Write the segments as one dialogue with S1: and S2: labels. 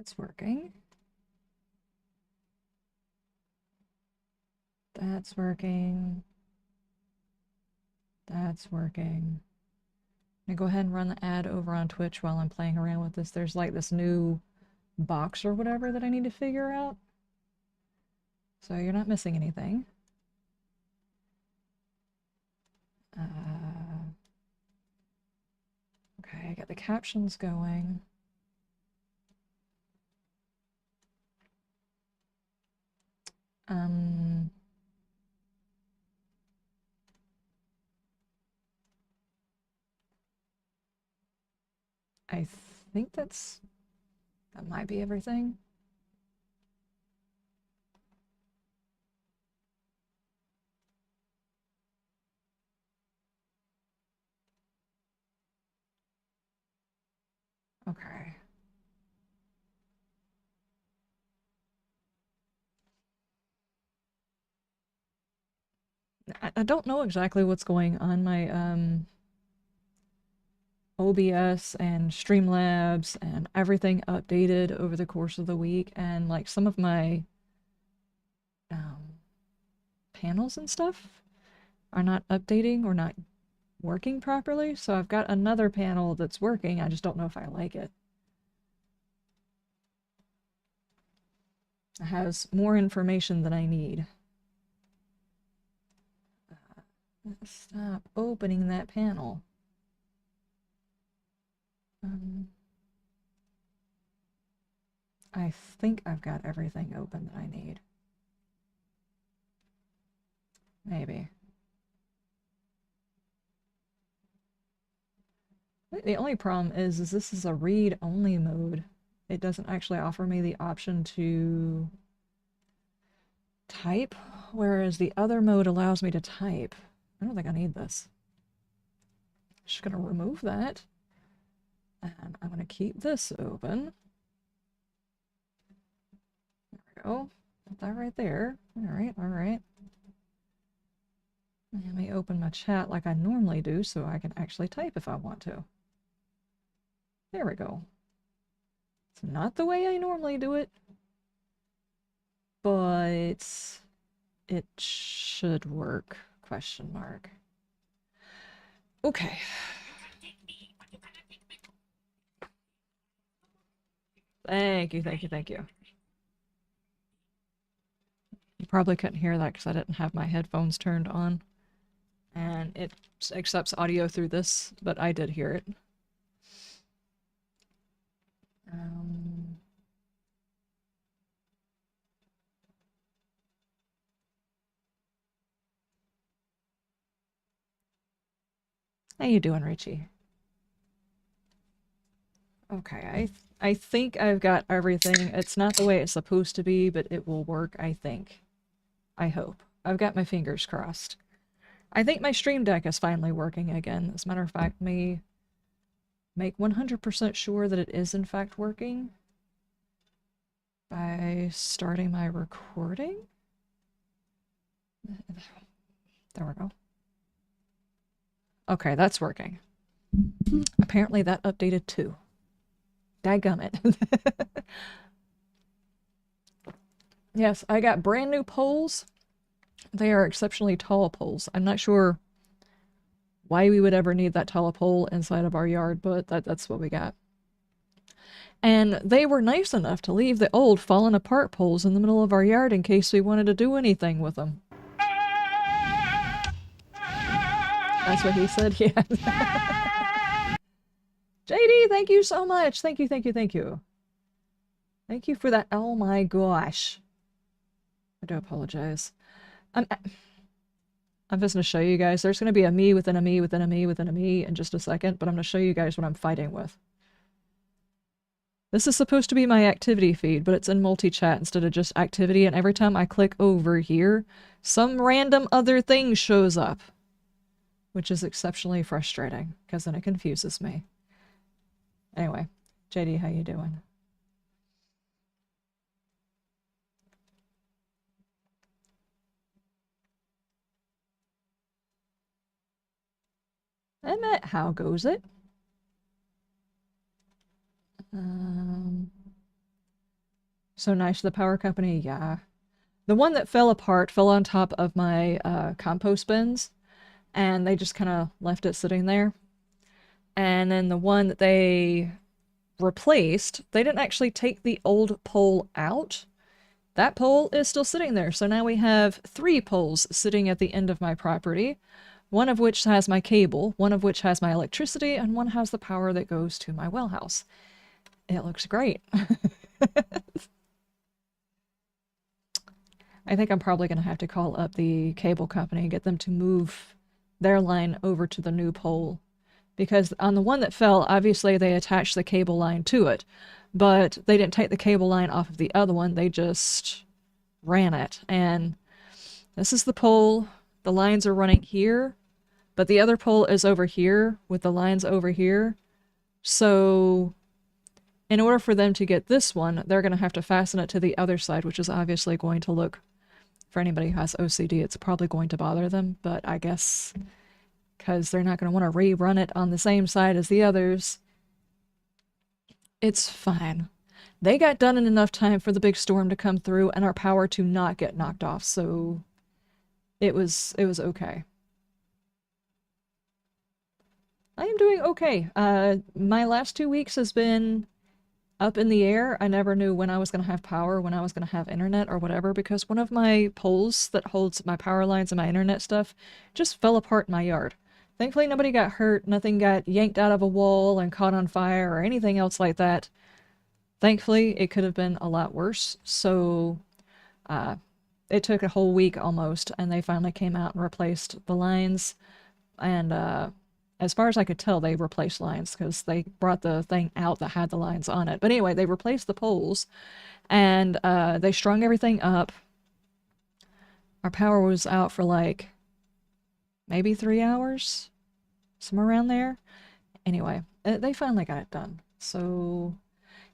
S1: It's working. That's working. That's working. I'm gonna go ahead and run the ad over on Twitch while I'm playing around with this. There's like this new box or whatever that I need to figure out. So you're not missing anything. Okay, I got the captions going. I think that might be everything. Okay. I don't know exactly what's going on. My OBS and Streamlabs and everything updated over the course of the week, and like some of my panels and stuff are not updating or not working properly. So I've got another panel that's working. I just don't know if I like it. It has more information than I need. Stop opening that panel. I think I've got everything open that I need. Maybe. The only problem is this is a read-only mode. It doesn't actually offer me the option to type, whereas the other mode allows me to type. I don't think I need this. Just gonna remove that. And I'm gonna keep this open. There we go. Put that right there. Alright, alright. Let me open my chat like I normally do so I can actually type if I want to. There we go. It's not the way I normally do it, but it should work, question mark. Okay. Thank you, thank you, thank you. You probably couldn't hear that because I didn't have my headphones turned on. And it accepts audio through this, but I did hear it. How you doing, Richie? Okay, I think I've got everything. It's not the way it's supposed to be, but it will work, I think. I hope. I've got my fingers crossed. I think my Stream Deck is finally working again. As a matter of fact, me make 100% sure that it is in fact working by starting my recording. There we go. Okay, that's working. Apparently that updated too. Dadgummit. Yes, I got brand new poles. They are exceptionally tall poles. I'm not sure why we would ever need that tall a pole inside of our yard, but that's what we got. And they were nice enough to leave the old fallen apart poles in the middle of our yard in case we wanted to do anything with them. That's what he said, yeah. JD, thank you so much. Thank you, thank you, thank you. Thank you for that. Oh my gosh. I do apologize. I'm just going to show you guys. There's going to be a me within a me within a me within a me in just a second, but I'm going to show you guys what I'm fighting with. This is supposed to be my activity feed, but it's in multi-chat instead of just activity, and every time I click over here, some random other thing shows up, which is exceptionally frustrating, because then it confuses me. Anyway, JD, how you doing? Emmett, how goes it? So nice. The power company, yeah. The one that fell apart fell on top of my compost bins, and they just kind of left it sitting there. And then the one that they replaced, they didn't actually take the old pole out. That pole is still sitting there. So now we have 3 poles sitting at the end of my property, one of which has my cable, one of which has my electricity, and one has the power that goes to my well house. It looks great. I think I'm probably going to have to call up the cable company and get them to move their line over to the new pole. Because on the one that fell, obviously they attached the cable line to it, but they didn't take the cable line off of the other one, they just ran it. And this is the pole, the lines are running here, but the other pole is over here with the lines over here. So in order for them to get this one, they're going to have to fasten it to the other side, which is obviously going to look, for anybody who has OCD, it's probably going to bother them, but I guess because they're not going to want to rerun it on the same side as the others, it's fine. They got done in enough time for the big storm to come through and our power to not get knocked off, so it was okay. I am doing okay. My last 2 weeks has been up in the air. I never knew when I was going to have power, when I was going to have internet or whatever, because one of my poles that holds my power lines and my internet stuff just fell apart in my yard. Thankfully, nobody got hurt, nothing got yanked out of a wall and caught on fire or anything else like that. Thankfully, it could have been a lot worse, so it took a whole week almost, and they finally came out and replaced the lines, and as far as I could tell, they replaced lines because they brought the thing out that had the lines on it. But anyway, they replaced the poles, and they strung everything up. Our power was out for like maybe 3 hours, somewhere around there. Anyway, they finally got it done. So,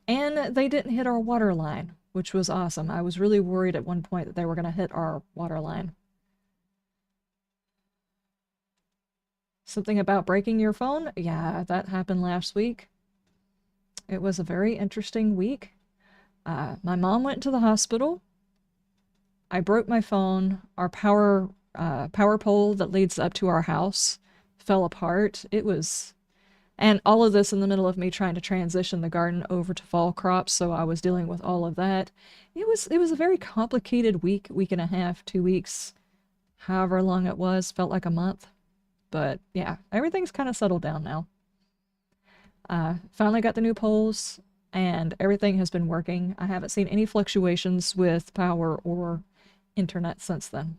S1: and they didn't hit our water line, which was awesome. I was really worried at one point that they were going to hit our water line. Something about breaking your phone? Yeah, that happened last week. It was a very interesting week. My mom went to the hospital. I broke my phone. Our power pole that leads up to our house fell apart. And all of this in the middle of me trying to transition the garden over to fall crops, so I was dealing with all of that. It was a very complicated week and a half, 2 weeks, however long it was, felt like a month. But yeah, everything's kind of settled down now. Finally got the new poles, and everything has been working. I haven't seen any fluctuations with power or internet since then.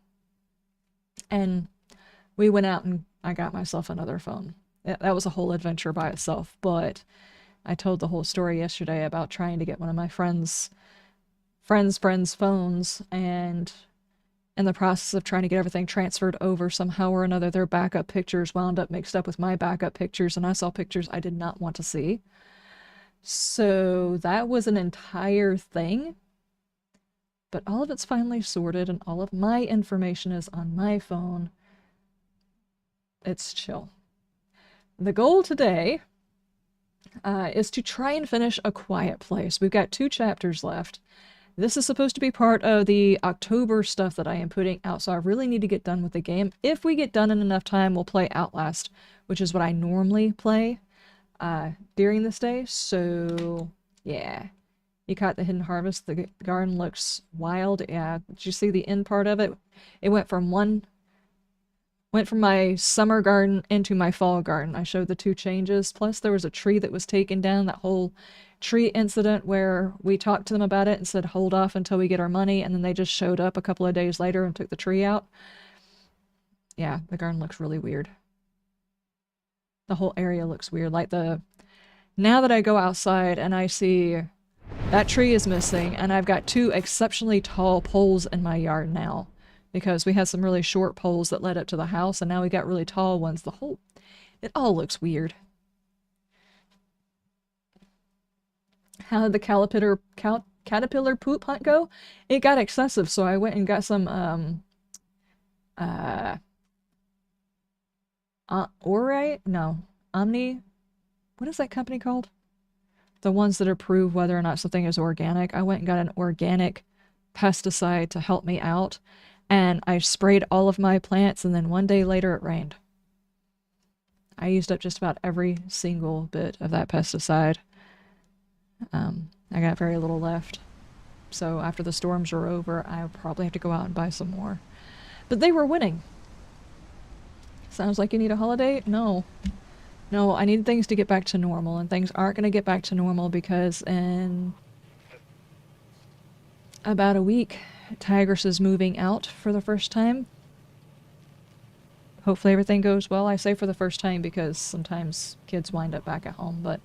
S1: And we went out and I got myself another phone. That was a whole adventure by itself, but I told the whole story yesterday about trying to get one of my friends' phones, and in the process of trying to get everything transferred over, somehow or another, their backup pictures wound up mixed up with my backup pictures, and I saw pictures I did not want to see. So that was an entire thing. But all of it's finally sorted, and all of my information is on my phone. It's chill. The goal today is to try and finish A Quiet Place. We've got 2 chapters left. This is supposed to be part of the October stuff that I am putting out, so I really need to get done with the game. If we get done in enough time, we'll play Outlast, which is what I normally play during this day. So, yeah. You caught the Hidden Harvest. The garden looks wild. Yeah, did you see the end part of it? It went from my summer garden into my fall garden. I showed the 2 changes. Plus, there was a tree that was taken down, that whole tree incident where we talked to them about it and said, hold off until we get our money, and then they just showed up a couple of days later and took the tree out. Yeah, the garden looks really weird. The whole area looks weird. Like now that I go outside and I see that tree is missing, and I've got 2 exceptionally tall poles in my yard now, because we had some really short poles that led up to the house, and now we got really tall ones. It all looks weird. How did the caterpillar poop hunt go? It got excessive, so I went and got some, Omni, what is that company called? the ones that approve whether or not something is organic. I went and got an organic pesticide to help me out, and I sprayed all of my plants, and then one day later it rained. I used up just about every single bit of that pesticide. I got very little left. So after the storms are over, I'll probably have to go out and buy some more. But they were winning. Sounds like you need a holiday? No. No, I need things to get back to normal, and things aren't going to get back to normal because in about a week, Tigress is moving out for the first time. Hopefully everything goes well. I say for the first time because sometimes kids wind up back at home, but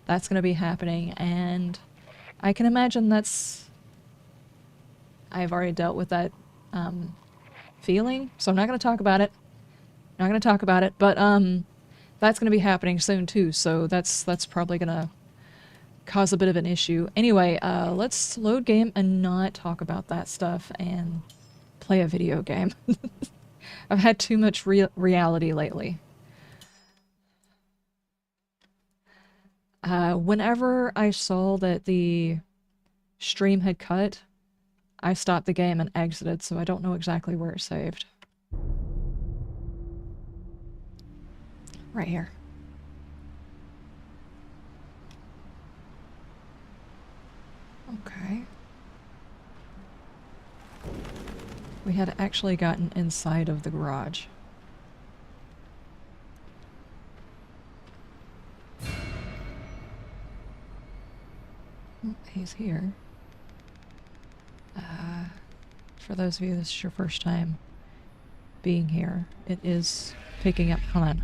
S1: that's going to be happening, and I can imagine that's... I've already dealt with that feeling, so I'm not going to talk about it. Not going to talk about it, but that's going to be happening soon too, so that's probably going to cause a bit of an issue. Anyway, let's load game and not talk about that stuff and play a video game. I've had too much reality lately. Whenever I saw that the stream had cut, I stopped the game and exited, so I don't know exactly where it saved. Right here. Okay. We had actually gotten inside of the garage. Oh, he's here. For those of you, this is your first time being here. It is picking up... Hold on.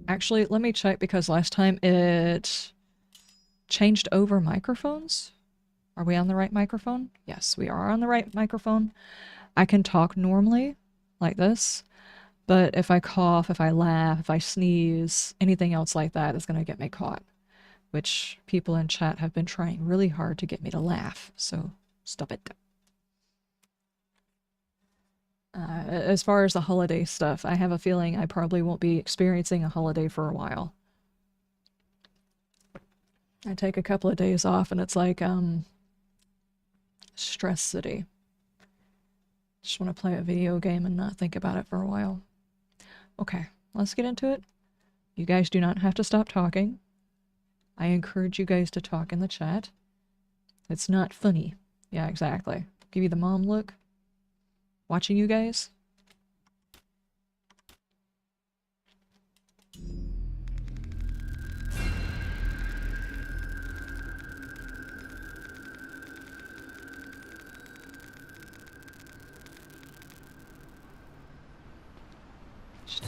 S1: Actually, let me check because last time it changed over microphones. Are we on the right microphone? Yes, we are on the right microphone. I can talk normally, like this, but if I cough, if I laugh, if I sneeze, anything else like that is going to get me caught, which people in chat have been trying really hard to get me to laugh, so stop it. As far as the holiday stuff, I have a feeling I probably won't be experiencing a holiday for a while. I take a couple of days off and it's like, stress city. Just want to play a video game and not think about it for a while. Okay, let's get into it. You guys do not have to stop talking. I encourage you guys to talk in the chat. It's not funny. Yeah, exactly. Give you the mom look. Watching you guys. Just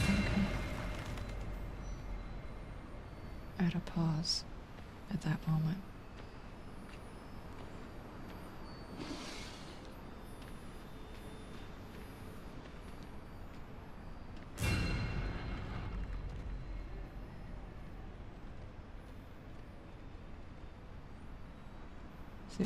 S1: at a pause at that moment. See?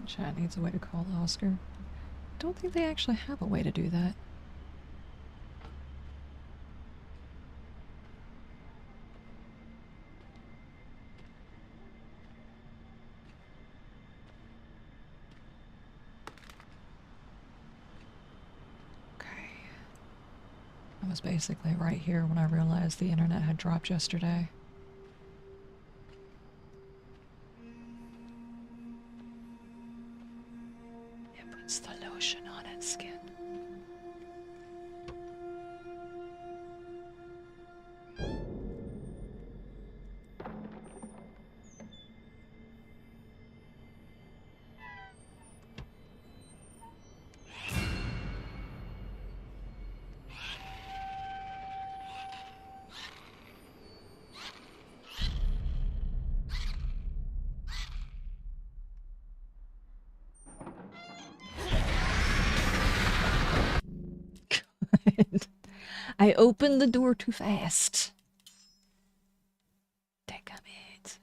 S1: Chat needs a way to call Oscar. I don't think they actually have a way to do that. Okay. I was basically right here when I realized the internet had dropped yesterday. It's the lotion on its skin. I opened the door too fast. Damn it.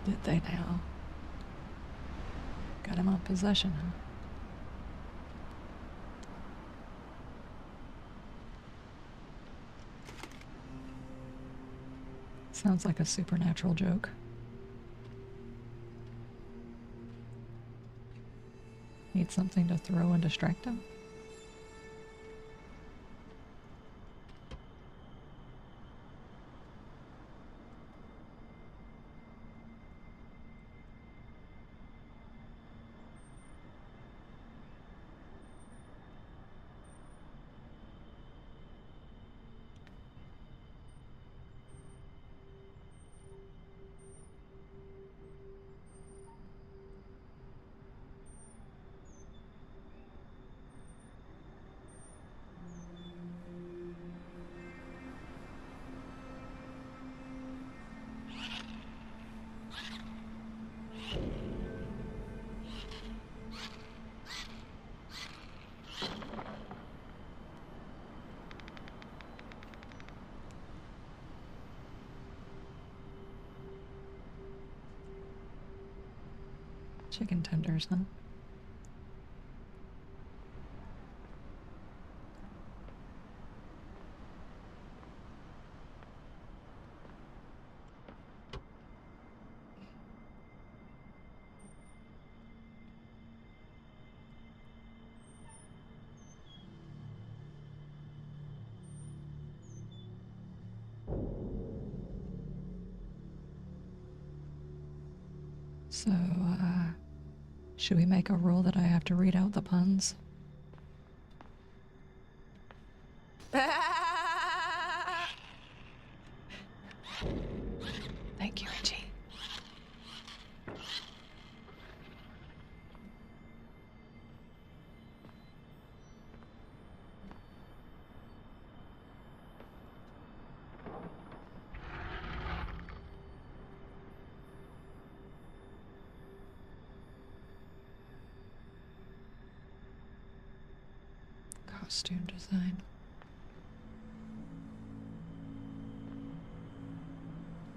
S1: Did they now? Got him on possession, huh? Sounds like a supernatural joke. Need something to throw and distract him? Chicken tenders, huh? So, should we make a rule that I have to read out the puns? Thank you, Richie. Costume design.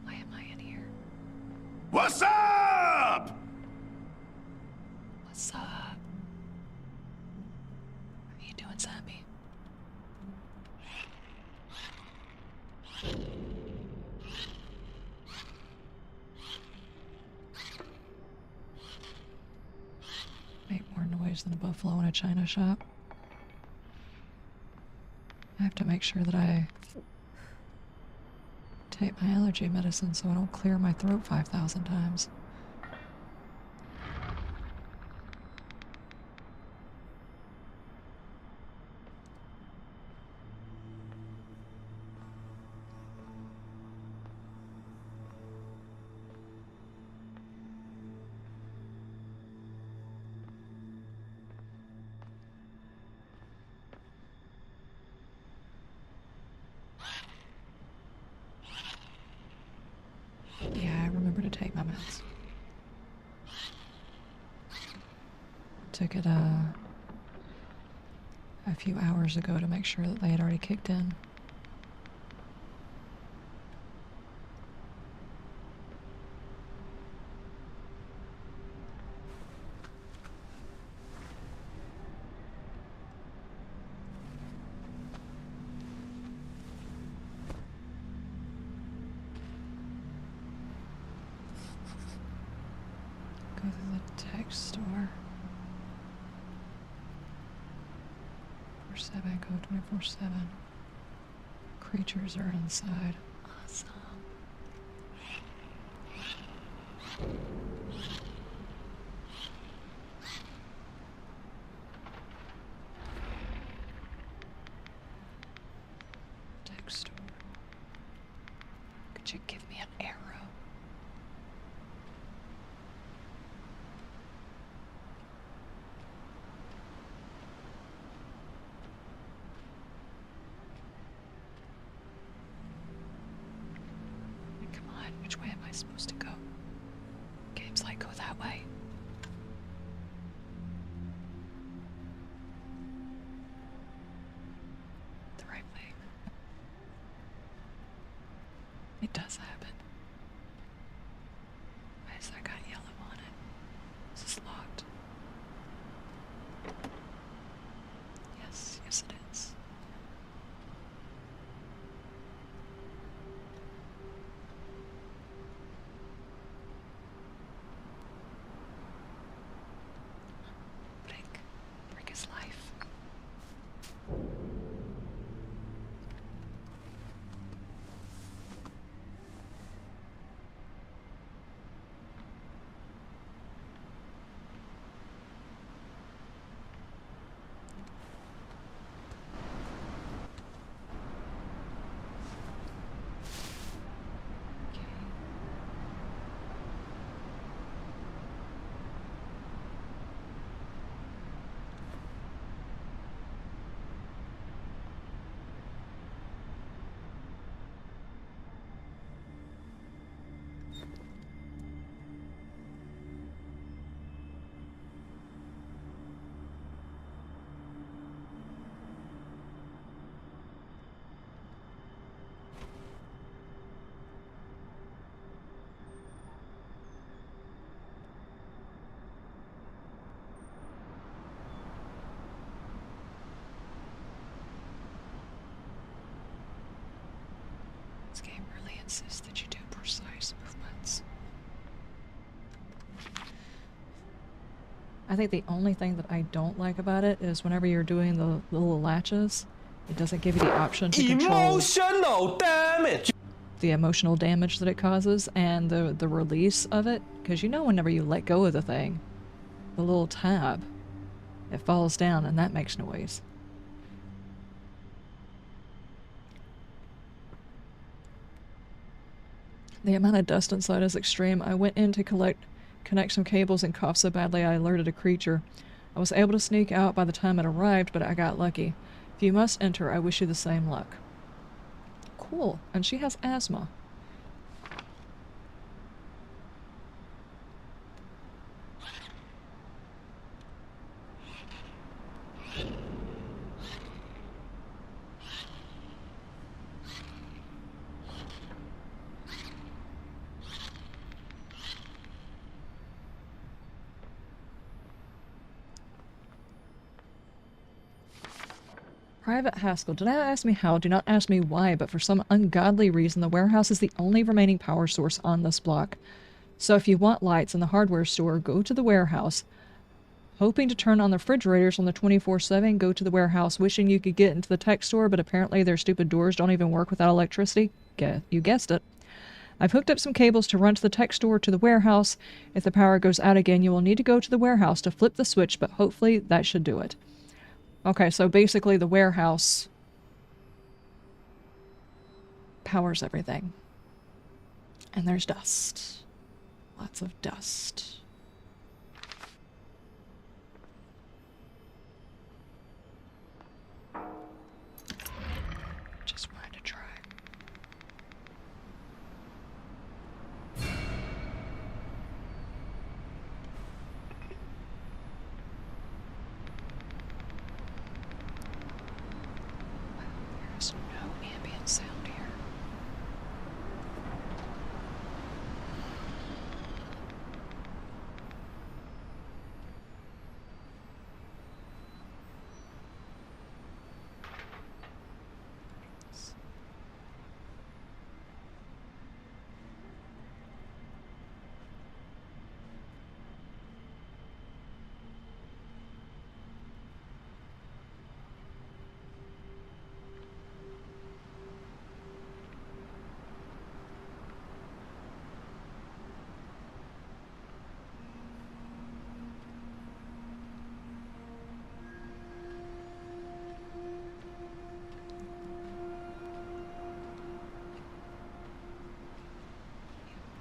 S1: Why am I in here?
S2: What's up?
S1: What's up? How you doing, Zombie? Make more noise than a buffalo in a china shop. I have to make sure that I take my allergy medicine so I don't clear my throat 5,000 times. Yeah, I remember to take my meds. Took it a few hours ago to make sure that they had already kicked in. Go to the tech store. 24/7, go 24/7. Creatures are inside. Awesome. Tech store. Could you give me an arrow? Come on, which way am I supposed to go? Game's like, go that way. The right way. It does happen. really insist that you do precise movements. I think the only thing that I don't like about it is whenever you're doing the little latches, it doesn't give you the option to control
S3: Emotional damage.
S1: the emotional damage that it causes and the release of it. Because you know whenever you let go of the thing, the little tab, it falls down and that makes noise. The amount of dust inside is extreme. I went in to connect some cables and coughed so badly I alerted a creature. I was able to sneak out by the time it arrived, but I got lucky. If you must enter, I wish you the same luck. Cool. And she has asthma. Private Haskell, do not ask me how, do not ask me why, but for some ungodly reason the warehouse is the only remaining power source on this block. So if you want lights in the hardware store, go to the warehouse. Hoping to turn on the refrigerators on the 24/7, go to the warehouse. Wishing you could get into the tech store, but apparently their stupid doors don't even work without electricity. You guessed it. I've hooked up some cables to run to the tech store to the warehouse. If the power goes out again, you will need to go to the warehouse to flip the switch, but hopefully that should do it. Okay, so basically the warehouse powers everything. And there's dust. Lots of dust. Just wanted to try. There's no ambient sound here.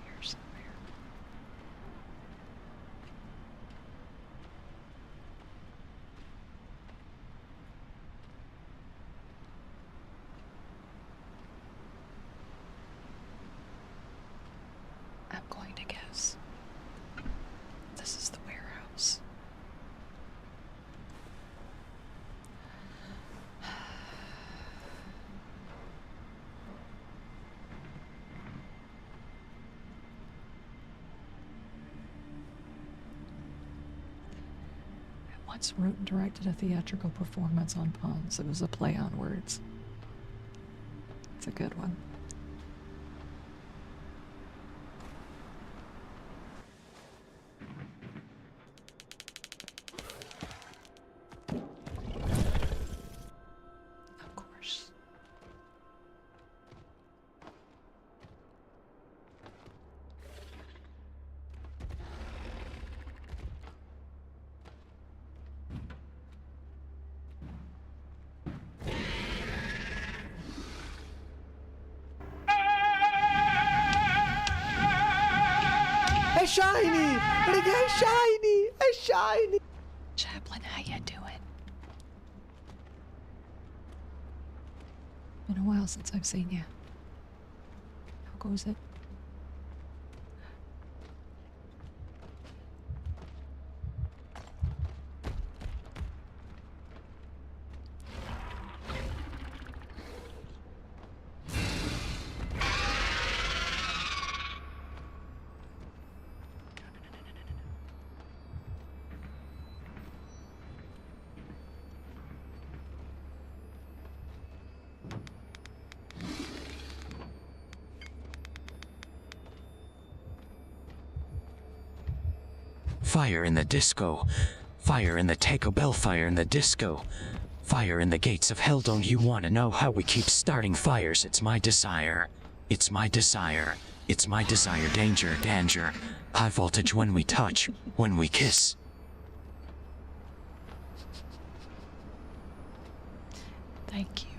S1: Here somewhere. I'm going to guess this is the warehouse. I once wrote and directed a theatrical performance on puns. It was a play on words. It's a good one. Of course.
S3: It's shiny. It's shiny. It's shiny.
S1: Chaplain, how you doing? Been a while since I've seen you. How goes it?
S4: Fire in the disco. Fire in the Taco Bell, fire in the disco. Fire in the gates of hell. Don't you want to know how we keep starting fires? It's my desire. It's my desire. It's my desire. Danger, danger. High voltage when we touch, when we kiss.
S1: Thank you.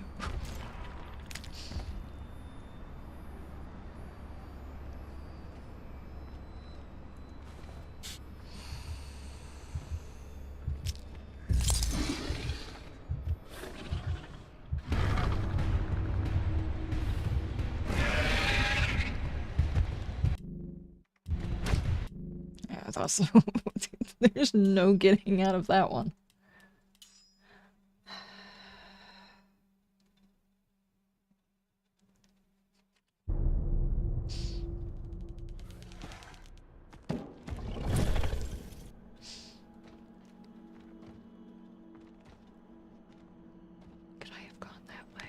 S1: Yeah, I thought so. There's no getting out of that one. Could I have gone that way?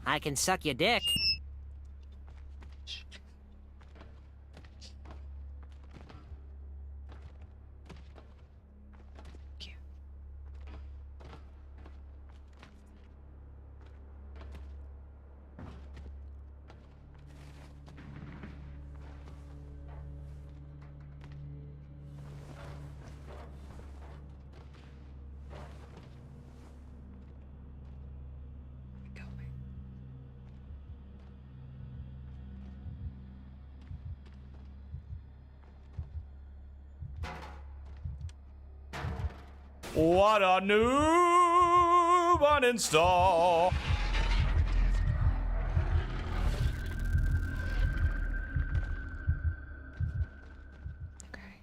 S5: I can suck your dick.
S1: Cute. Going.
S2: What a noob uninstall.
S1: Okay.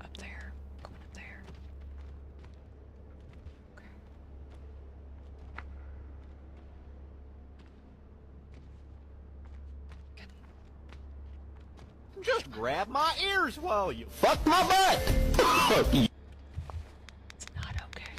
S1: Up there. Going up there. Okay.
S3: Just grab my ears while you fuck my butt.
S1: It's not okay.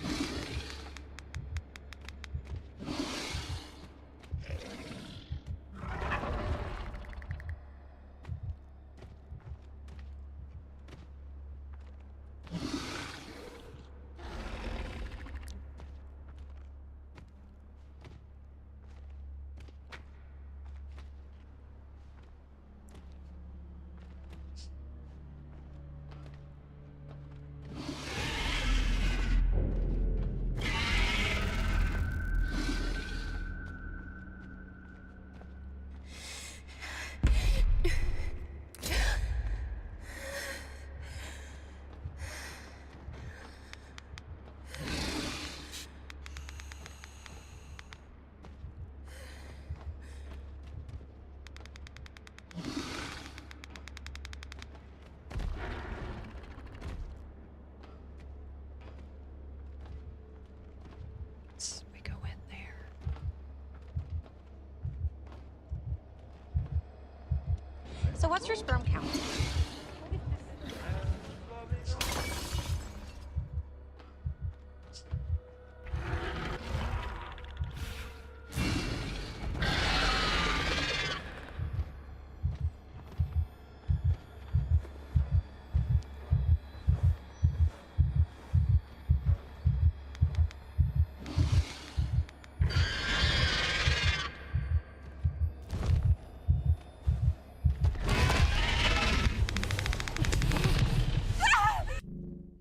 S1: We go in there.
S6: So what's your sperm count?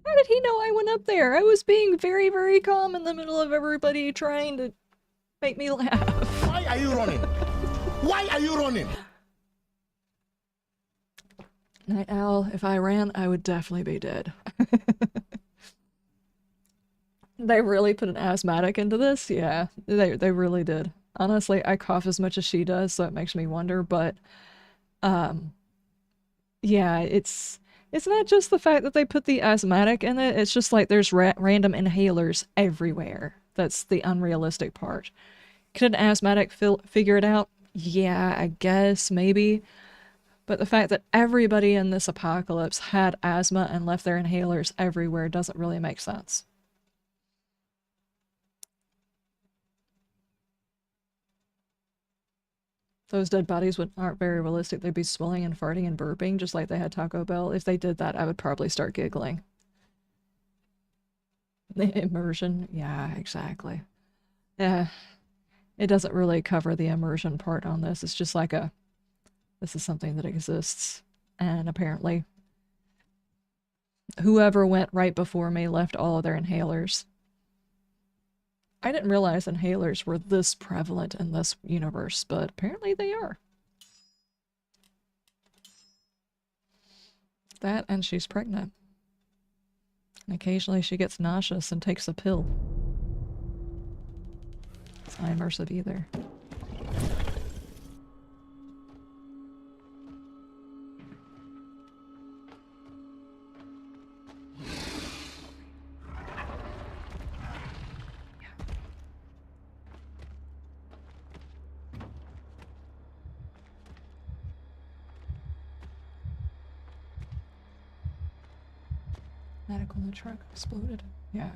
S1: How did he know I went up there? I was being very, very calm in the middle of everybody trying to make me laugh.
S3: Why are you running? Why are you running?
S1: Night Owl, if I ran, I would definitely be dead. They really put an asthmatic into this? Yeah, they really did. Honestly, I cough as much as she does, so it makes me wonder, but Yeah, it's not just the fact that they put the asthmatic in it, it's just like there's random inhalers everywhere. That's the unrealistic part. Could an asthmatic figure it out? Yeah, I guess, maybe. But the fact that everybody in this apocalypse had asthma and left their inhalers everywhere doesn't really make sense. Those dead bodies aren't very realistic. They'd be swelling and farting and burping just like they had Taco Bell. If they did that, I would probably start giggling. The immersion, yeah, exactly. Yeah, it doesn't really cover the immersion part on this. It's just like this is something that exists. And apparently, whoever went right before me left all of their inhalers. I didn't realize inhalers were this prevalent in this universe, but apparently they are. That, and she's pregnant. And occasionally she gets nauseous and takes a pill. It's not immersive either. Medical in the truck exploded. Yeah.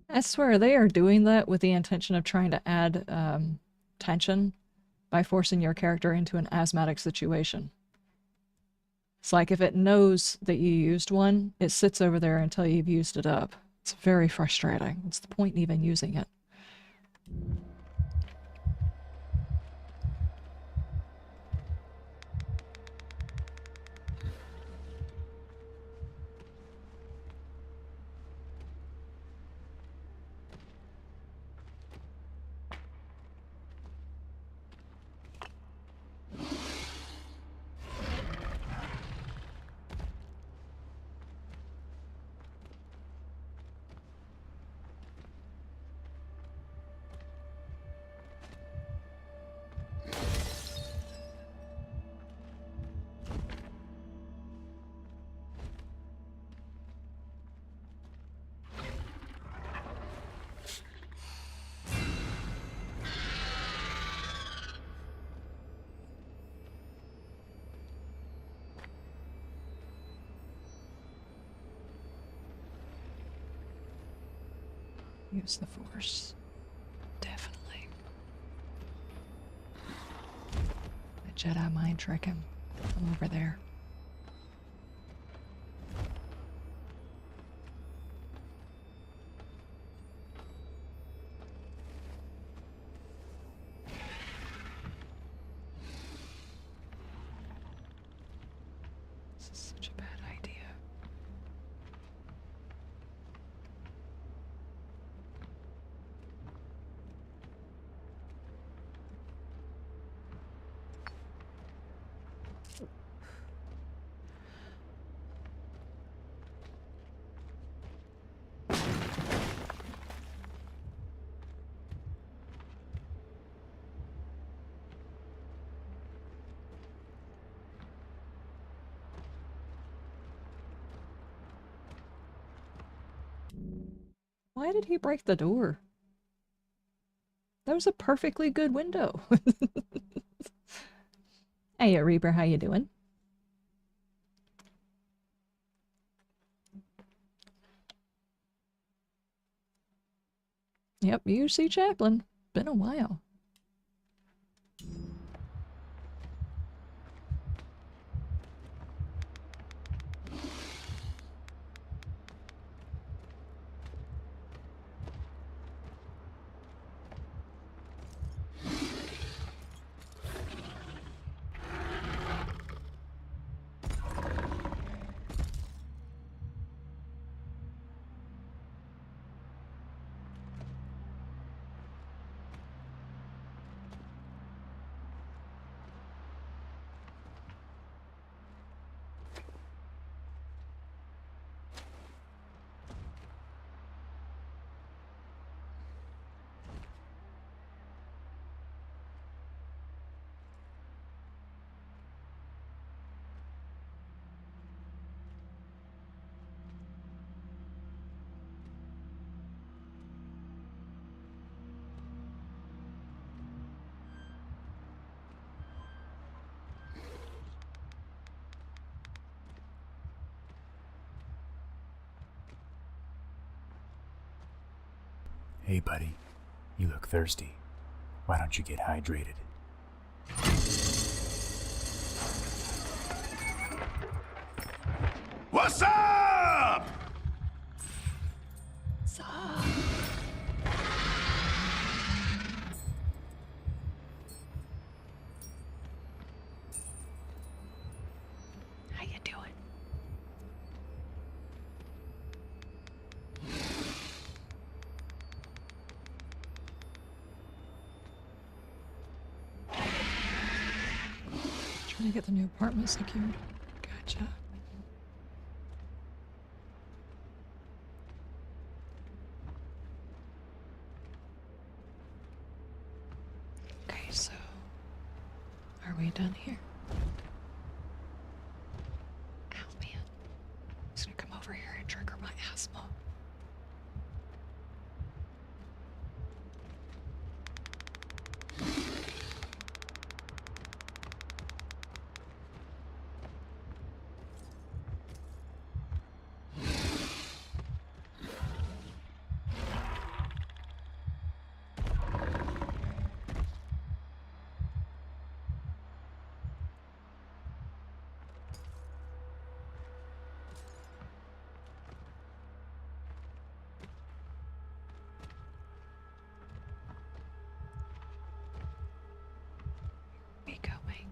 S1: I swear they are doing that with the intention of trying to add tension by forcing your character into an asthmatic situation. It's like if it knows that you used one, it sits over there until you've used it up. It's very frustrating. What's the point in even using it? Use the Force. Definitely. The Jedi mind trick him. I'm over there. This is such a bad idea. Why did he break the door? That was a perfectly good window. Hey, Reaper, how you doing? Yep, you see Chaplin. Been a while.
S7: Hey buddy, you look thirsty. Why don't you get hydrated?
S2: What's up?
S1: How you doing? Trying to get the new apartment secured. Gotcha. Okay, so are we done here? Ow, man. He's gonna come over here and trigger my asthma. We going.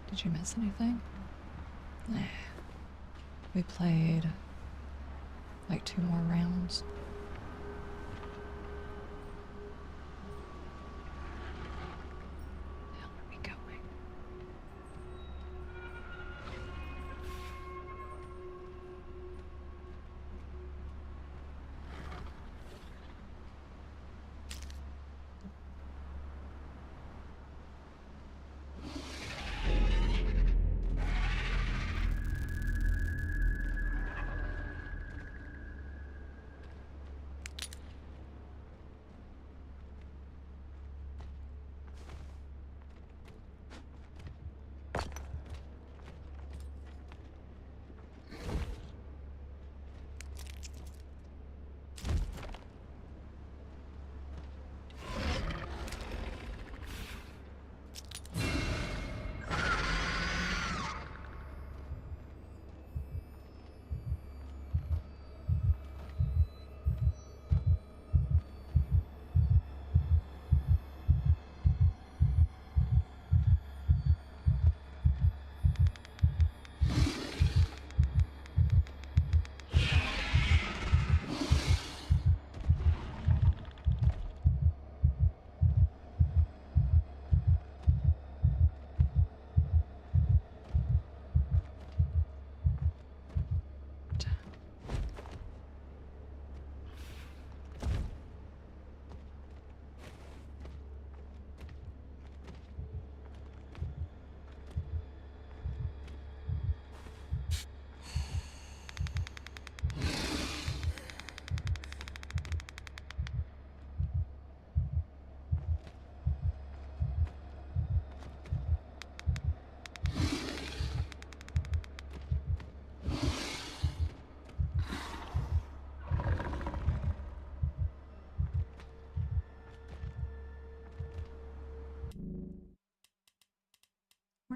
S1: Did you miss anything? Nah. We played like 2 more rounds. The hell are we going?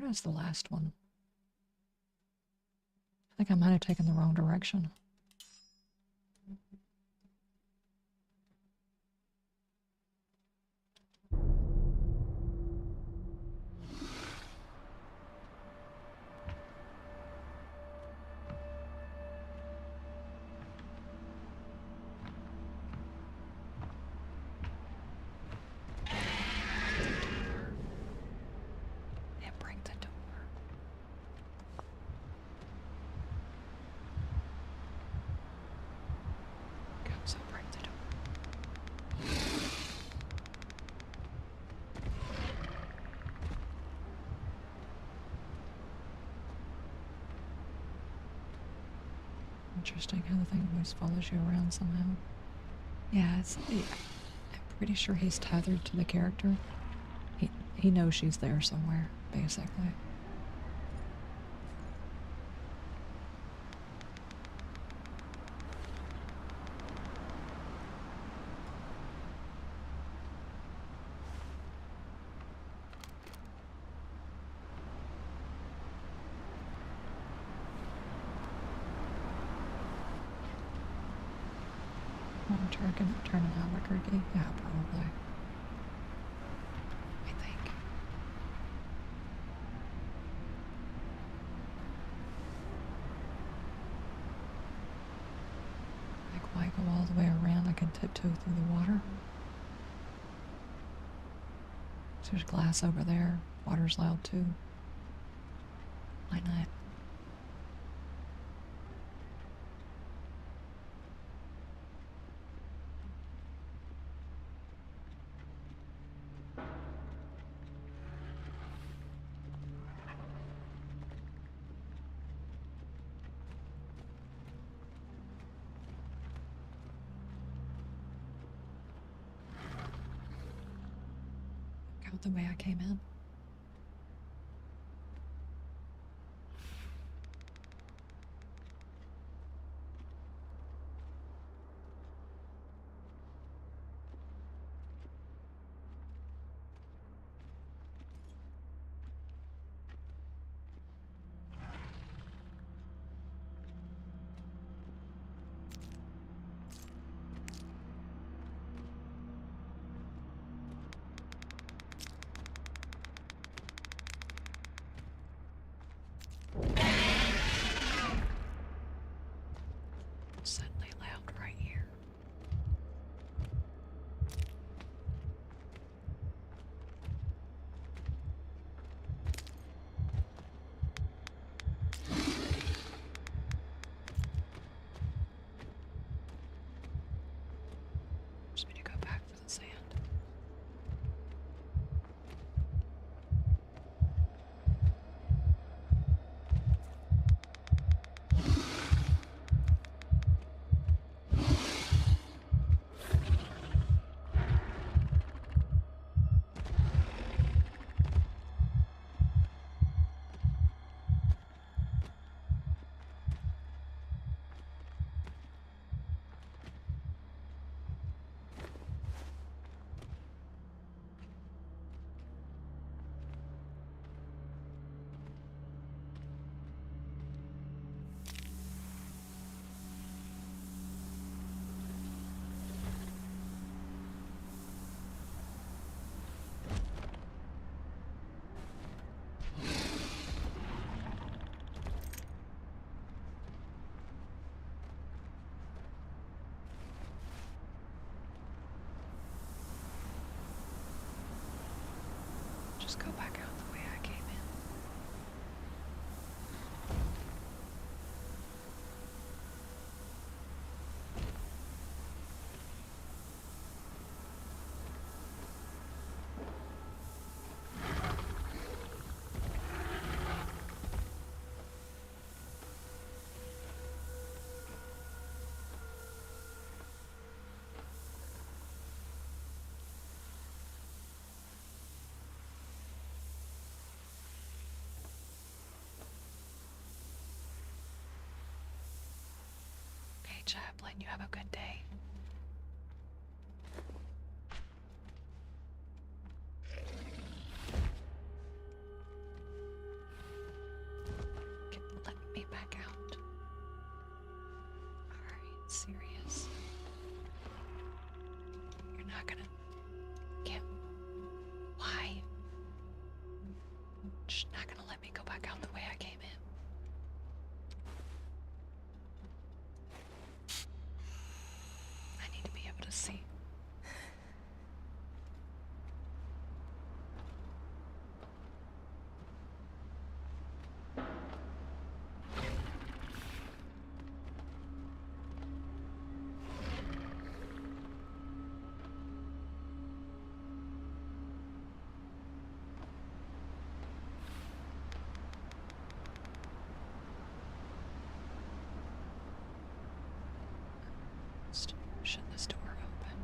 S1: Where is the last one? I think I might have taken the wrong direction. Didn't break the door. Comes up, break the door. Interesting how the thing always follows you around somehow. Yeah, I'm pretty sure he's tethered to the character. He knows she's there somewhere, basically. I'm turning Albuquerque. Yeah, probably. I think. Like, why go all the way around? I can tiptoe through the water. So there's glass over there. Water's loud too. Why not? Out the way I came in. Suddenly loud right here. Just need to go back for the sand. Just go back out the way I came in. Okay, Chaplain, you have a good day. She's not gonna let me go back out the way I came in. I need to be able to see. Shut this door open.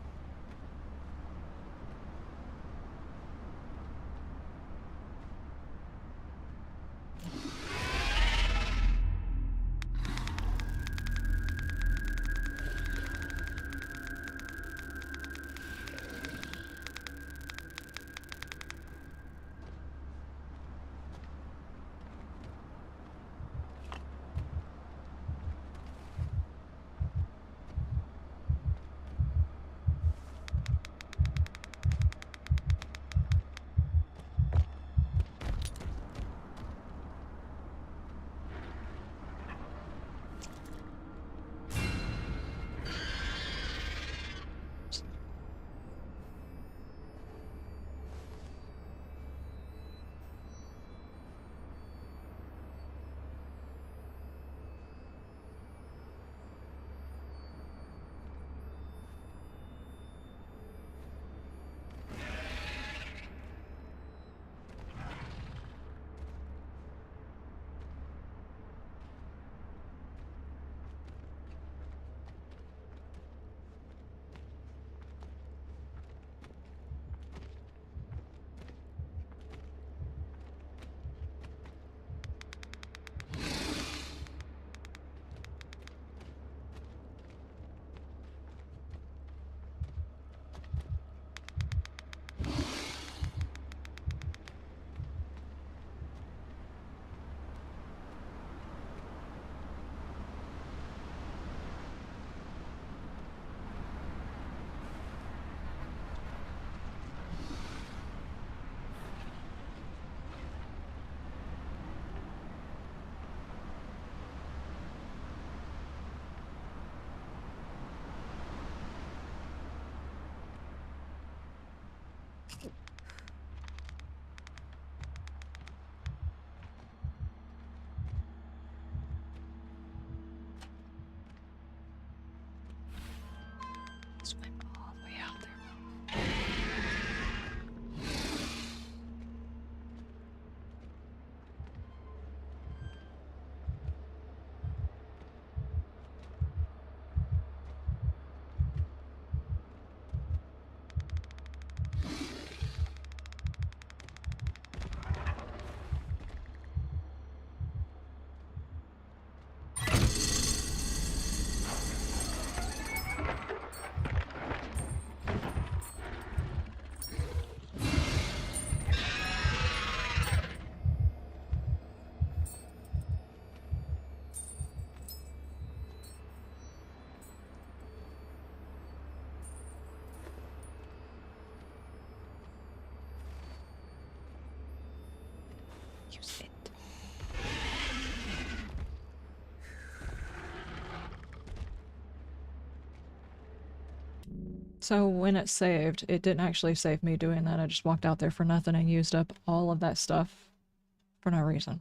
S1: Swim all the way out there. Use it. So when it saved, it didn't actually save me doing that. I just walked out there for nothing and used up all of that stuff for no reason.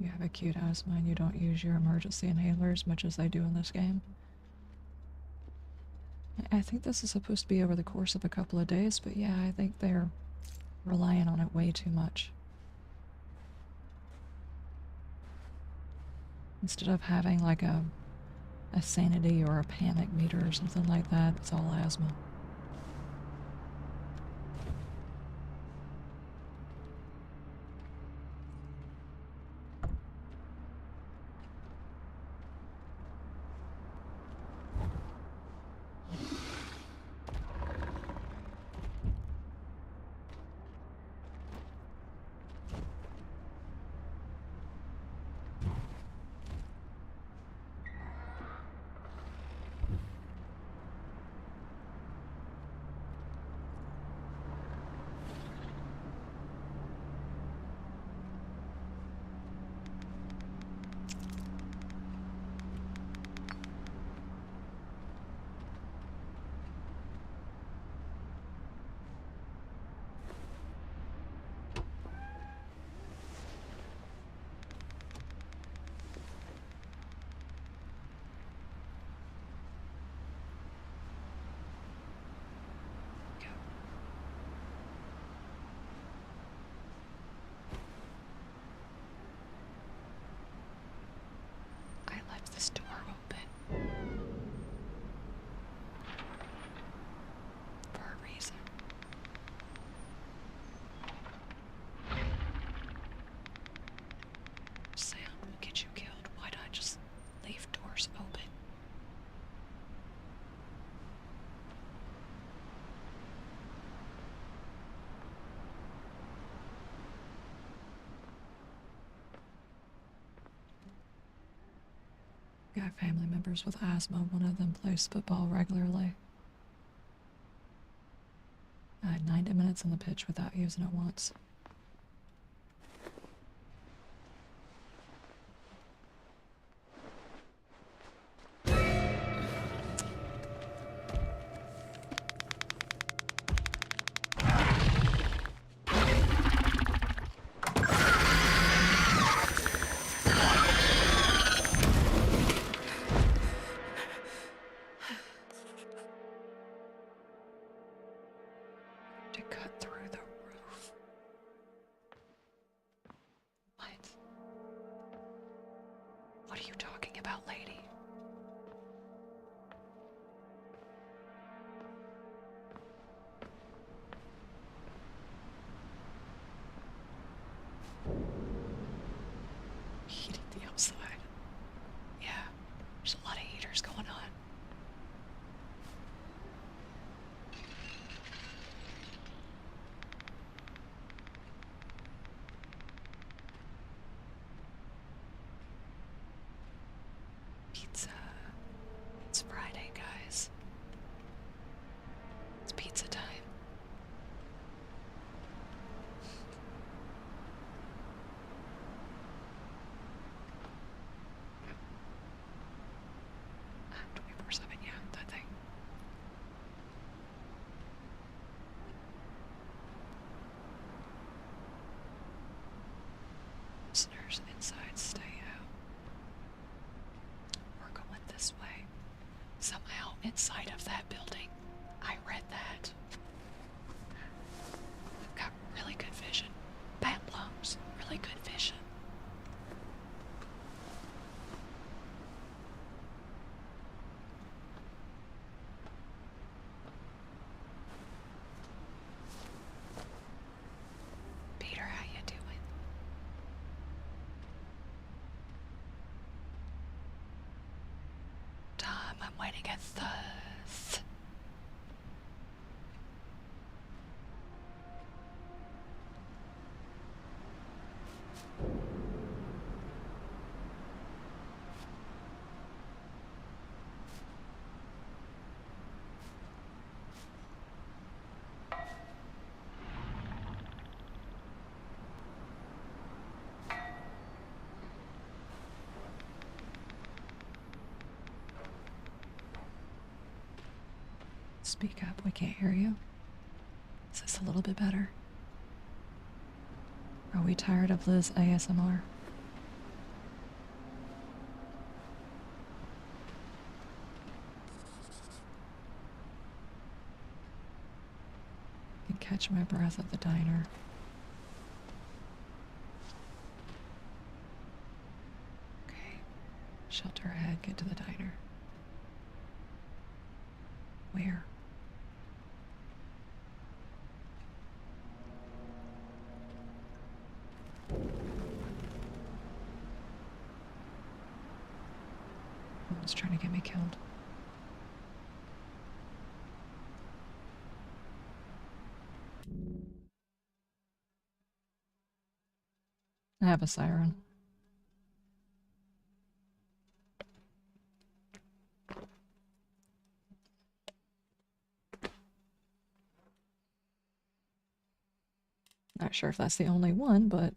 S1: you have acute asthma and you don't use your emergency inhaler as much as they do in this game. I think this is supposed to be over the course of a couple of days, but yeah, I think they're relying on it way too much. Instead of having like a sanity or a panic meter or something like that, it's all asthma. This door open for a reason. Sound will get you killed. Why not just leave doors open? Got family members with asthma. One of them plays football regularly. I had 90 minutes on the pitch without using it once. To cut through the roof. What? What are you talking about, lady? Heating the outside. Yeah, there's a lot of heaters going on. Pizza. It's Friday, guys. It's pizza time. Ah, 24/7, yeah, that thing. Listeners inside, stay out. We're going this way. Somehow inside of that building. I read that. I've got really good vision. Bad lungs. Really good vision. Peter, how you doing? Tom, I'm waiting at the... Speak up, we can't hear you. Is this a little bit better? Are we tired of Liz ASMR? catch my breath at the diner. Okay. Shelter ahead, get to the diner. Where? Someone's trying to get me killed. I have a siren. Not sure if that's the only one, but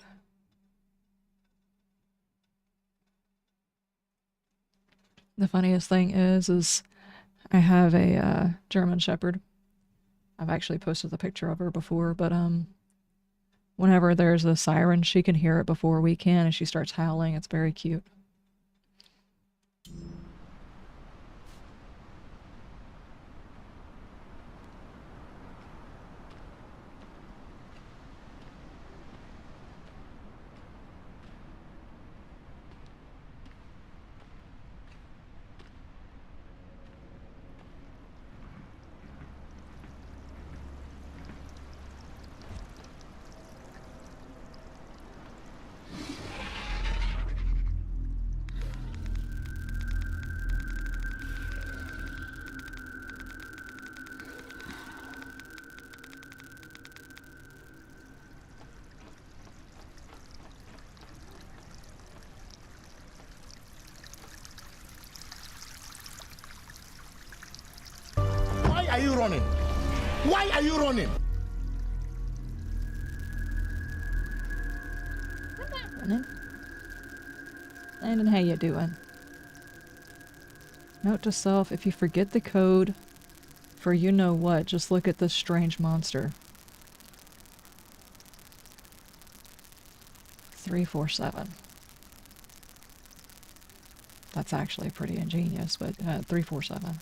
S1: the funniest thing is I have a German Shepherd. I've actually posted the picture of her before, but whenever there's a siren, she can hear it before we can, and she starts howling. It's very cute.
S2: Why are you running? Why are you running?
S1: I'm not running. Landon, how you doing? Note to self, if you forget the code for you know what, just look at this strange monster. 347. That's actually pretty ingenious, but 347.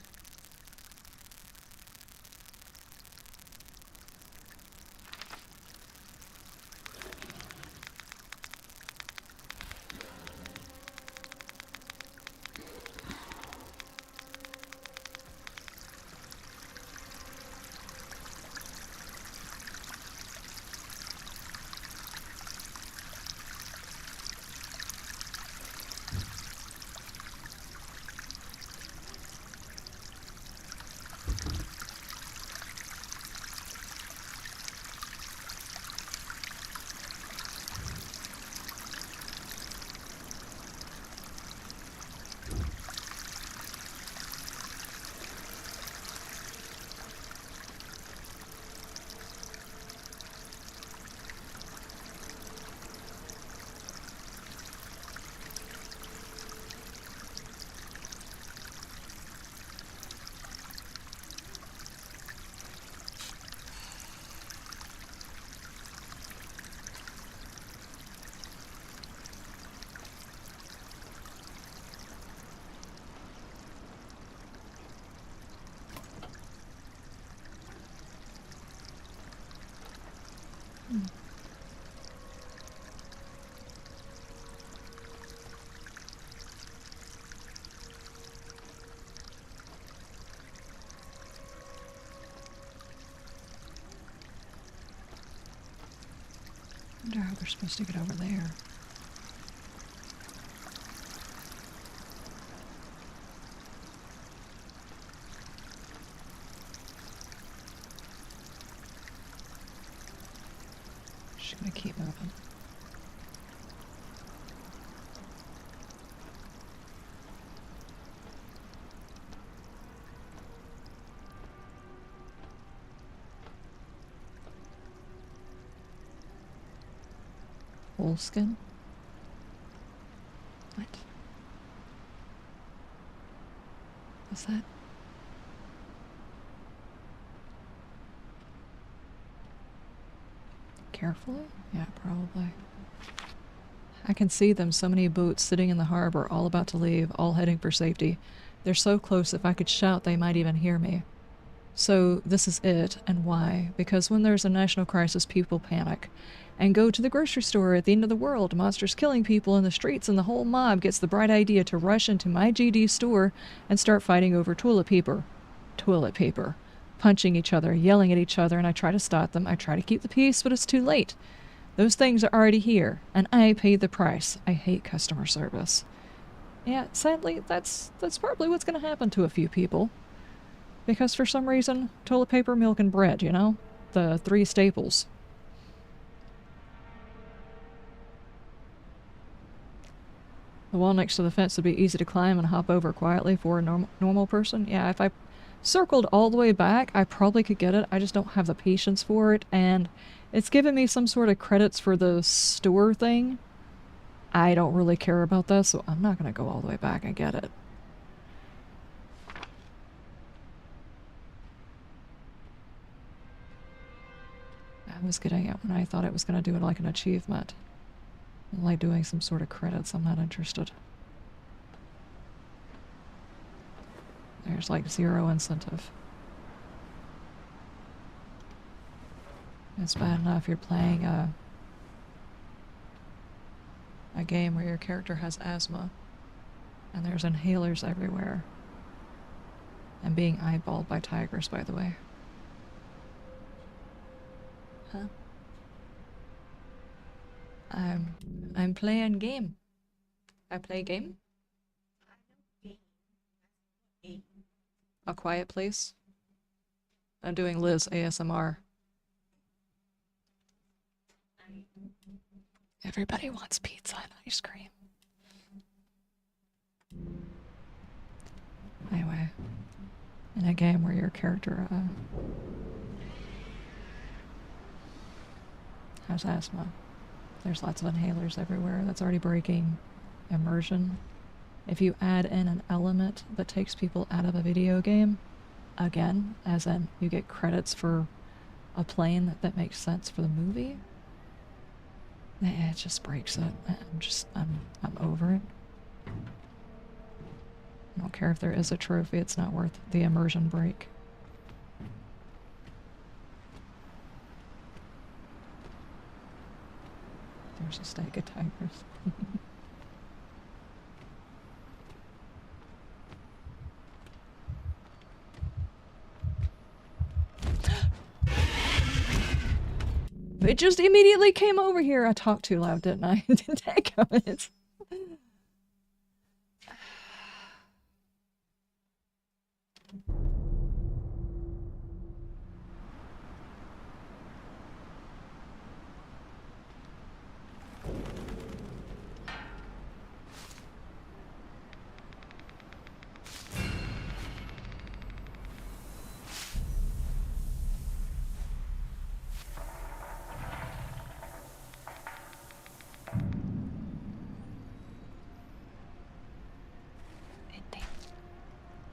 S1: I wonder how they're supposed to get over there. Just gonna keep moving. Wolfskin? What? What's that? Carefully? Yeah, probably. I can see them, so many boats sitting in the harbor, all about to leave, all heading for safety. They're so close, if I could shout, they might even hear me. So this is it, and why? Because when there's a national crisis, people panic and go to the grocery store at the end of the world, monsters killing people in the streets, and the whole mob gets the bright idea to rush into my GD store and start fighting over toilet paper. Toilet paper. Punching each other, yelling at each other, and I try to stop them. I try to keep the peace, but it's too late. Those things are already here, and I paid the price. I hate customer service. Yeah, sadly, that's probably what's going to happen to a few people. Because for some reason, toilet paper, milk, and bread, you know? The three staples. The wall next to the fence would be easy to climb and hop over quietly for a normal person. Yeah, if I circled all the way back, I probably could get it. I just don't have the patience for it, and it's given me some sort of credits for the store thing. I don't really care about this, so I'm not going to go all the way back and get it. I was getting it when I thought it was going to do it like an achievement. Like doing some sort of credits. I'm not interested. There's like 0 incentive. It's bad enough you're playing a game where your character has asthma and there's inhalers everywhere. And being eyeballed by tigers, by the way. Huh? I'm playing game. I play game? A Quiet Place? I'm doing Liz ASMR. Everybody wants pizza and ice cream. Anyway, in a game where your character has asthma, there's lots of inhalers everywhere. That's already breaking immersion. If you add in an element that takes people out of a video game, again, as in you get credits for a plane that makes sense for the movie, it just breaks it. I'm over it. I don't care if there is a trophy, it's not worth the immersion break. There's a stack of tigers. It just immediately came over here. I talked too loud, didn't I? Damn it.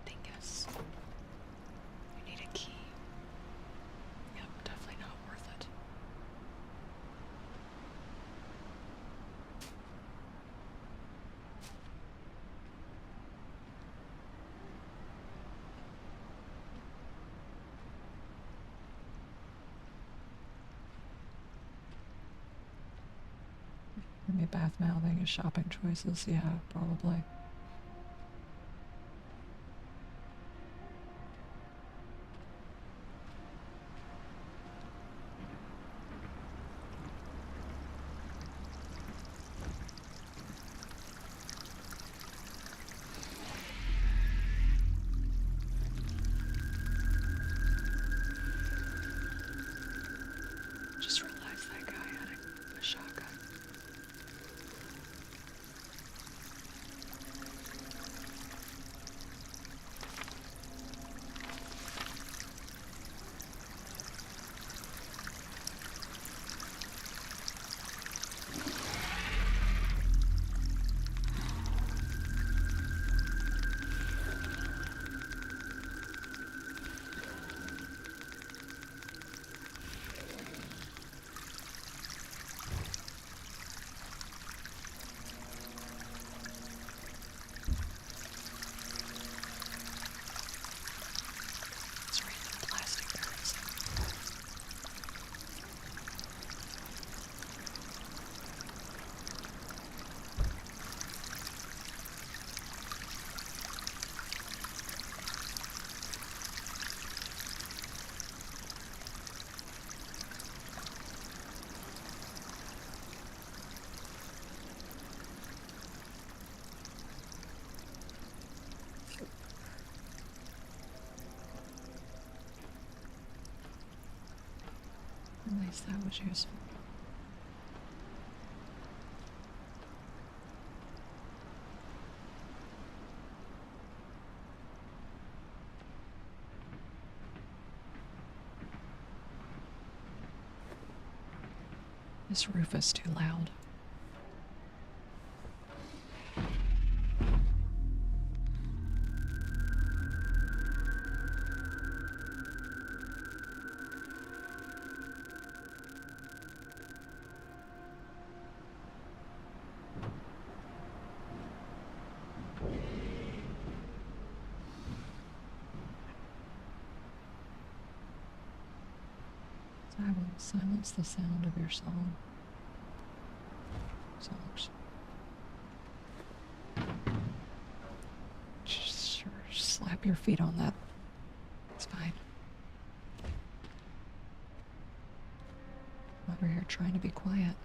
S1: Dingus. You need a key. Yep, definitely not worth it. Maybe bath mouthing is shopping choices. Yeah, probably. Just realized that guy had a shotgun. guess that was useful. This roof is too loud. I will silence the sound of your songs. Just slap your feet on that. It's fine. I'm over here trying to be quiet.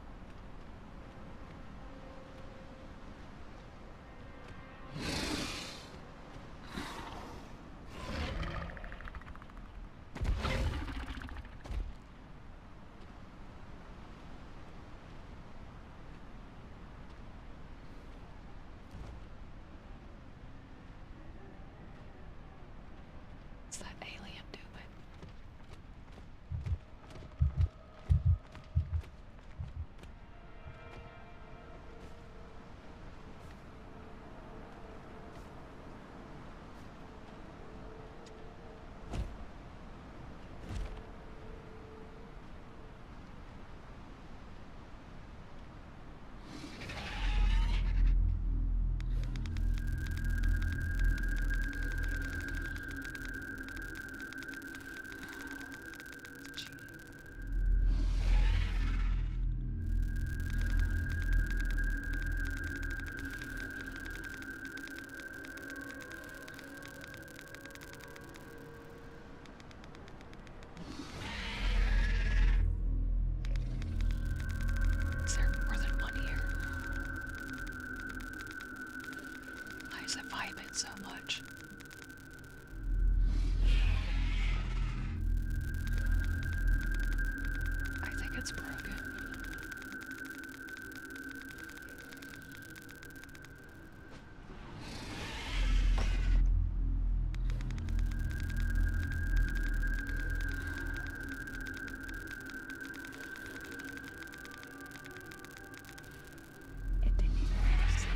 S1: What's that alien doing? Is there more than one here? Why is it vibing so much? I think it's broken. It didn't even make a sound.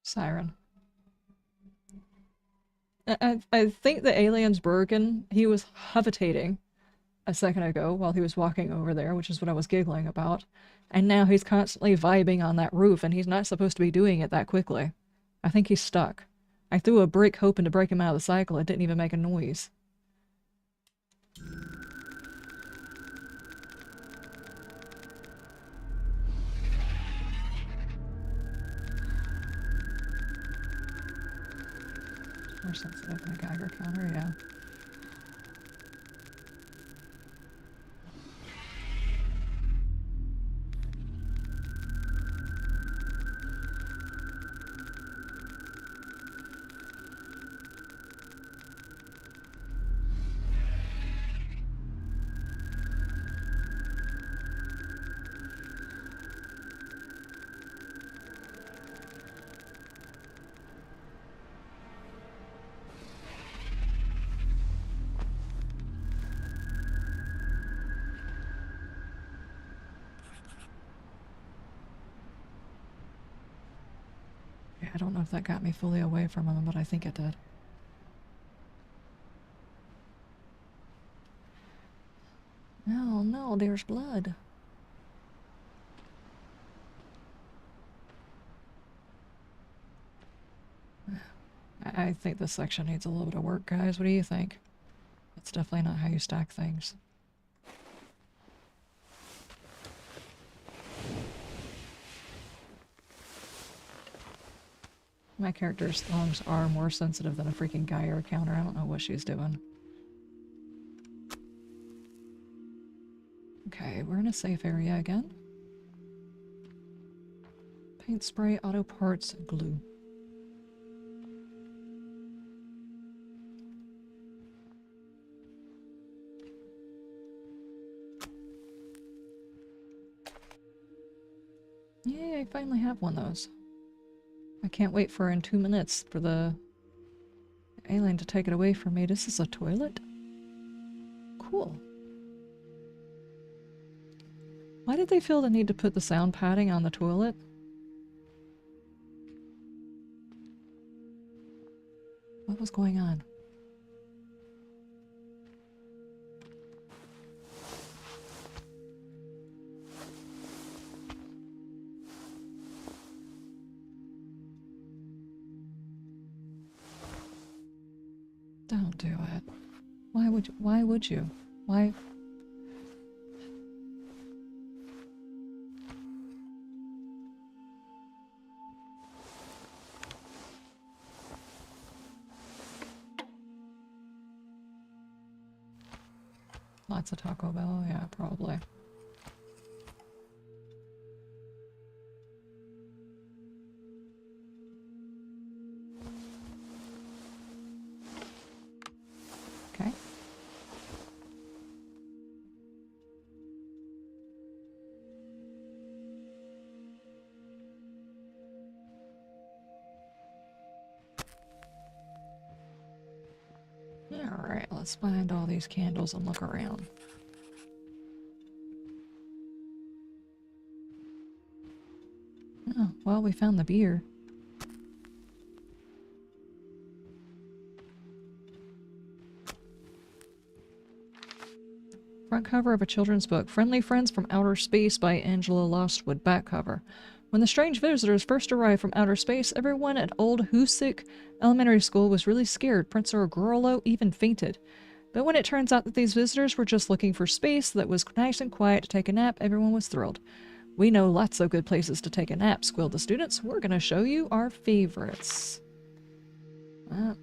S1: Siren. I think the alien's broken. He was levitating a second ago while he was walking over there, which is what I was giggling about. And now he's constantly vibing on that roof, and he's not supposed to be doing it that quickly. I think he's stuck. I threw a brick hoping to break him out of the cycle. It didn't even make a noise. More sensitive than a Geiger counter, yeah. Yeah, I don't know if that got me fully away from him, but I think it did. No, no, there's blood. I think this section needs a little bit of work, guys. What do you think? That's definitely not how you stack things. My character's lungs are more sensitive than a freaking Geiger counter. I don't know what she's doing. Okay, we're in a safe area again. Paint spray, auto parts, glue. Yay, I finally have one of those. I can't wait for in 2 minutes for the alien to take it away from me. This is a toilet? Cool. Why did they feel the need to put the sound padding on the toilet? What was going on? Don't do it. Why would you? Why would you? Why? Lots of Taco Bell, yeah, probably. Okay. Alright, let's find all these candles and look around. Oh, well, we found the beer. Front cover of a children's book, Friendly Friends from Outer Space by Angela Lostwood, back cover. When the strange visitors first arrived from outer space, everyone at Old Hoosick Elementary School was really scared. Professor Gurlow even fainted. But when it turns out that these visitors were just looking for space that was nice and quiet to take a nap, everyone was thrilled. We know lots of good places to take a nap, squealed the students. We're going to show you our favorites. I'm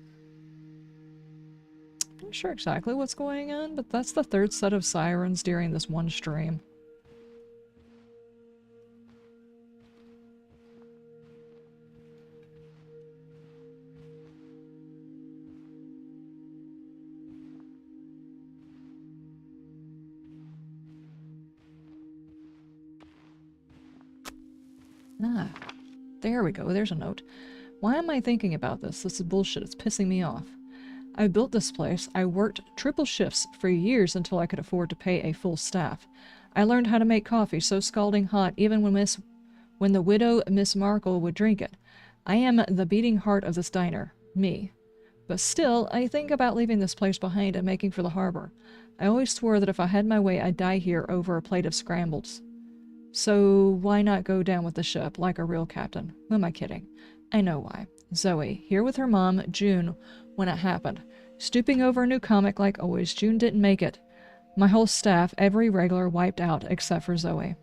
S1: not sure exactly what's going on, but that's the third set of sirens during this one stream. Ah, there we go. There's a note. Why am I thinking about this? This is bullshit. It's pissing me off. I built this place. I worked triple shifts for years until I could afford to pay a full staff. I learned how to make coffee so scalding hot even when the widow Miss Markle would drink it. I am the beating heart of this diner. Me. But still, I think about leaving this place behind and making for the harbor. I always swore that if I had my way, I'd die here over a plate of scrambles. So why not go down with the ship like a real captain? Who am I kidding? I know why. Zoe, here with her mom, June, when it happened. Stooping over a new comic like always, June didn't make it. My whole staff, every regular, wiped out except for Zoe.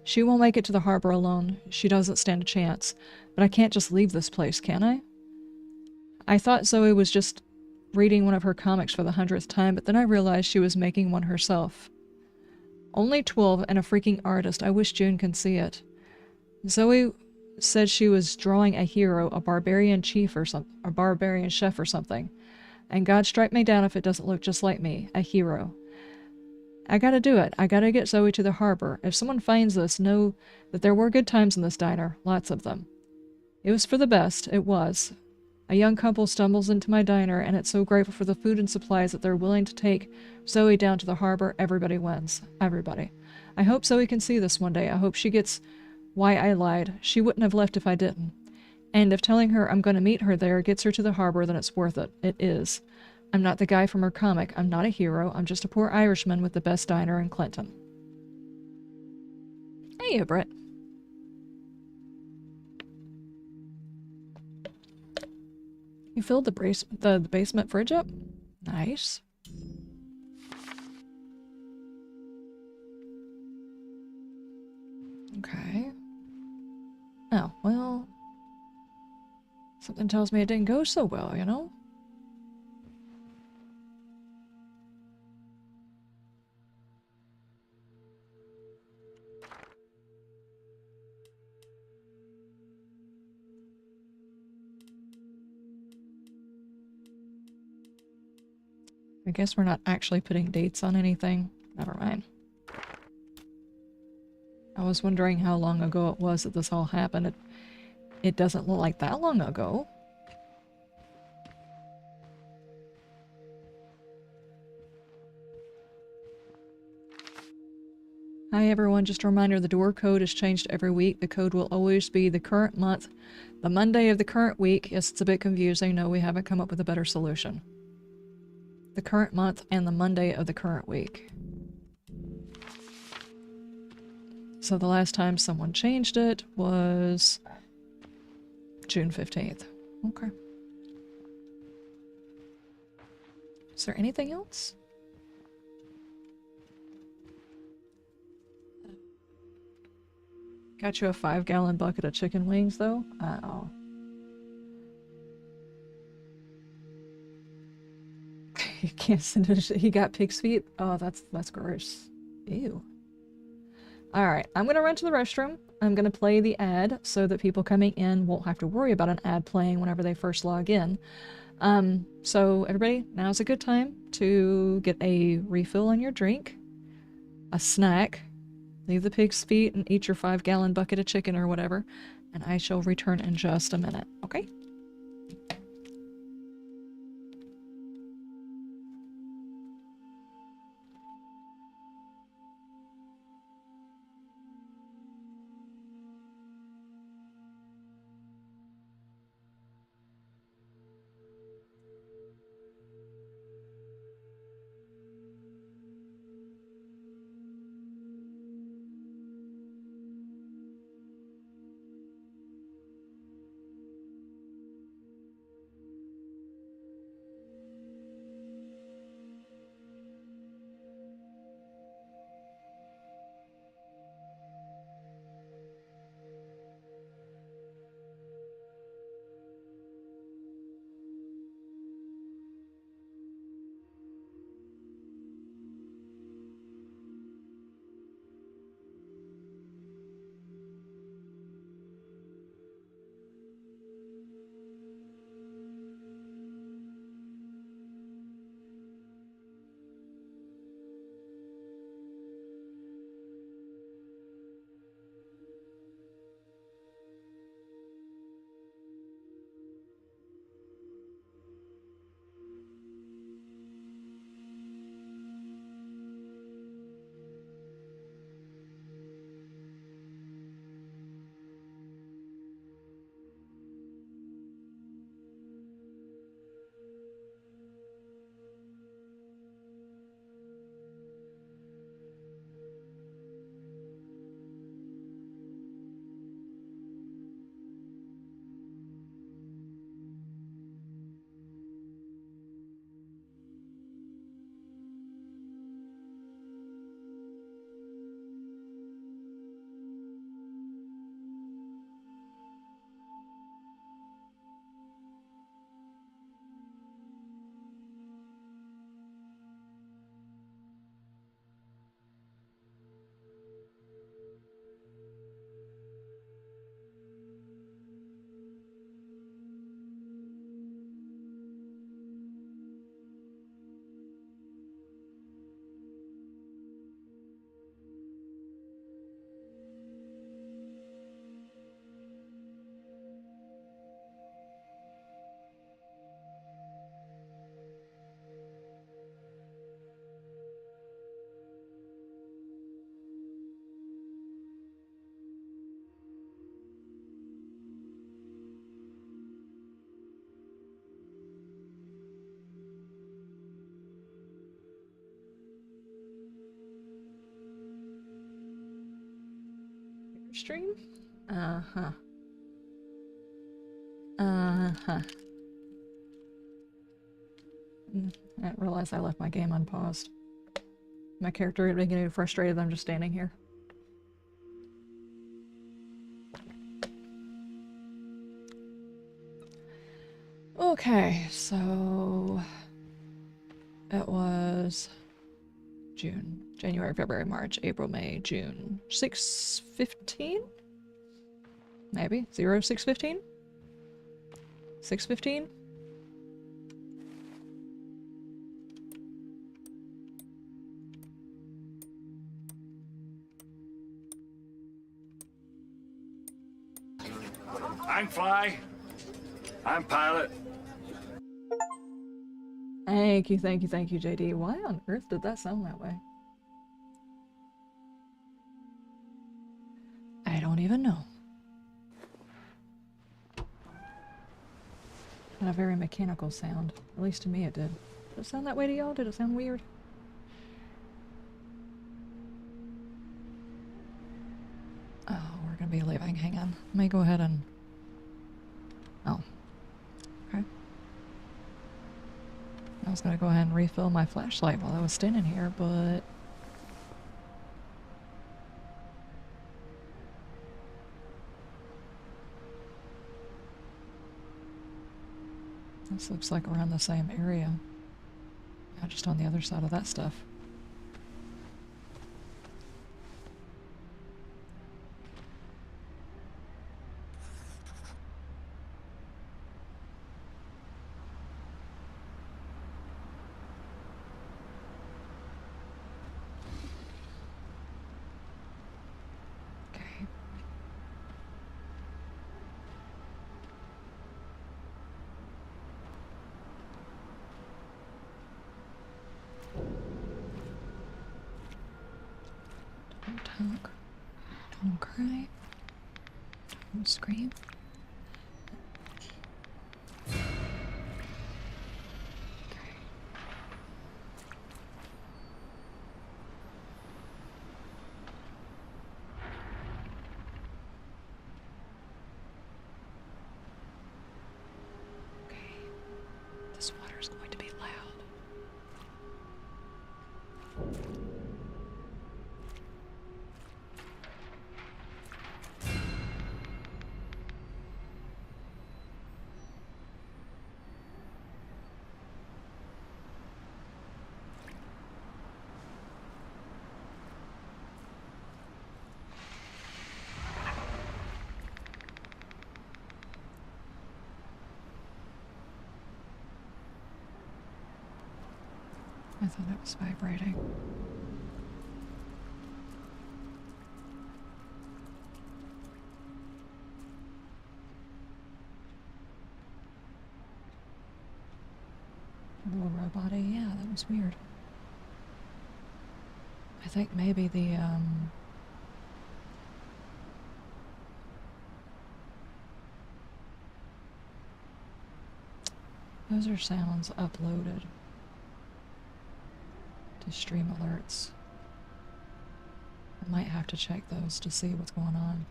S1: She won't make it to the harbor alone. She doesn't stand a chance. But I can't just leave this place, can I? I thought Zoe was just reading one of her comics for the 100th time, but then I realized she was making one herself. Only 12 and a freaking artist. I wish June can see it. Zoe said she was drawing a hero, a barbarian chief or something, a barbarian chef or something. And God strike me down if it doesn't look just like me, a hero. I gotta do it. I gotta get Zoe to the harbor. If someone finds this, know that there were good times in this diner. Lots of them. It was for the best. It was. A young couple stumbles into my diner, and it's so grateful for the food and supplies that they're willing to take Zoe down to the harbor. Everybody wins. Everybody. I hope Zoe can see this one day. I hope she gets why I lied. She wouldn't have left if I didn't. And if telling her I'm going to meet her there gets her to the harbor, then it's worth it. It is. I'm not the guy from her comic. I'm not a hero. I'm just a poor Irishman with the best diner in Clinton. Hey, Brett. You filled the basement fridge up? Nice. Okay. Oh, well. Something tells me it didn't go so well, you know? I guess we're not actually putting dates on anything. Never mind. I was wondering how long ago it was that this all happened. It doesn't look like that long ago. Hi everyone, just a reminder, the door code is changed every week. The code will always be the current month, the Monday of the current week. Yes, it's a bit confusing. No, we haven't come up with a better solution. The current month and the Monday of the current week. So the last time someone changed it was June 15th. Okay. Is there anything else? Got you a 5-gallon bucket of chicken wings, though? Uh-oh. You can't send it. He got pig's feet? Oh, that's gross. Ew. Alright, I'm gonna run to the restroom. I'm gonna play the ad so that people coming in won't have to worry about an ad playing whenever they first log in. So everybody, now's a good time to get a refill on your drink, a snack, leave the pig's feet and eat your 5-gallon bucket of chicken or whatever, and I shall return in just a minute, okay? Stream? Uh-huh. Uh-huh. I didn't realize I left my game unpaused. My character had been getting frustrated that I'm just standing here. Okay, so it was June, January, February, March, April, May, June. 6/15? Maybe. 06/15? 6/15?
S8: I'm Fly. I'm Pilot.
S1: Thank you, thank you, thank you, JD. Why on earth did that sound that way? I don't even know. Had a very mechanical sound. At least to me it did. Did it sound that way to y'all? Did it sound weird? Oh, we're gonna be leaving. Hang on. Let me go ahead and... Oh. Okay. I was gonna go ahead and refill my flashlight while I was standing here, but... This looks like we're in the same area. Not just on the other side of that stuff. Okay. Don't talk. Don't cry. Don't scream. Okay. Okay. This water's going to be loud. I thought it was vibrating. A little robot-y, yeah, that was weird. I think maybe the, those are sounds uploaded to stream alerts. I might have to check those to see what's going on.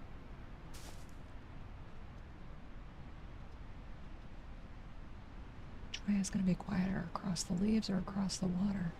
S1: Which way is going to be quieter, across the leaves or across the water?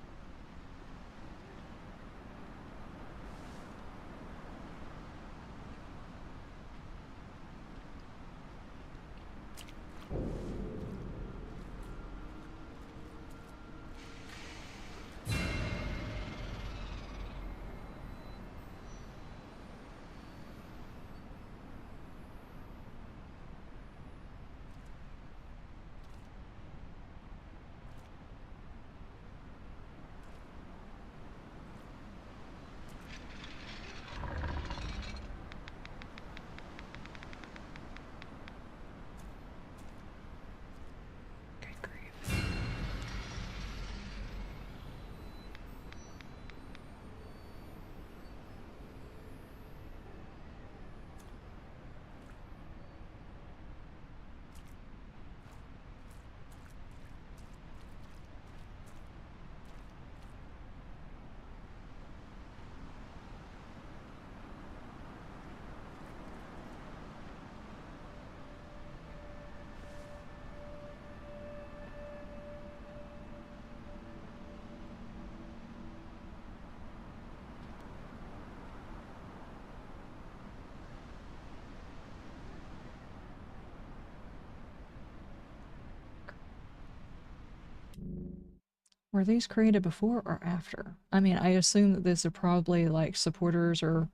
S1: Were these created before or after? I mean, I assume that these are probably like supporters or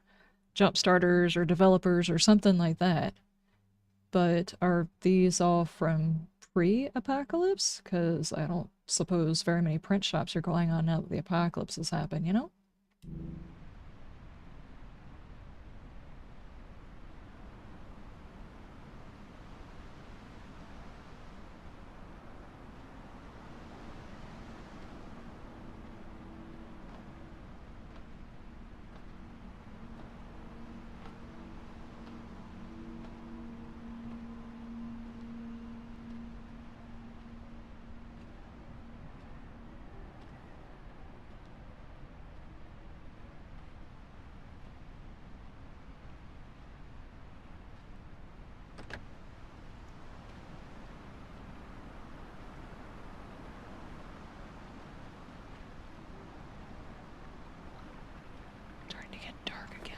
S1: jump starters or developers or something like that. But are these all from pre-apocalypse? Because I don't suppose very many print shops are going on now that the apocalypse has happened, you know? Starting to get dark again.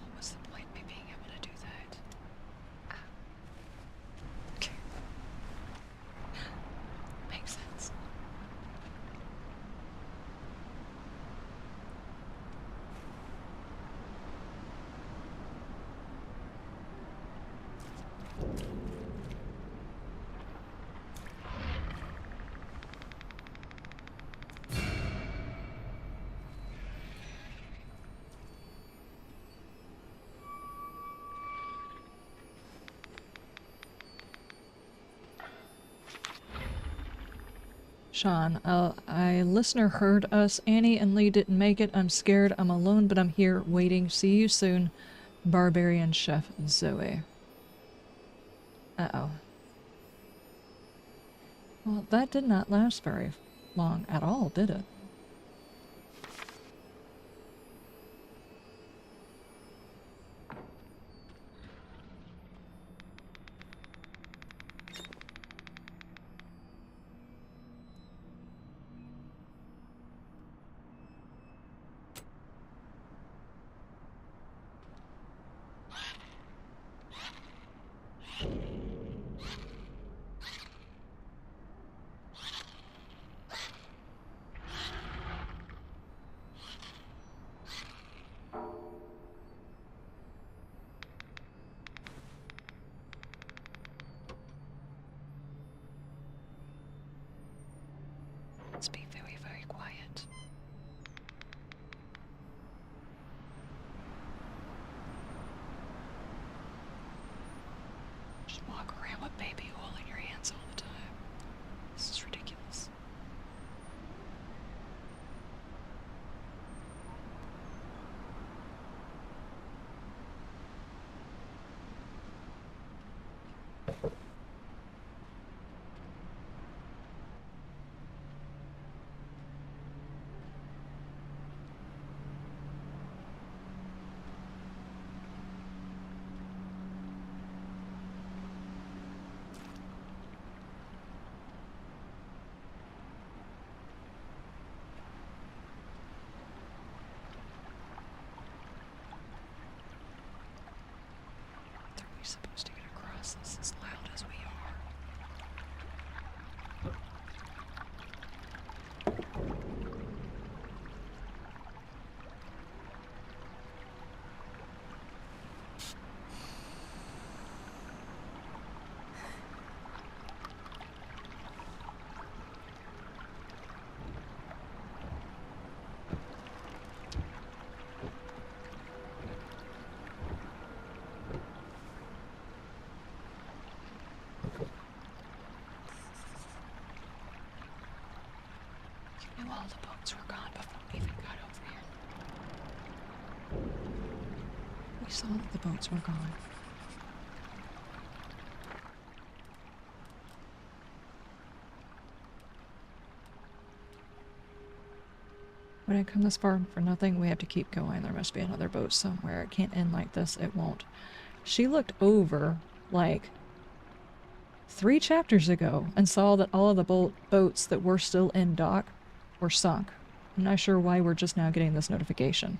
S1: What was the point of me being able to do that? Okay. Makes sense. Sean, a listener heard us. Annie and Lee didn't make it. I'm scared. I'm alone, but I'm here waiting. See you soon. Barbarian Chef Zoe. Uh-oh. Well, that did not last very long at all, did it? Let's be very, very quiet. Just walk around with baby oil in your hands all the time. This is ridiculous. Are we supposed to get across this as loud as we are? You knew all the boats were gone before we even got over here. We saw that the boats were gone. Would I come this far for nothing? We have to keep going. There must be another boat somewhere. It can't end like this. It won't. She looked over, like, 3 chapters ago and saw that all of the boats that were still in dock were sunk. I'm not sure why we're just now getting this notification.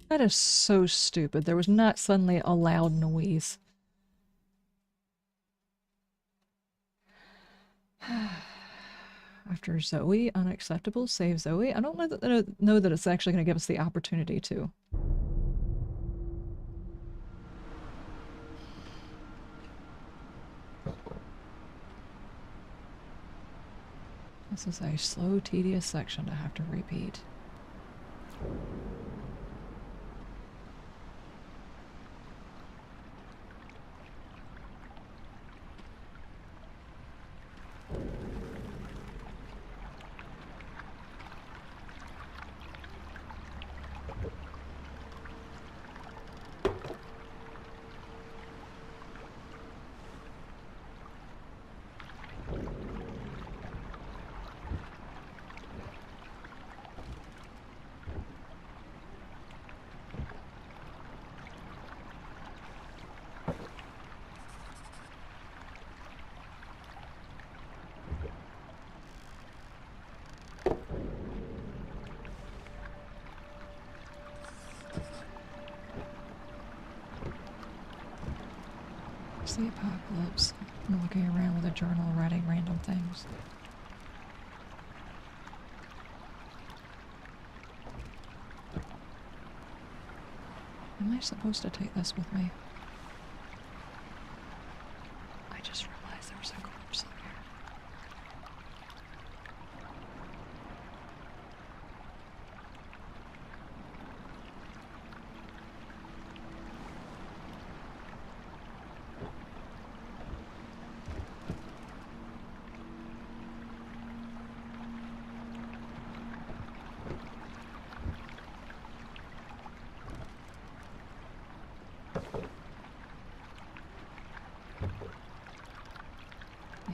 S1: That is so stupid. There was not suddenly a loud noise. After Zoe, unacceptable, save Zoe. I don't know that it's actually going to give us the opportunity to. This is a slow, tedious section to have to repeat. It's the apocalypse. I'm looking around with a journal writing random things. Am I supposed to take this with me? I just realized there was a corpse in here.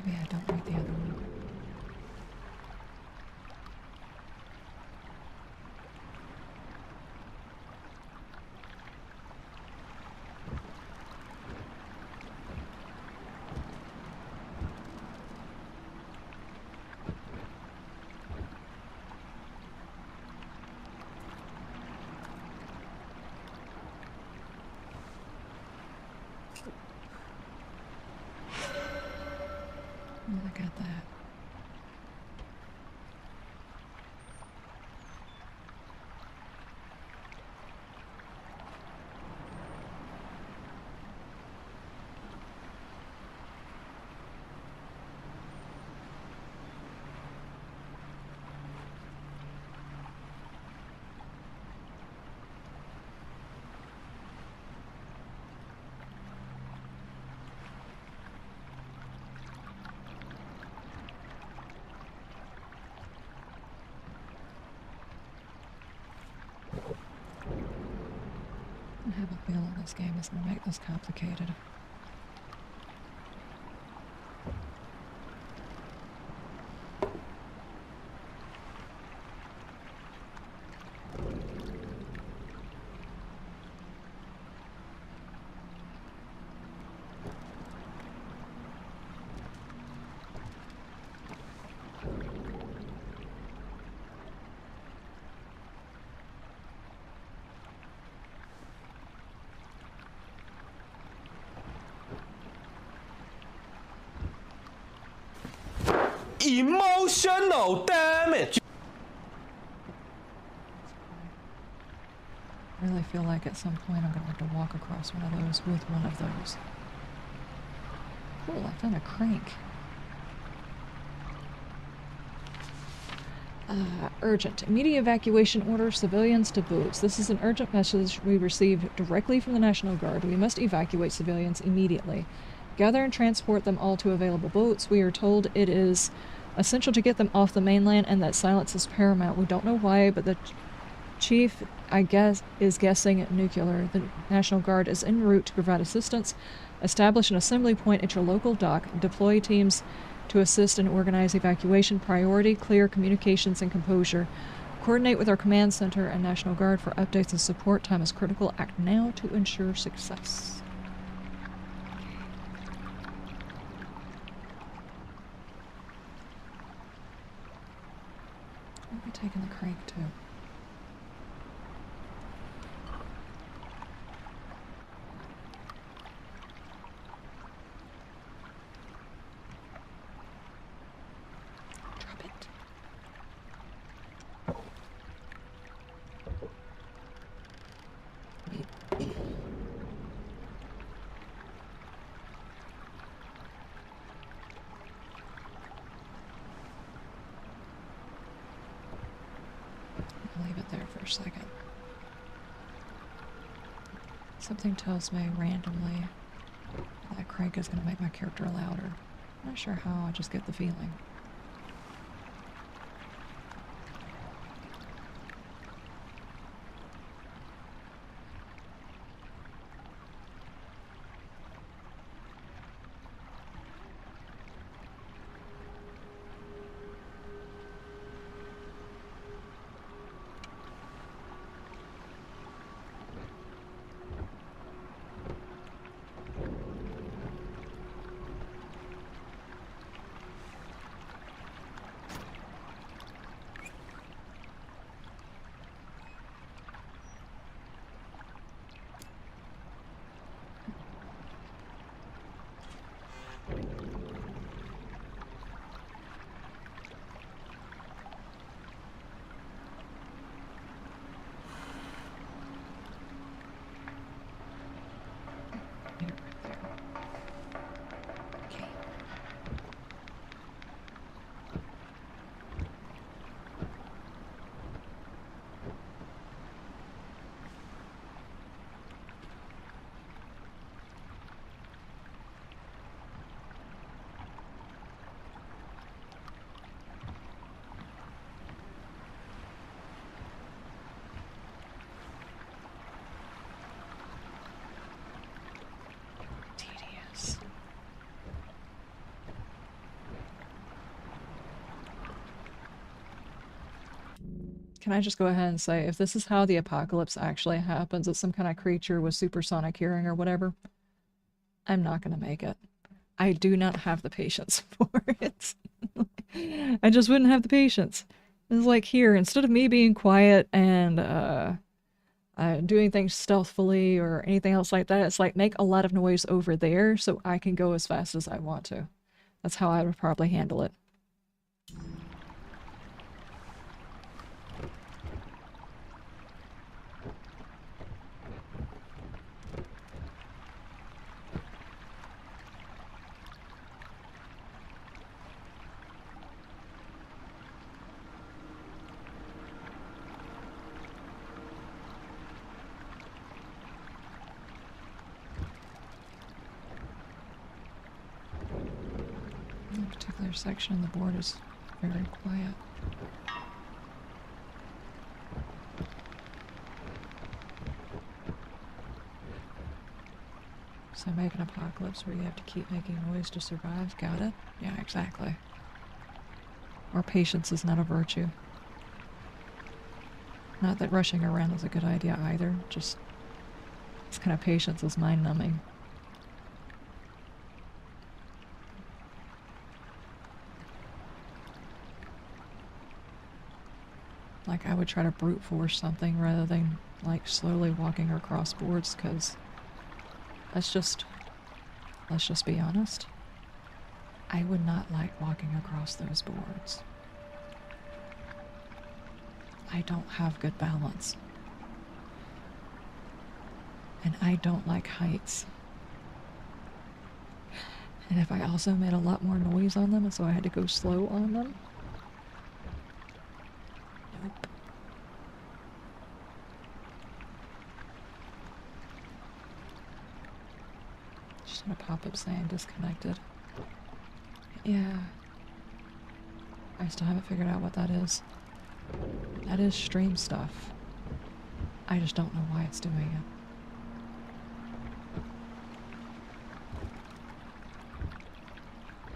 S1: Maybe I don't read the other one. Oh, I got that. I have a feeling this game is going to make this complicated.
S3: Emotional damage.
S1: I really feel like at some point I'm going to have to walk across one of those with one of those. Cool, I found a crank. Urgent. Immediate evacuation order, civilians to boats. This is an urgent message we received directly from the National Guard. We must evacuate civilians immediately. Gather and transport them all to available boats. We are told it is essential to get them off the mainland and that silence is paramount. We don't know why, but the chief, I guess, is guessing nuclear. The National Guard is en route to provide assistance. Establish an assembly point at your local dock. Deploy teams to assist and organize evacuation. Priority, clear communications and composure. Coordinate with our command center and National Guard for updates and support. Time is critical. Act now to ensure success. I'll be taking the crank too. a second. Something tells me randomly that crank is going to make my character louder. I'm not sure how, I just get the feeling. Can I just go ahead and say, if this is how the apocalypse actually happens, it's some kind of creature with supersonic hearing or whatever, I'm not going to make it. I do not have the patience for it. I just wouldn't have the patience. It's like here, instead of me being quiet and doing things stealthily or anything else like that, it's like make a lot of noise over there so I can go as fast as I want to. That's how I would probably handle it. Section of the board is very quiet. So make an apocalypse where you have to keep making noise to survive. Got it? Yeah, exactly. Or patience is not a virtue. Not that rushing around is a good idea either, just this kind of patience is mind-numbing. Like, I would try to brute force something rather than, like, slowly walking across boards, because let's just be honest. I would not like walking across those boards. I don't have good balance. And I don't like heights. And if I also made a lot more noise on them, and so I had to go slow on them, nope. Just gonna pop up saying disconnected. Yeah. I still haven't figured out what that is. That is stream stuff. I just don't know why it's doing it.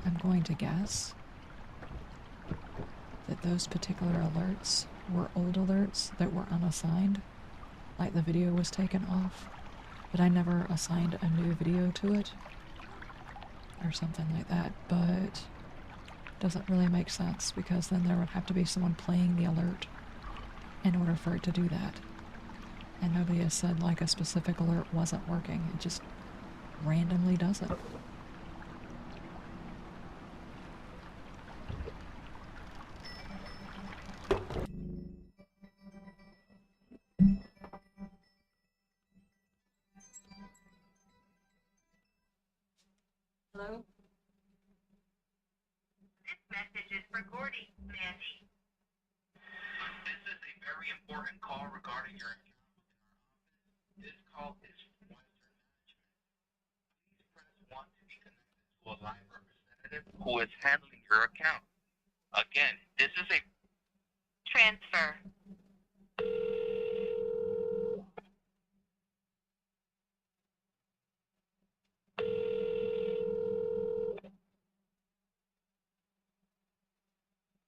S1: I'm going to guess that those particular alerts were old alerts that were unassigned, like the video was taken off, but I never assigned a new video to it, or something like that, but doesn't really make sense because then there would have to be someone playing the alert in order for it to do that. And nobody has said like a specific alert wasn't working, it just randomly does it. Hello?
S9: This message is for Gordy, Mandy. This is a very important call regarding live representative who is handling your account. Again, this is a
S6: Transfer.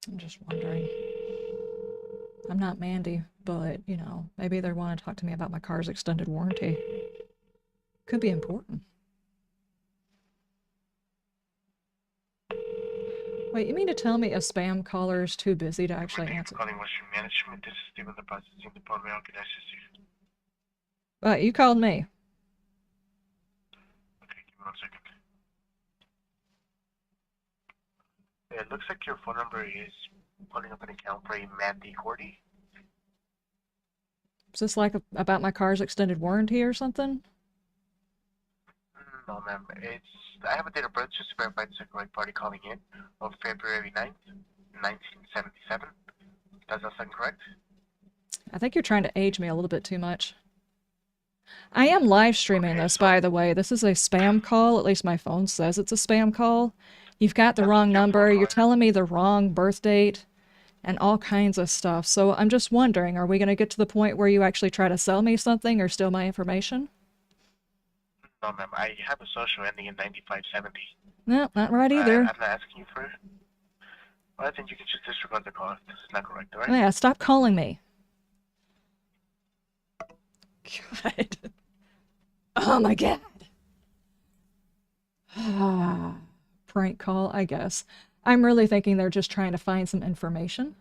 S1: I'm just wondering. I'm not Mandy, but, you know, maybe they want to talk to me about my car's extended warranty. Could be important. Wait, you mean to tell me a spam caller is too busy to actually answer?
S9: calling Western Management. This is Stephen, the processing department. How can I assist you?
S1: You called me.
S9: Okay, give me 1 second. It looks like your phone number is pulling up an account for a Mandy Gordy.
S1: Is this like about my car's extended warranty or something?
S9: No, ma'am. I have a date of birth just to verify it's the correct party calling in of February 9th, 1977. Does that sound correct?
S1: I think you're trying to age me a little bit too much. I am live streaming this, by the way. This is a spam call. At least my phone says it's a spam call. You've got the wrong number. You're telling me the wrong birth date and all kinds of stuff. So I'm just wondering, are we going to get to the point where you actually try to sell me something or steal my information?
S9: No, ma'am. I have a social ending in 9570.
S1: No, not right either.
S9: I'm not asking you for it. Well, I think you can just disregard the call. This is not correct, alright?
S1: Yeah, stop calling me. God. Oh my God. Prank call, I guess. I'm really thinking they're just trying to find some information.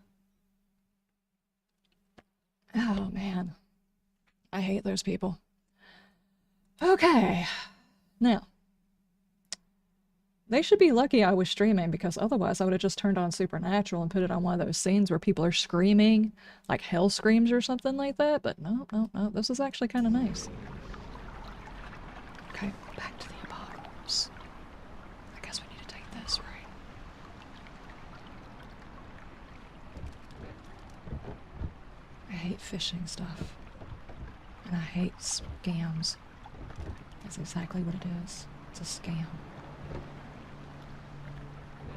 S1: Oh man. I hate those people. Okay. Now. They should be lucky I was streaming, because otherwise I would have just turned on Supernatural and put it on one of those scenes where people are screaming, like hell screams or something like that. But no, no, no. This is actually kind of nice. Okay, back to the apocalypse. I guess we need to take this, right? I hate phishing stuff. And I hate scams. That's exactly what it is. It's a scam.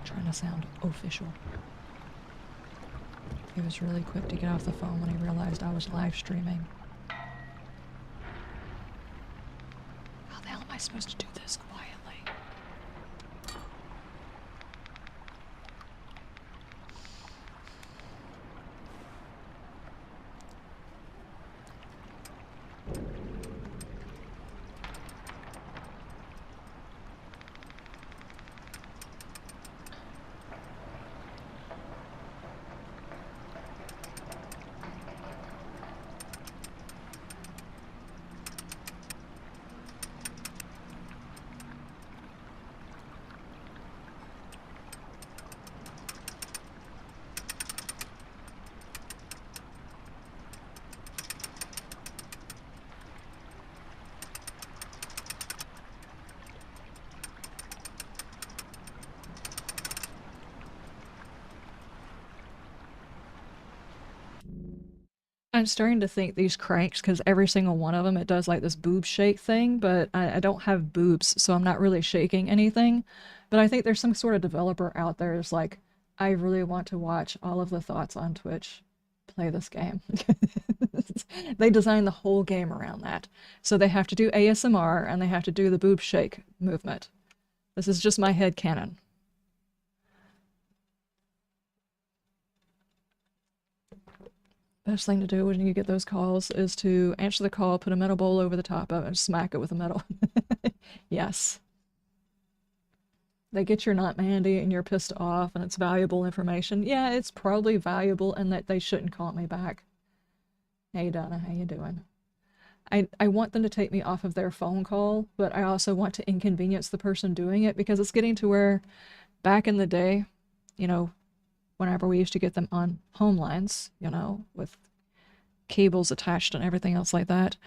S1: Trying to sound official. He was really quick to get off the phone when he realized I was live streaming. How the hell am I supposed to do this quietly? I'm starting to think these cranks, because every single one of them, it does like this boob shake thing, but I don't have boobs, so I'm not really shaking anything. But I think there's some sort of developer out there who's like, I really want to watch all of the thoughts on Twitch play this game. They designed the whole game around that. So they have to do ASMR, and they have to do the boob shake movement. This is just my headcanon. Best thing to do when you get those calls is to answer the call, put a metal bowl over the top of it, and smack it with a metal. Yes. They get you're not Mandy and you're pissed off and it's valuable information. Yeah, it's probably valuable and that they shouldn't call me back. Hey Donna, how you doing? I want them to take me off of their phone call, but I also want to inconvenience the person doing it, because it's getting to where back in the day, you know, whenever we used to get them on home lines, you know, with cables attached and everything else like that,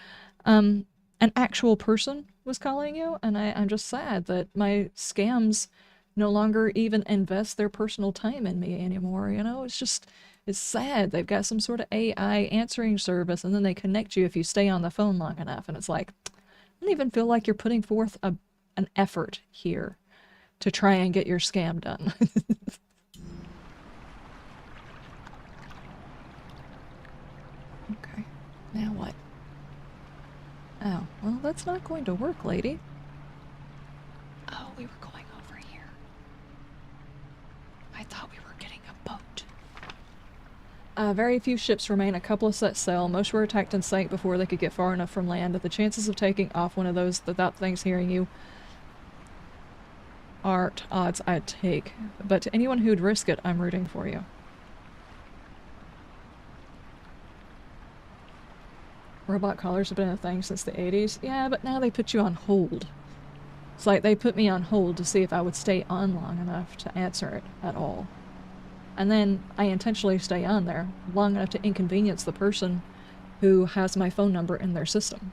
S1: an actual person was calling you, and I'm just sad that my scams no longer even invest their personal time in me anymore, you know? It's just, it's sad. They've got some sort of AI answering service, and then they connect you if you stay on the phone long enough, and it's like, I don't even feel like you're putting forth an effort here. to try and get your scam done. Okay, now what? Oh, well, that's not going to work, lady. Oh, we were going over here. I thought we were getting a boat. Very few ships remain. A couple of set sail. Most were attacked and sank before they could get far enough from land. The chances of taking off one of those without things hearing you are odds I'd take. But to anyone who'd risk it, I'm rooting for you. Robot collars have been a thing since the 80s. Yeah, but now they put you on hold. It's like they put me on hold to see if I would stay on long enough to answer it at all. And then I intentionally stay on there long enough to inconvenience the person who has my phone number in their system.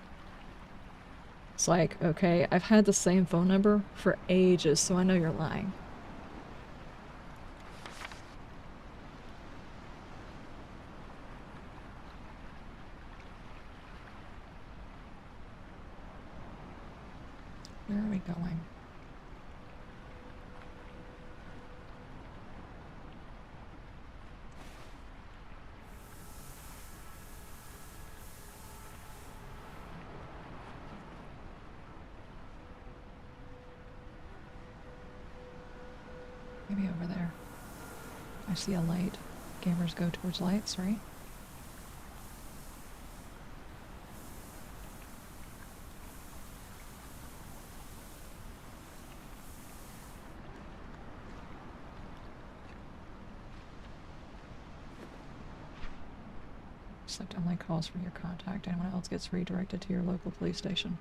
S1: It's like, okay, I've had the same phone number for ages, so I know you're lying. Where are we going? Maybe over there. I see a light. Gamers go towards lights, right? Accept only calls from your contact. Anyone else gets redirected to your local police station.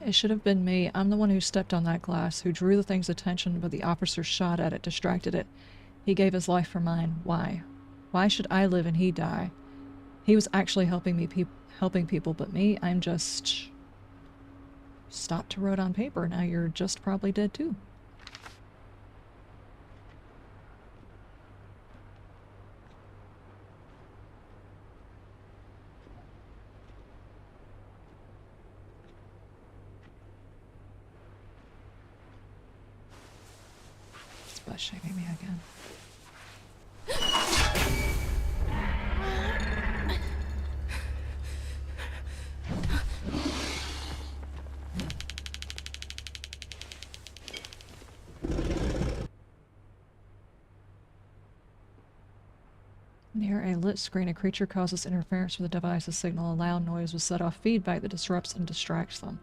S1: It should have been me. I'm the one who stepped on that glass, who drew the thing's attention, but the officer shot at it, distracted it. He gave his life for mine. Why? Why should I live and he die? He was actually helping people, but me, I'm just... stopped to wrote on paper. Now you're just probably dead too. Butt shaming me again. Near a lit screen, a creature causes interference with the device's signal. A loud noise will set off feedback that disrupts and distracts them.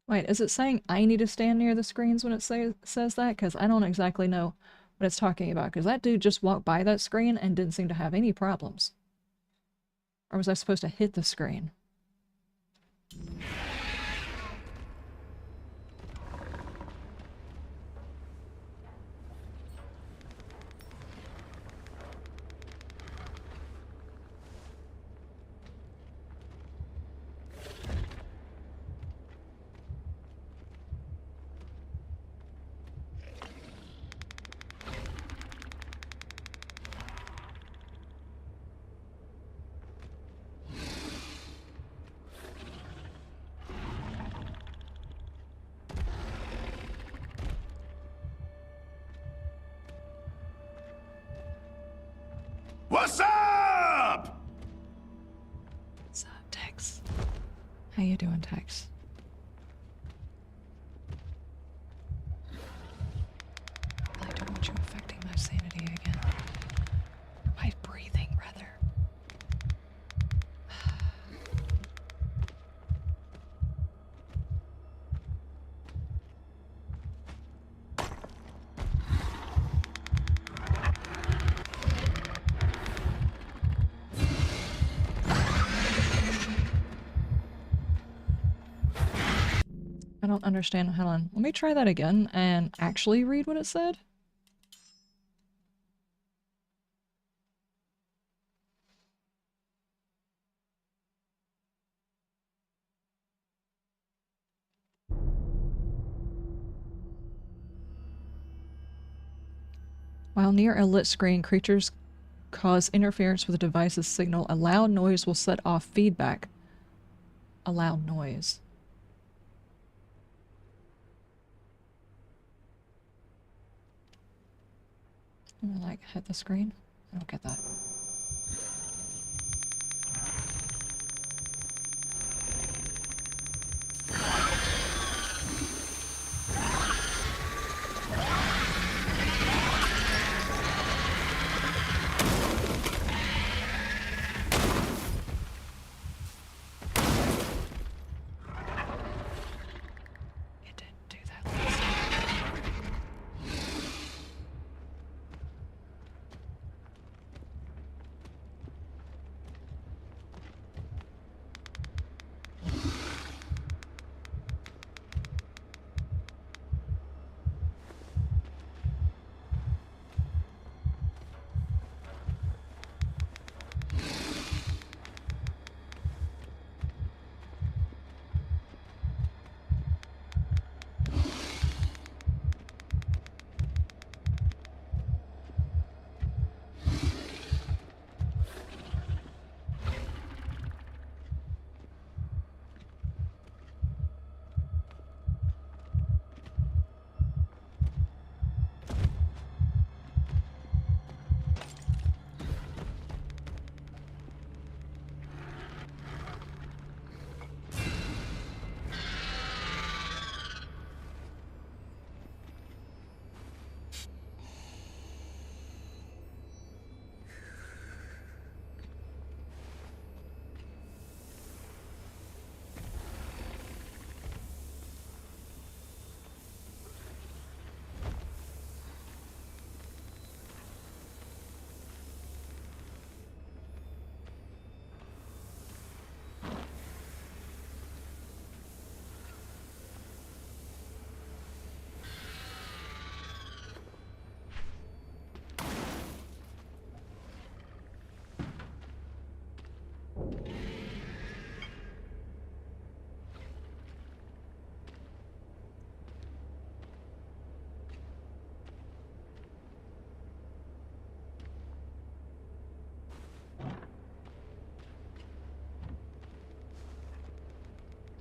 S1: Wait, is it saying I need to stand near the screens when it says that? Because I don't exactly know what it's talking about. Because that dude just walked by that screen and didn't seem to have any problems. Or was I supposed to hit the screen?
S8: What's up?
S1: What's up, Tex? How you doing, Tex? I don't want you affecting my sanity again. My breathing, rather. I don't understand. Hold on. Let me try that again and actually read what it said. While near a lit screen, creatures cause interference with the device's signal. A loud noise will set off feedback. A loud noise. I'm gonna like hit the screen. I don't get that. It didn't do that last time.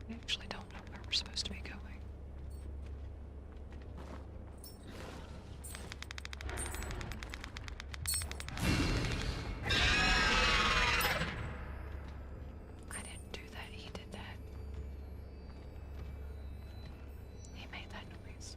S1: I actually don't know where we're supposed to be going. I didn't do that. He did that. He made that noise.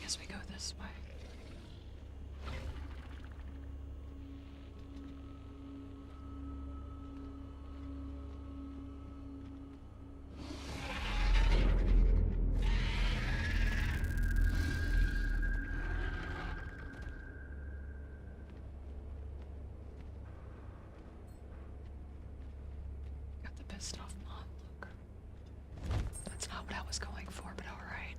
S1: Guess we go this way. pissed off mod. Look. That's not what I was going for, but alright.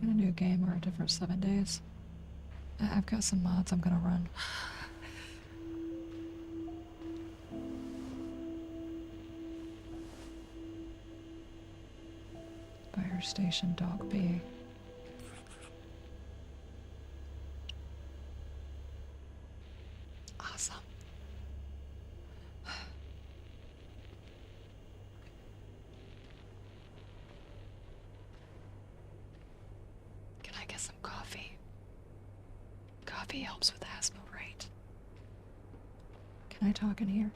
S1: In a new game or a different 7 days. I've got some mods I'm gonna run. Fire station dog B. Awesome. Can I get some coffee? Coffee helps with asthma, right? Can I talk in here?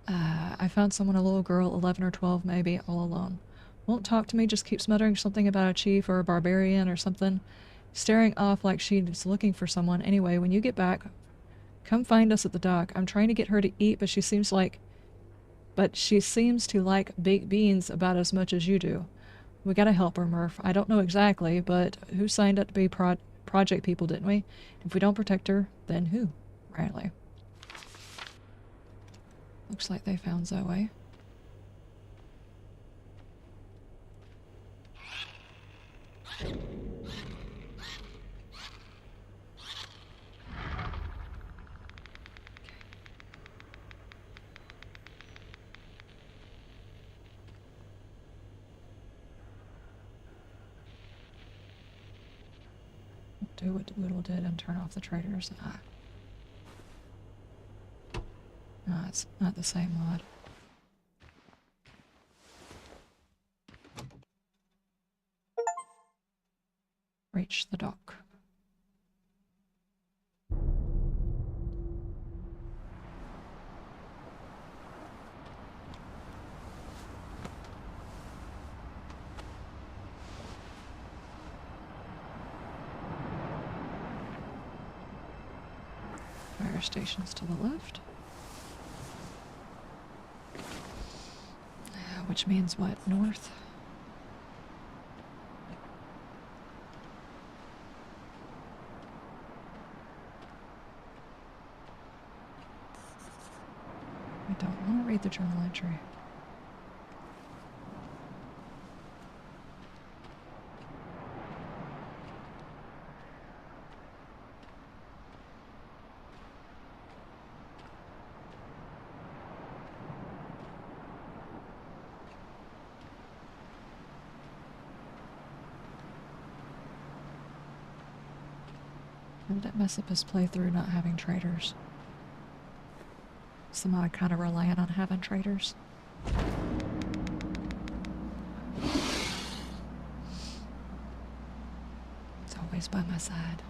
S1: I found someone, a little girl, 11 or 12 maybe, all alone. Won't talk to me, just keeps muttering something about a chief or a barbarian or something. Staring off like she's looking for someone. Anyway, when you get back, come find us at the dock. I'm trying to get her to eat, but she seems to like baked beans about as much as you do. We gotta help her, Murph. I don't know exactly, but who signed up to be project people, didn't we? If we don't protect her, then who? Riley. Looks like they found Zoe. Do what Doodle did and turn off the traders. No, it's not the same mod. Reach the dock. Fire stations to the left. Which means what? North? I don't want to read the journal entry. How did it mess up his playthrough not having traders? Somehow I kind of relying on having traders. It's always by my side.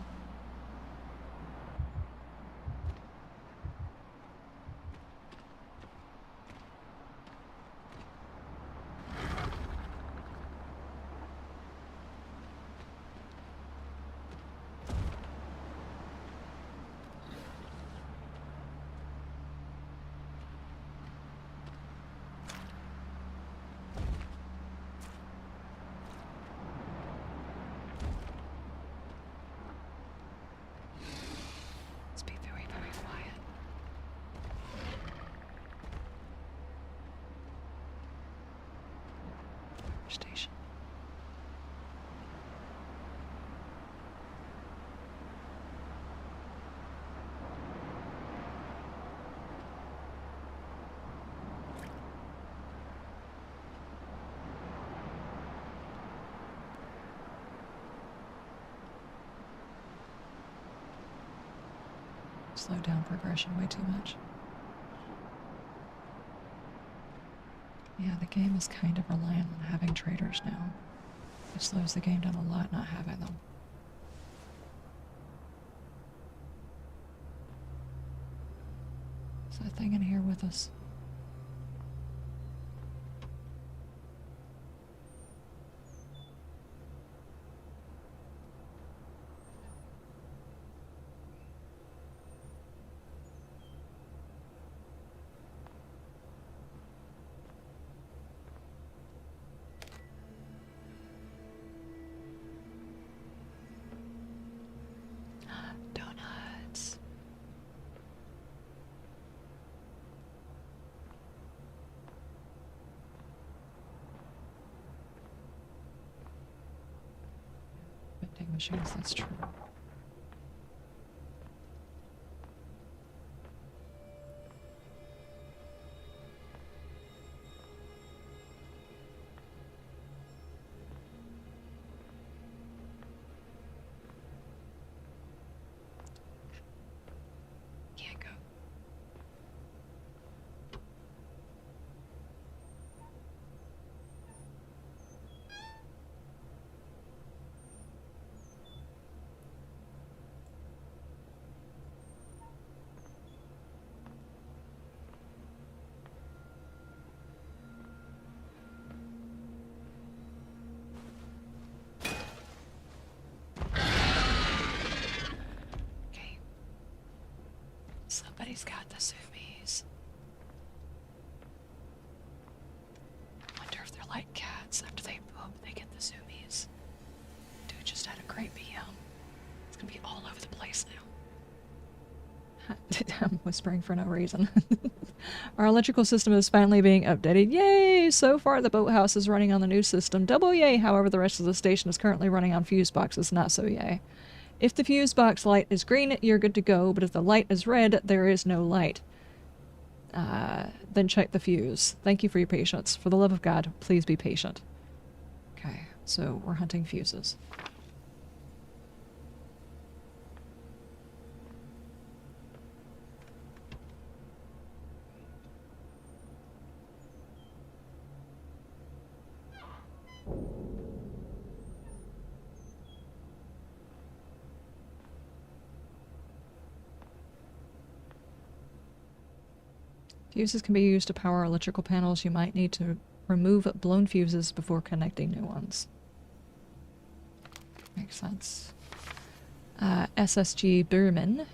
S1: Station. Slow down progression way too much. Yeah, the game is kind of reliant on having traders now. It slows the game down a lot not having them. anything in here with us? Donuts. Vending machines, that's true. Can't go. Okay. Somebody's got the zoomies. I wonder if they're like cats. After they poop, they get the zoomies. Dude just had a great PM. It's gonna be all over the place now. I'm whispering for no reason. Our electrical system is finally being updated. Yay! So far, the boathouse is running on the new system. Double yay! However, the rest of the station is currently running on fuse boxes. Not so yay. If the fuse box light is green, you're good to go, but if the light is red, there is no light. Then check the fuse. Thank you for your patience. For the love of God, please be patient. Okay, so we're hunting fuses. Fuses can be used to power electrical panels. You might need to remove blown fuses before connecting new ones. Makes sense. SSG Bierman.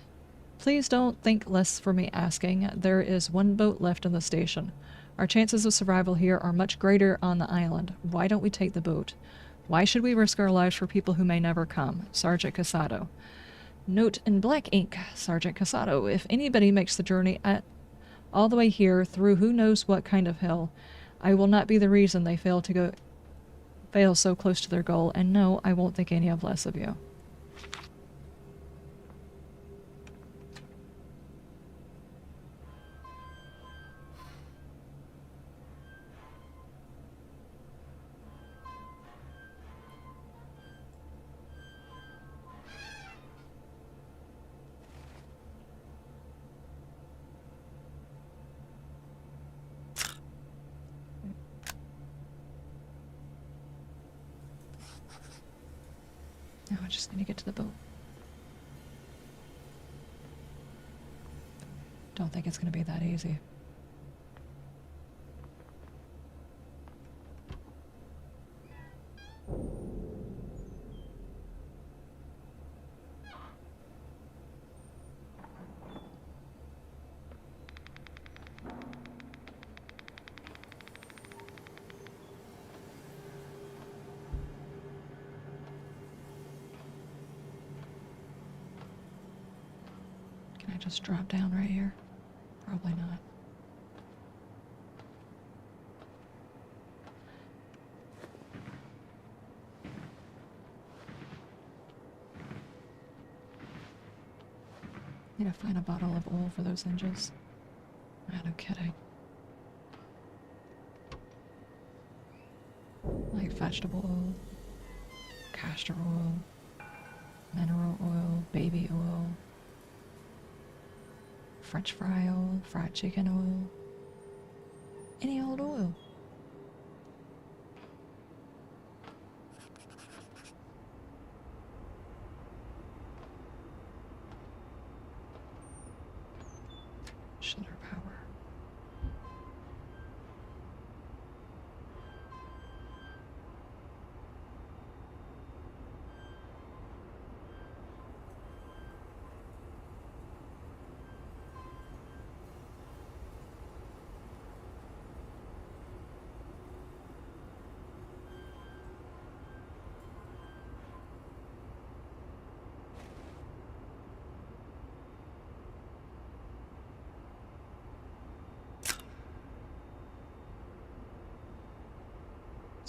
S1: Please don't think less for me asking. There is one boat left in the station. Our chances of survival here are much greater on the island. Why don't we take the boat? Why should we risk our lives for people who may never come? Sergeant Casado. Note in black ink, Sergeant Casado. If anybody makes the journey all the way here through who knows what kind of hell, I will not be the reason they fail so close to their goal, and no, I won't think any of less of you. Now I just need to get to the boat. Don't think it's going to be that easy. Can I just drop down right here? Probably not. Need to find a bottle of oil for those hinges. Ah, no kidding. Like vegetable oil, castor oil, mineral oil, baby oil, French fry oil, fried chicken oil, any old oil. Shutter power.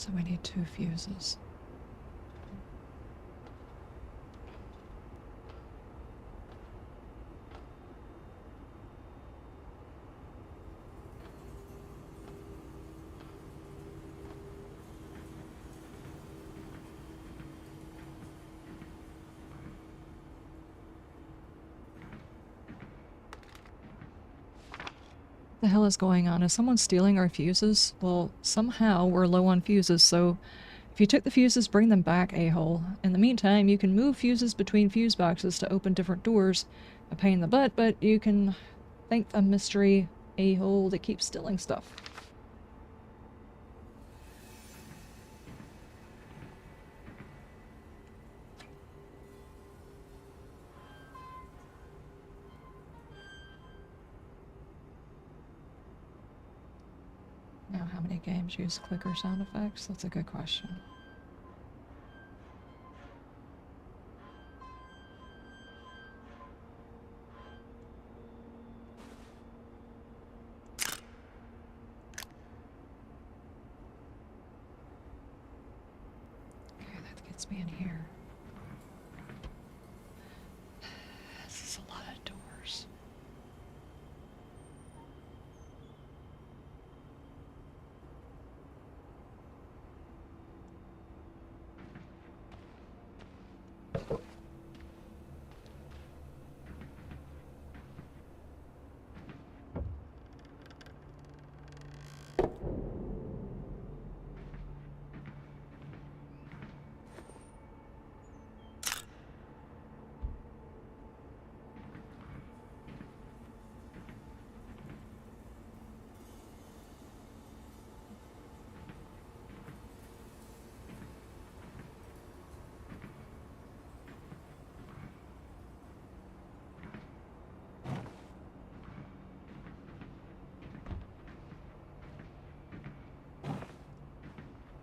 S1: So we need 2 fuses. The hell is going on? Is someone stealing our fuses? Well, somehow we're low on fuses, so if you took the fuses, bring them back, a-hole. In the meantime, you can move fuses between fuse boxes to open different doors. A pain in the butt, but you can thank the mystery a-hole that keeps stealing stuff. Now, how many games use clicker sound effects? That's a good question. Okay, that gets me in here. This is a lot of doors.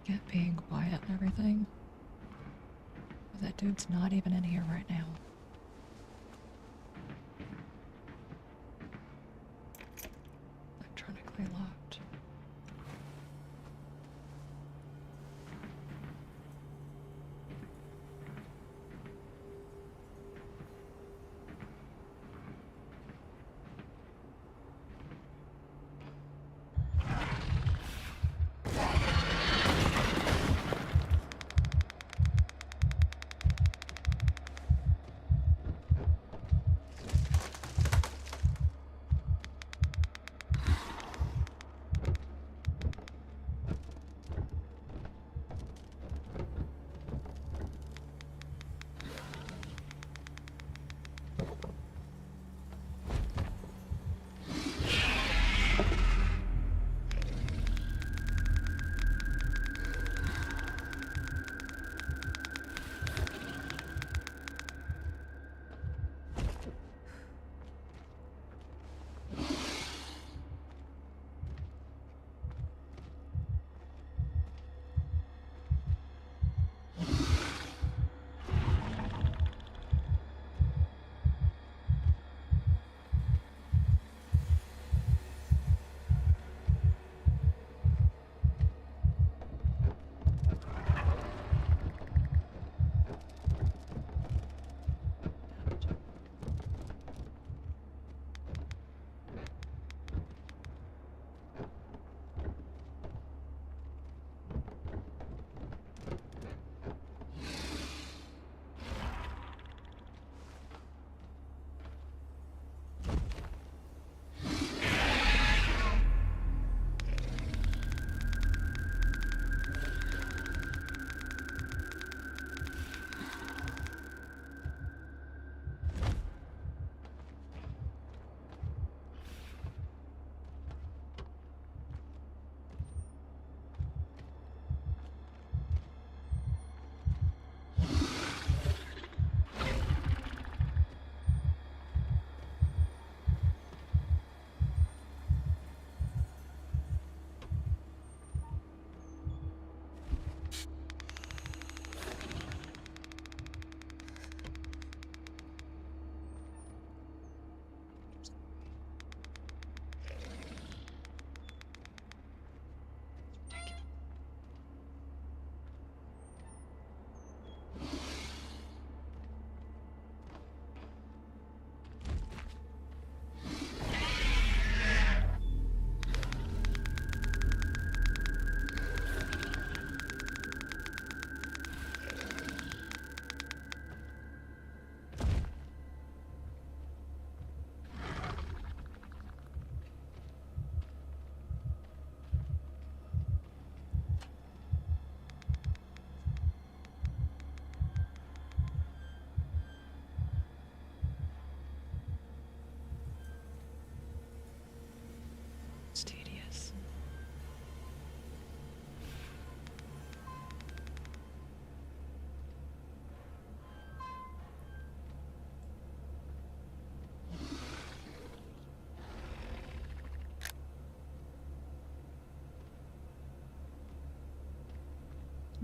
S1: Get being quiet and everything. But that dude's not even in here right now. Electronically locked.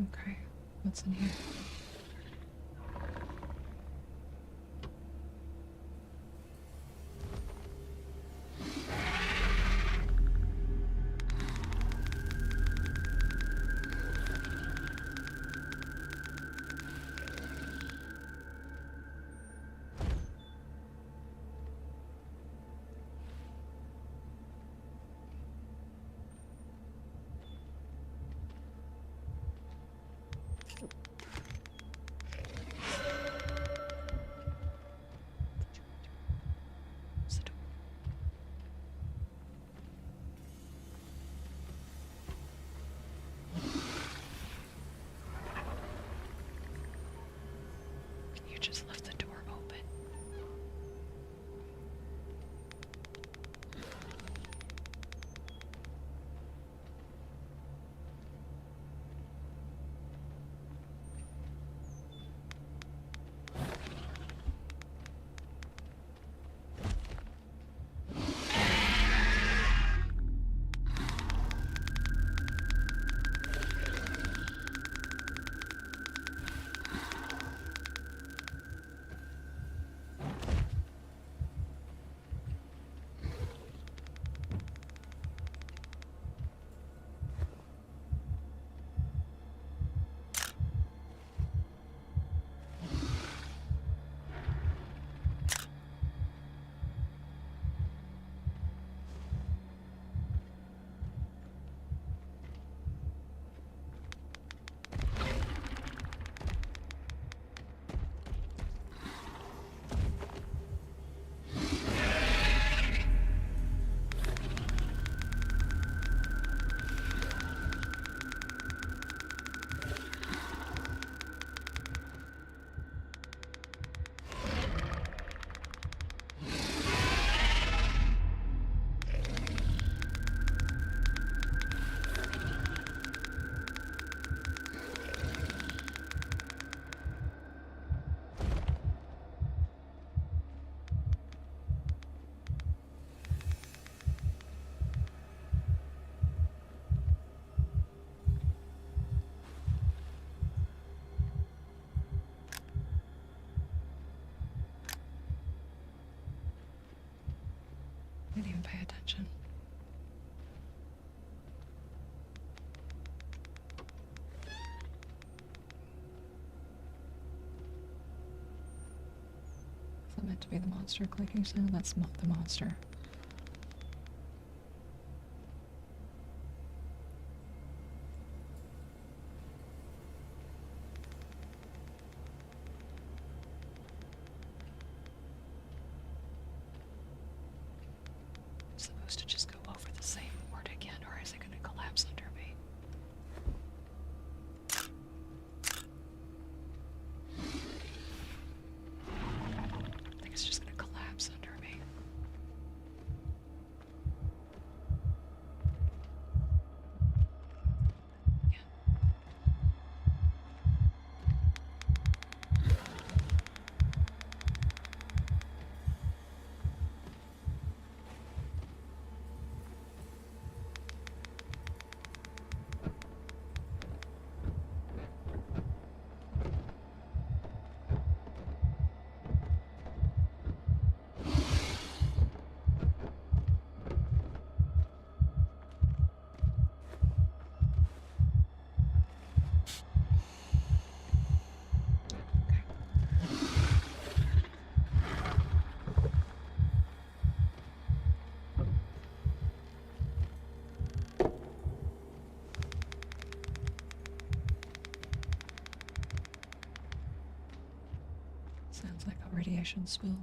S1: Okay, what's in here? What's the door? Can you just left the door open? I didn't even pay attention. Is that meant to be the monster clicking sound? That's not the monster. Supposed to just go over the same word again, or is it going to collapse under me? I think it's just going to collapse under me. Yeah. Sounds like a radiation spill.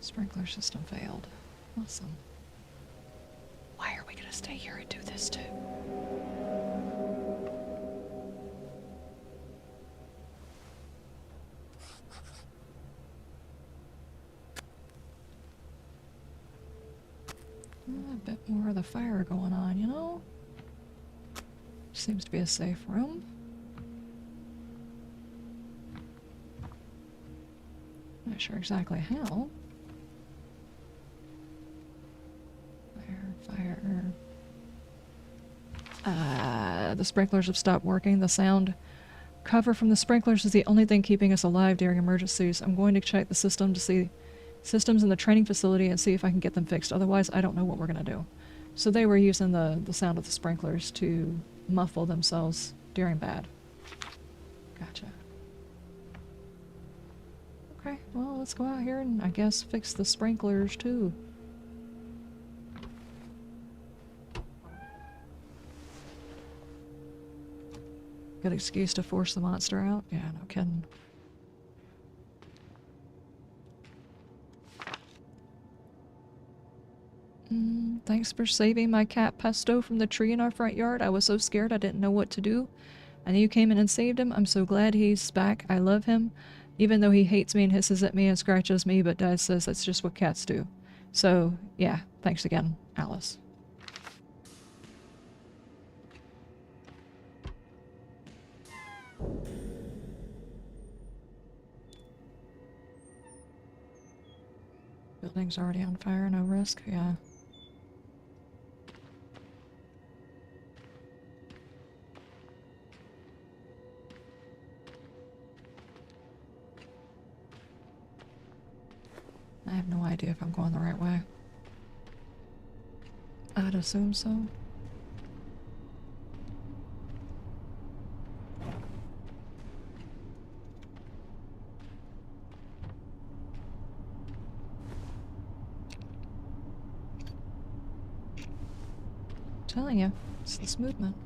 S1: Sprinkler system failed. Awesome. Why are we gonna stay here and do this too? A bit more of the fire going on, you know? Seems to be a safe room. Not sure exactly how. Fire. The sprinklers have stopped working. The sound cover from the sprinklers is the only thing keeping us alive during emergencies. I'm going to check the system to see systems in the training facility and see if I can get them fixed. Otherwise, I don't know what we're going to do. So they were using the sound of the sprinklers to muffle themselves during bad. Gotcha. Okay, well, let's go out here and I guess fix the sprinklers too. Good excuse to force the monster out? Yeah, no kidding. Thanks for saving my cat Pesto from the tree in our front yard. I was so scared I didn't know what to do. And you came in and saved him. I'm so glad he's back. I love him. Even though he hates me and hisses at me and scratches me, but Dad says that's just what cats do. So, yeah, thanks again, Alice. Building's already on fire, no risk, yeah. I have no idea if I'm going the right way. I'd assume so. I'm telling you, it's this movement.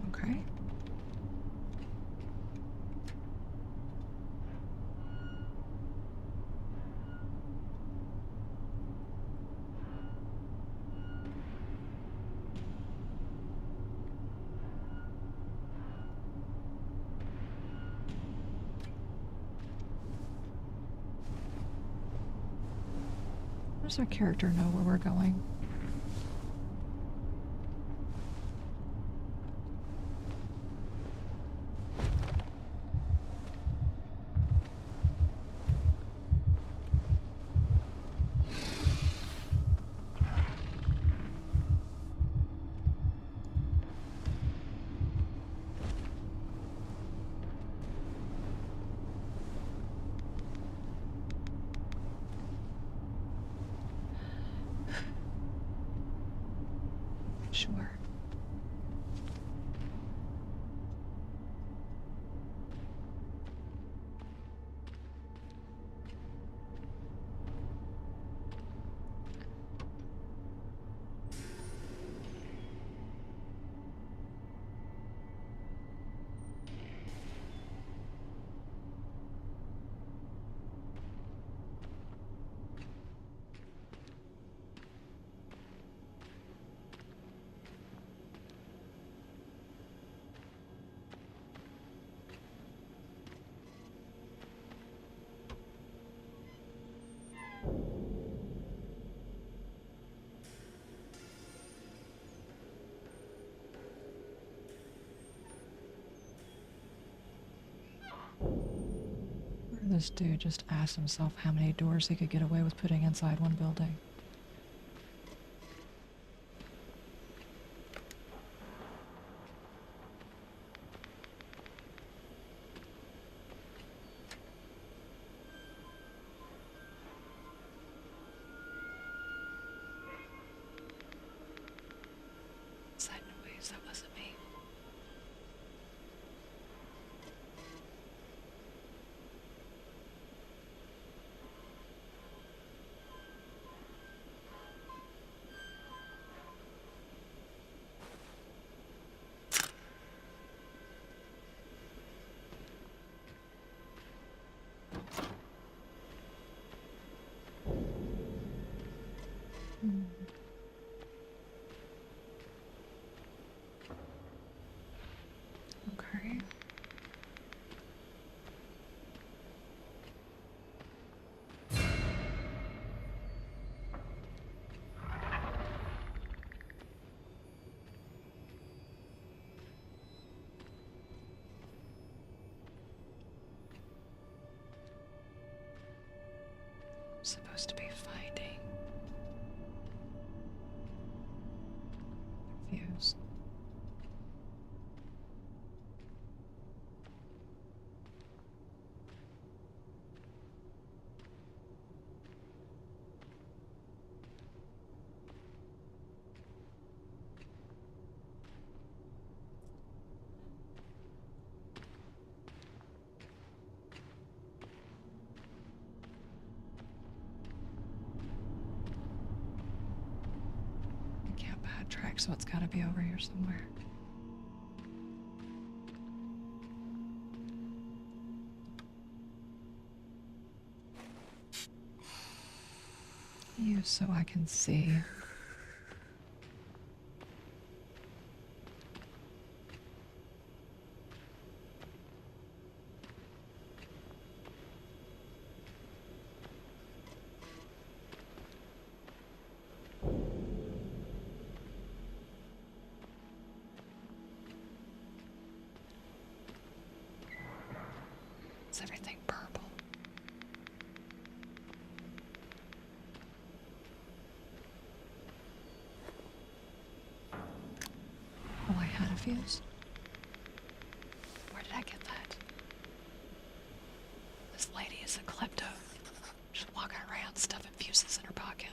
S1: Okay. Does our character know where we're going? Sure. This dude just asked himself how many doors he could get away with putting inside one building. Side noise, that wasn't me. Okay. Supposed to be finding. Confused. I can't backtrack, so it's gotta be over here somewhere. You so I can see. Is everything purple? Oh, I had a fuse. Where did I get that? This lady is a klepto. Just walking around stuffing fuses in her pocket.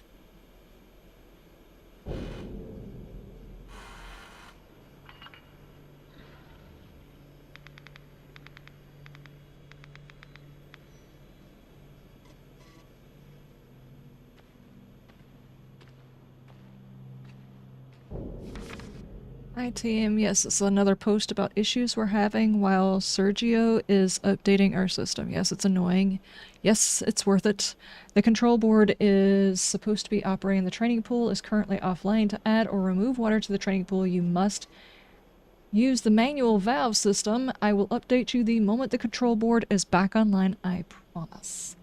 S1: Hi team, yes, it's another post about issues we're having while Sergio is updating our system. Yes, it's annoying. Yes, it's worth it. The control board is supposed to be operating. The training pool is currently offline. To add or remove water to the training pool, you must use the manual valve system. I will update you the moment the control board is back online, I promise.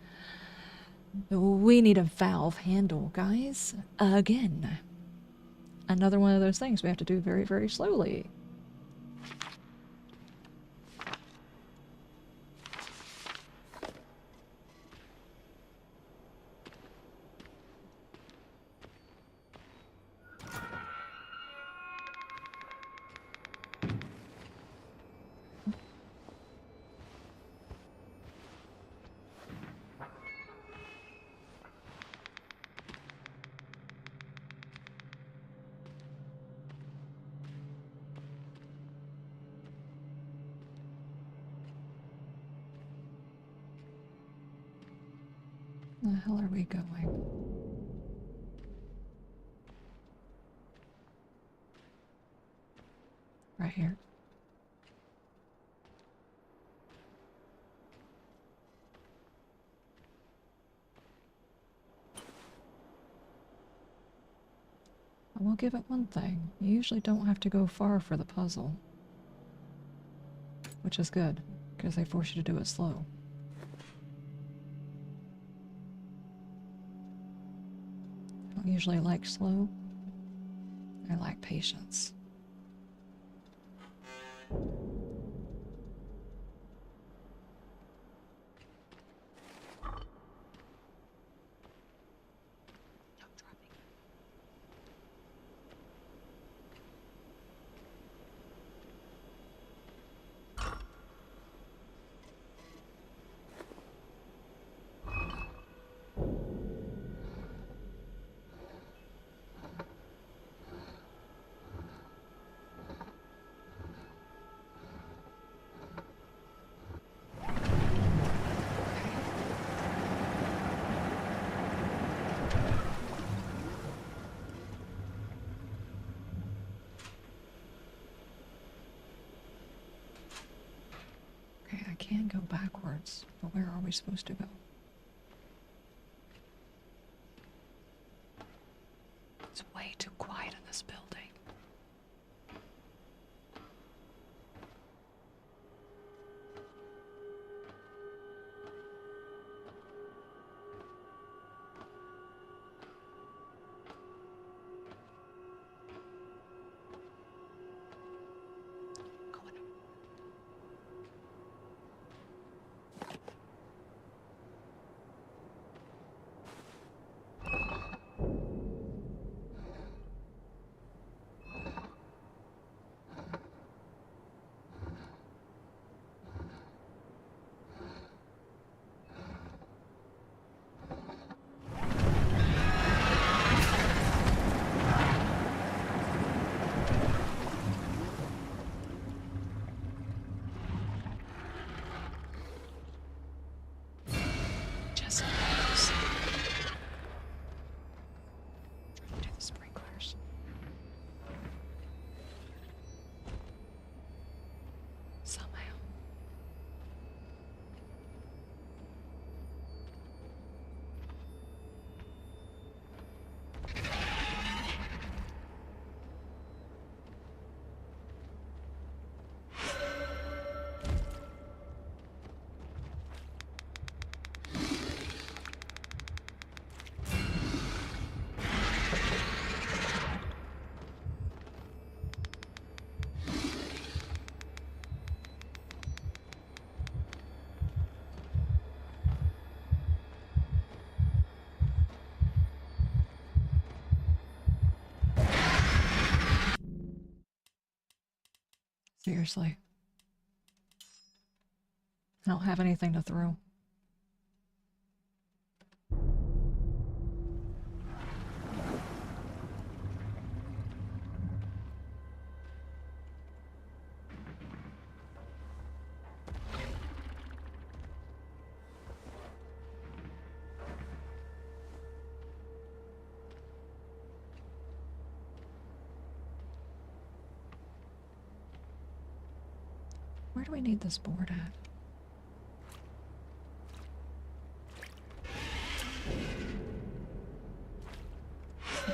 S1: We need a valve handle, guys. Again. Another one of those things we have to do very, very slowly. Where the hell are we going? Right here. I will give it one thing. You usually don't have to go far for the puzzle. Which is good, because they force you to do it slow. I don't usually like slow. I like patience. Okay, I can go backwards, but where are we supposed to go? It's way too quiet in this building. Just knows. Do the sprinklers. Somehow. Seriously. I don't have anything to throw. Where do we need this board at?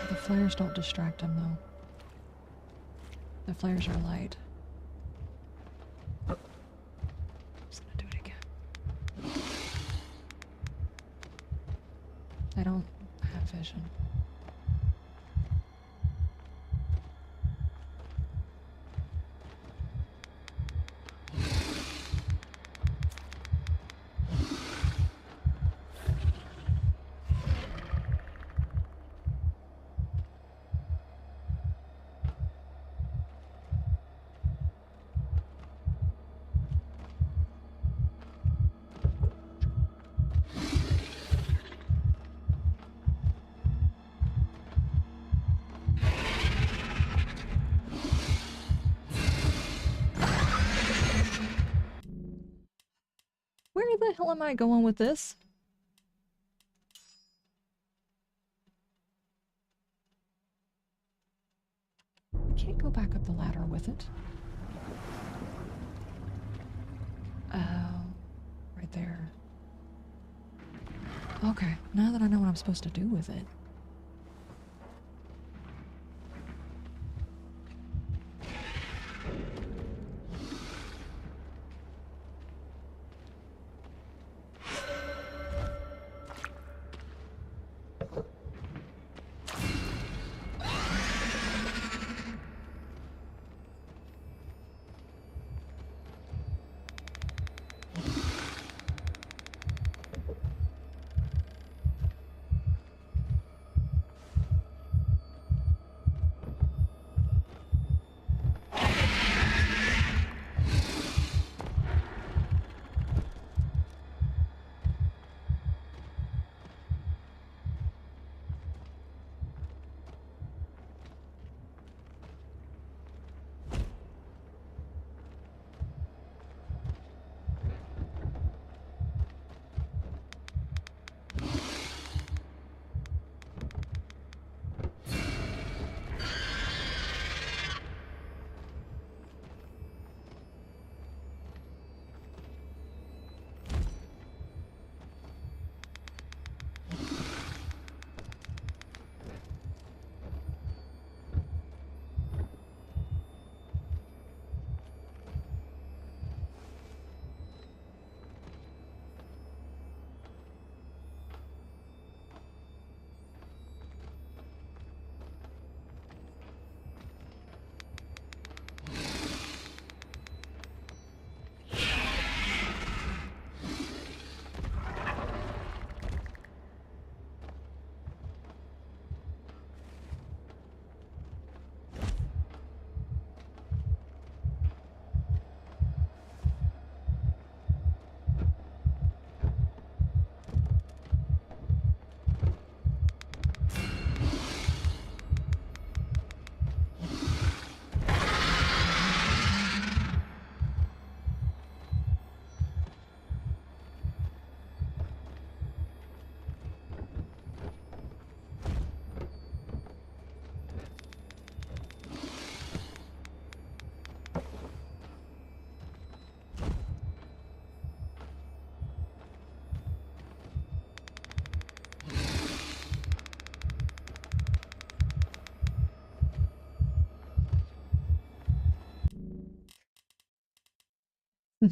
S1: The flares don't distract him though. The flares are light. Just gonna do it again. I don't have vision. Where the hell am I going with this? I can't go back up the ladder with it. Oh, right there. Okay, now that I know what I'm supposed to do with it.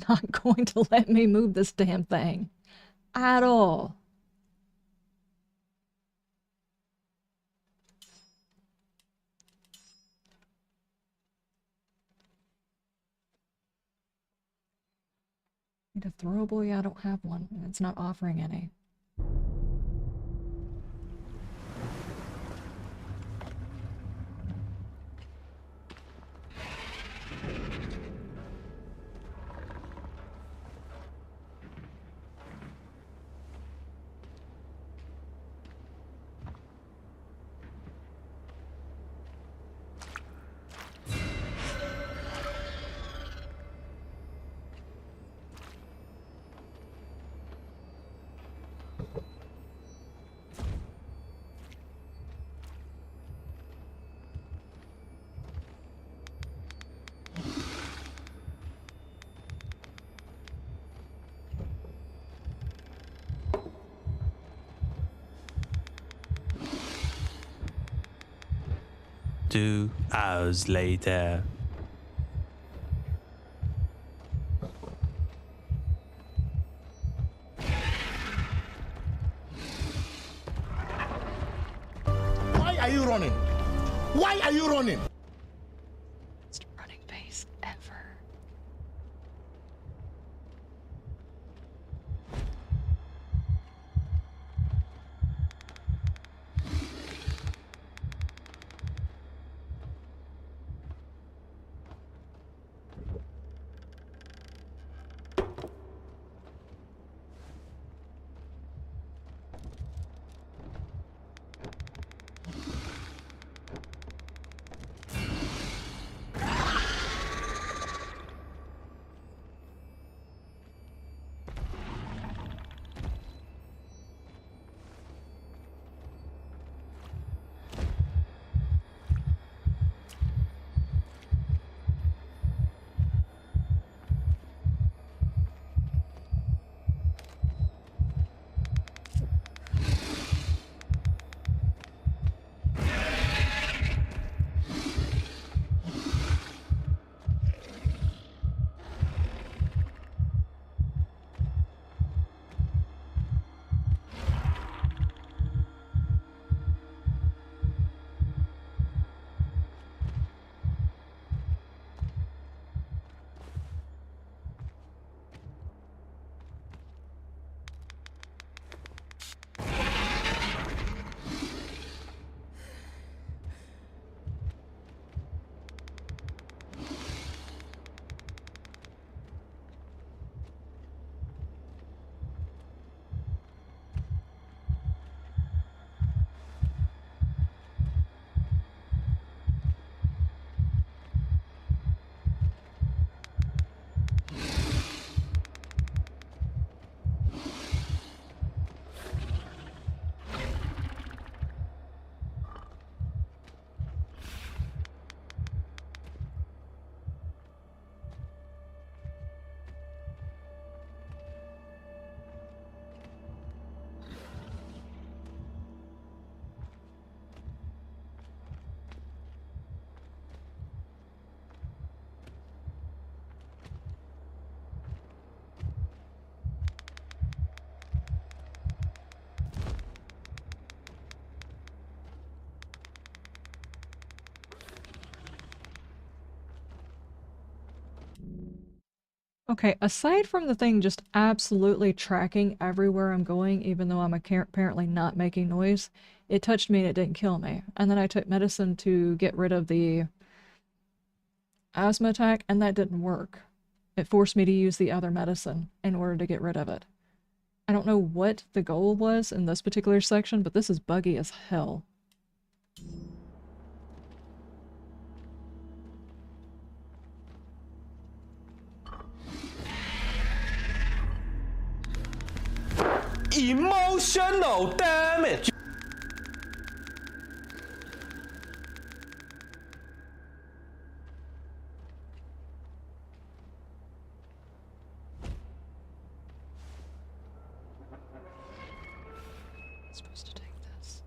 S1: not going to let me move this damn thing. At all. Need a throwable? Yeah, I don't have one. It's not offering any.
S10: Two hours later.
S2: Why are you running? Why are you running?
S1: Best running pace ever. Okay, aside from the thing just absolutely tracking everywhere I'm going, even though I'm apparently not making noise, it touched me and it didn't kill me. And then I took medicine to get rid of the asthma attack, and that didn't work. It forced me to use the other medicine in order to get rid of it. I don't know what the goal was in this particular section, but this is buggy as hell.
S3: Emotional damage.
S1: I'm supposed to take this.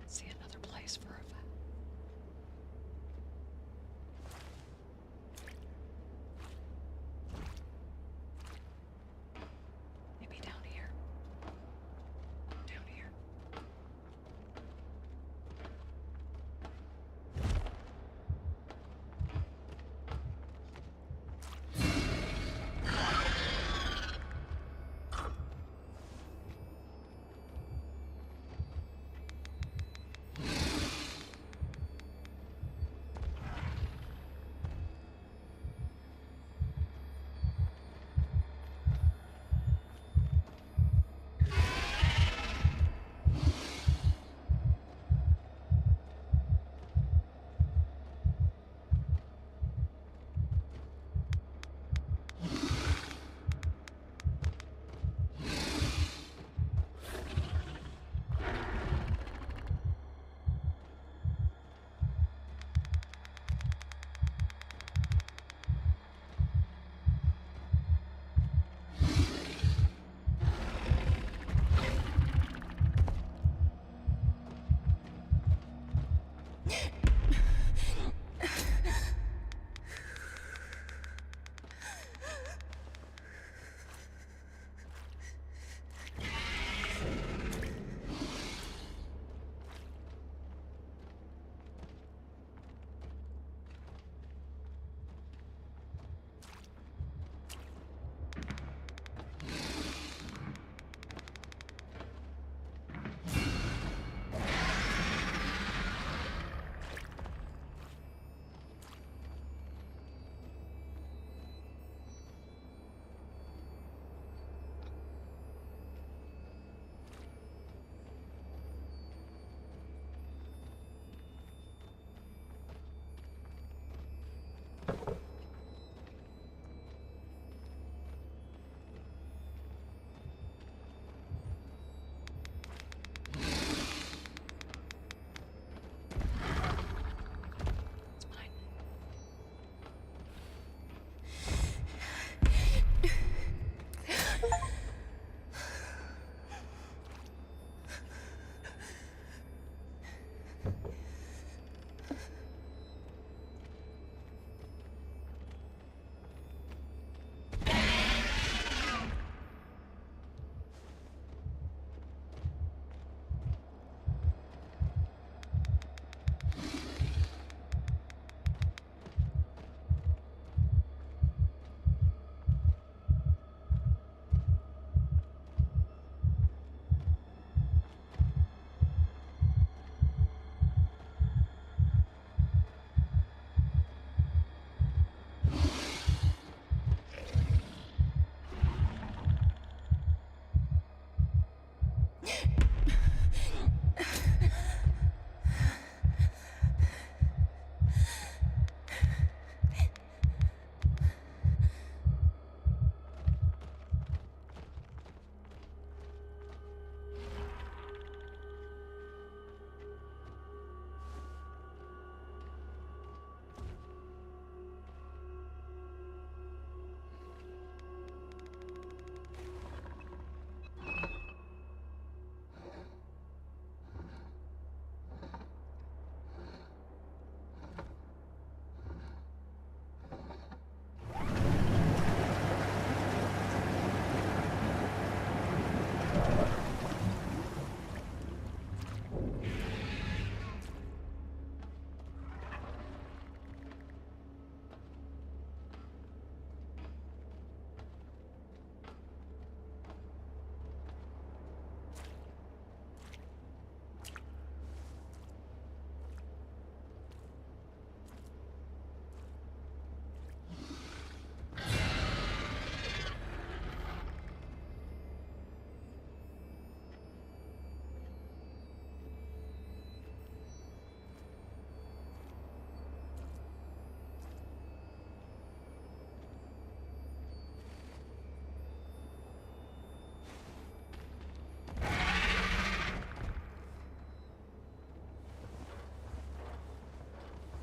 S1: See another place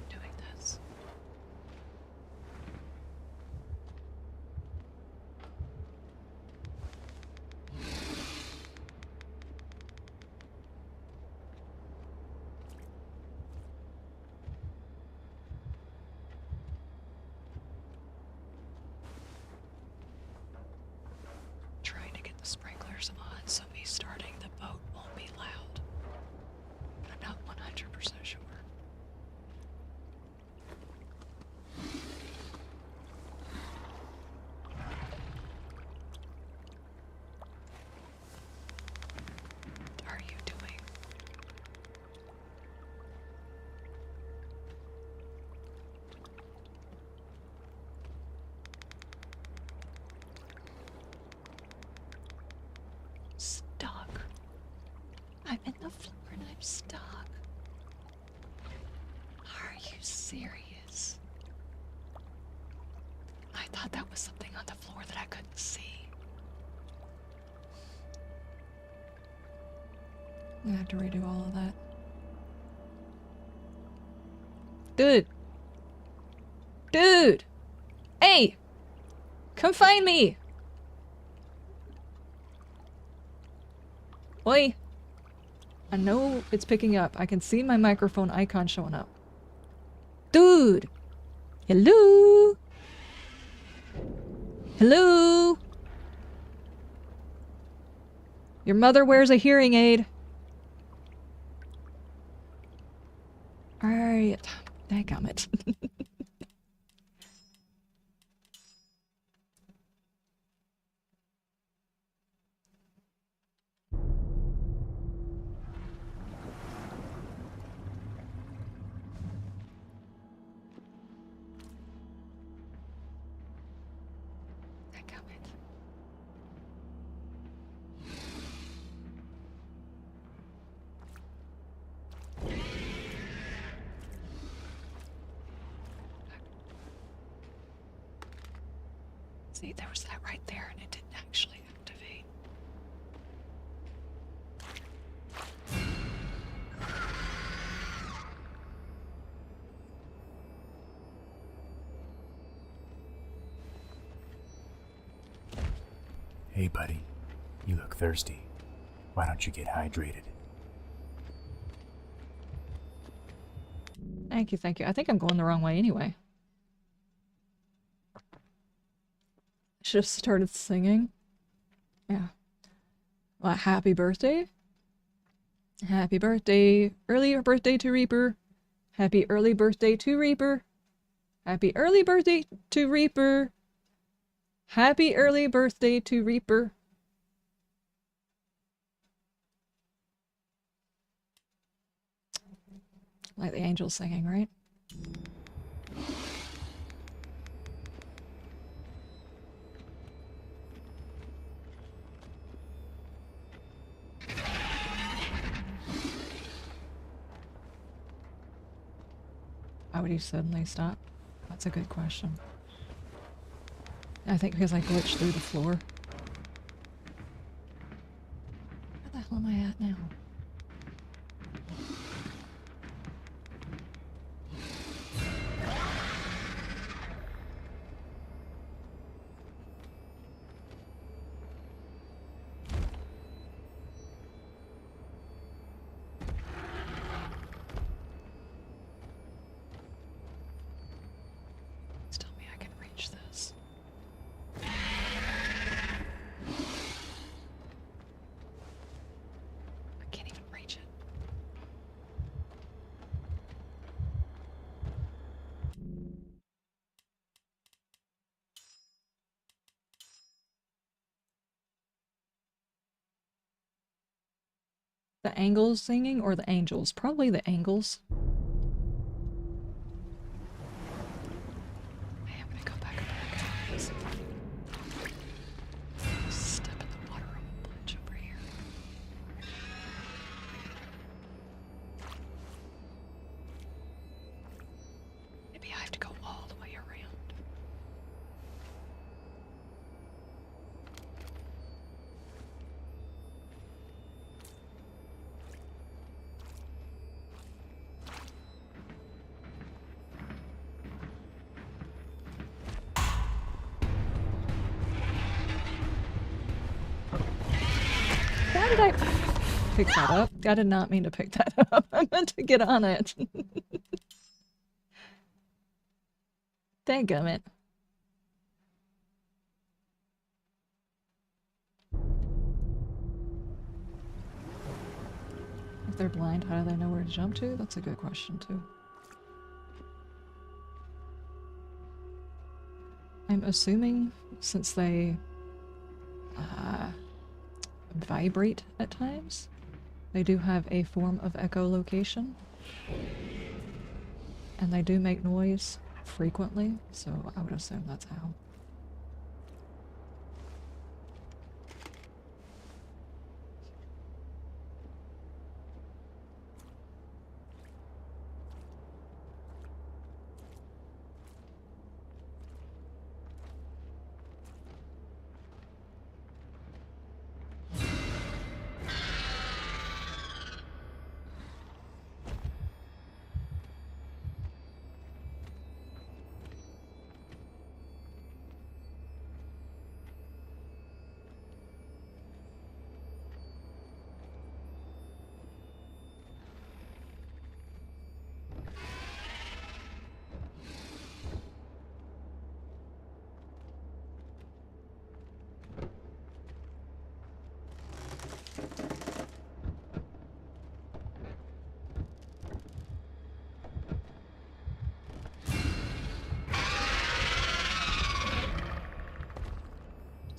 S1: Doing this. Trying to get the sprinklers on so me starting the boat won't be loud. But I'm not 100% sure. What are you doing? Stuck. I'm in the floor and I'm stuck. Are you serious? I thought that was something on the floor that I couldn't see. I have to redo all of that. Dude! Dude! Hey! Come find me! Oi! I know it's picking up. I can see my microphone icon showing up. Dude! Hello? Hello? Your mother wears a hearing aid. Alright. Dadgummit. Dadgummit. See, there was that right there and it didn't actually activate.
S7: Hey, buddy. You look thirsty. Why don't you get hydrated?
S1: Thank you, thank you. I think I'm going the wrong way anyway. Should have started singing. Yeah. Well, happy birthday. Happy birthday. Early birthday to Reaper. Happy early birthday to Reaper. Happy early birthday to Reaper. Happy early birthday to Reaper. Like the angels singing, right? Why would he suddenly stop? That's a good question. I think because I glitched through the floor. Where the hell am I at now? Please tell me I can reach this. I can't even reach it. The angles singing or the angels? Probably the angles. Hey, I'm gonna go back up there, guys. Step in the water on the bridge over here. Maybe I have to go all the way around. Why did I pick that up? I did not mean to pick that up. I meant to get on it. Dadgummit. If they're blind, how do they know where to jump to? That's a good question, too. I'm assuming since they vibrate at times, they do have a form of echolocation. And they do make noise frequently, so I would assume that's how.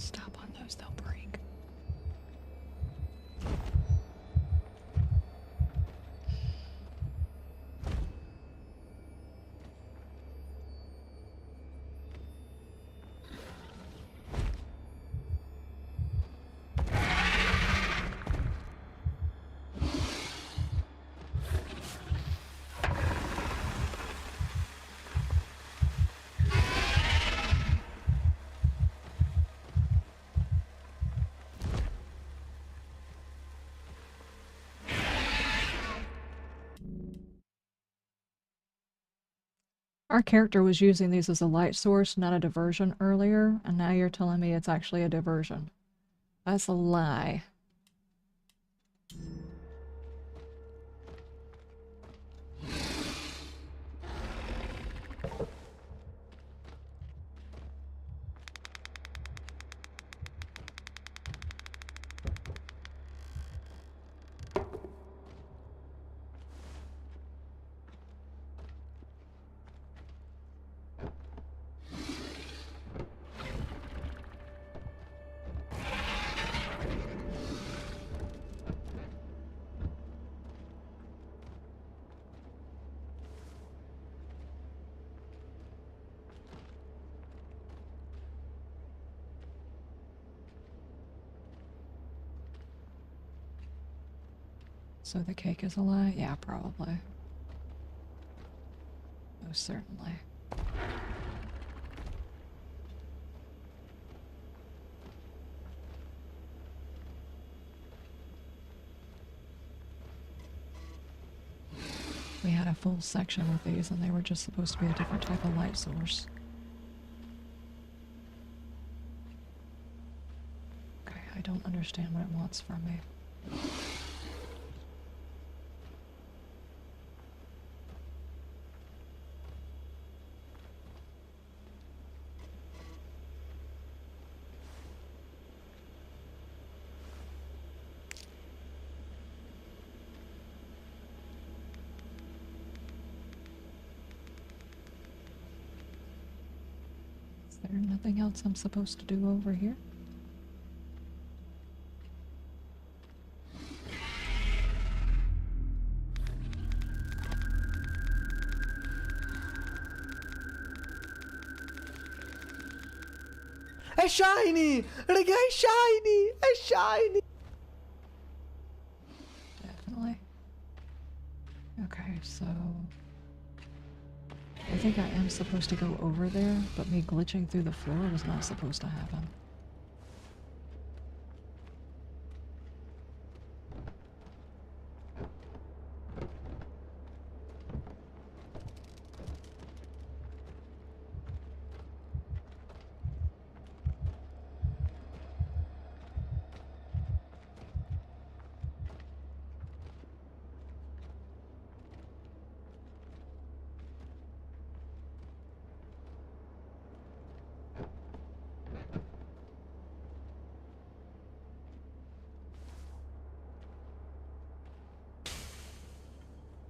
S1: Stop on those, they'll break. Our character was using these as a light source, not a diversion earlier, and now you're telling me it's actually a diversion. That's a lie. So the cake is a lie? Yeah, probably. Most certainly. We had a full section with these, and they were just supposed to be a different type of light source. Okay, I don't understand what it wants from me. Is there nothing else I'm supposed to do over here?
S3: È shiny! Raga, è shiny! È shiny!
S1: Definitely. Okay, so... I think I am supposed to go over there, but me glitching through the floor was not supposed to happen.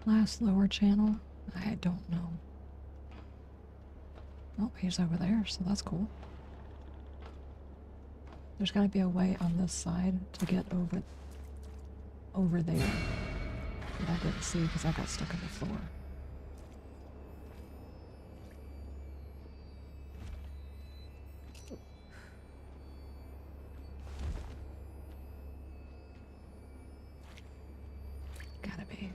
S1: Last lower channel? I don't know. Oh, he's over there, so that's cool. There's gotta be a way on this side to get over there. That I didn't see because I got stuck on the floor. Gotta be.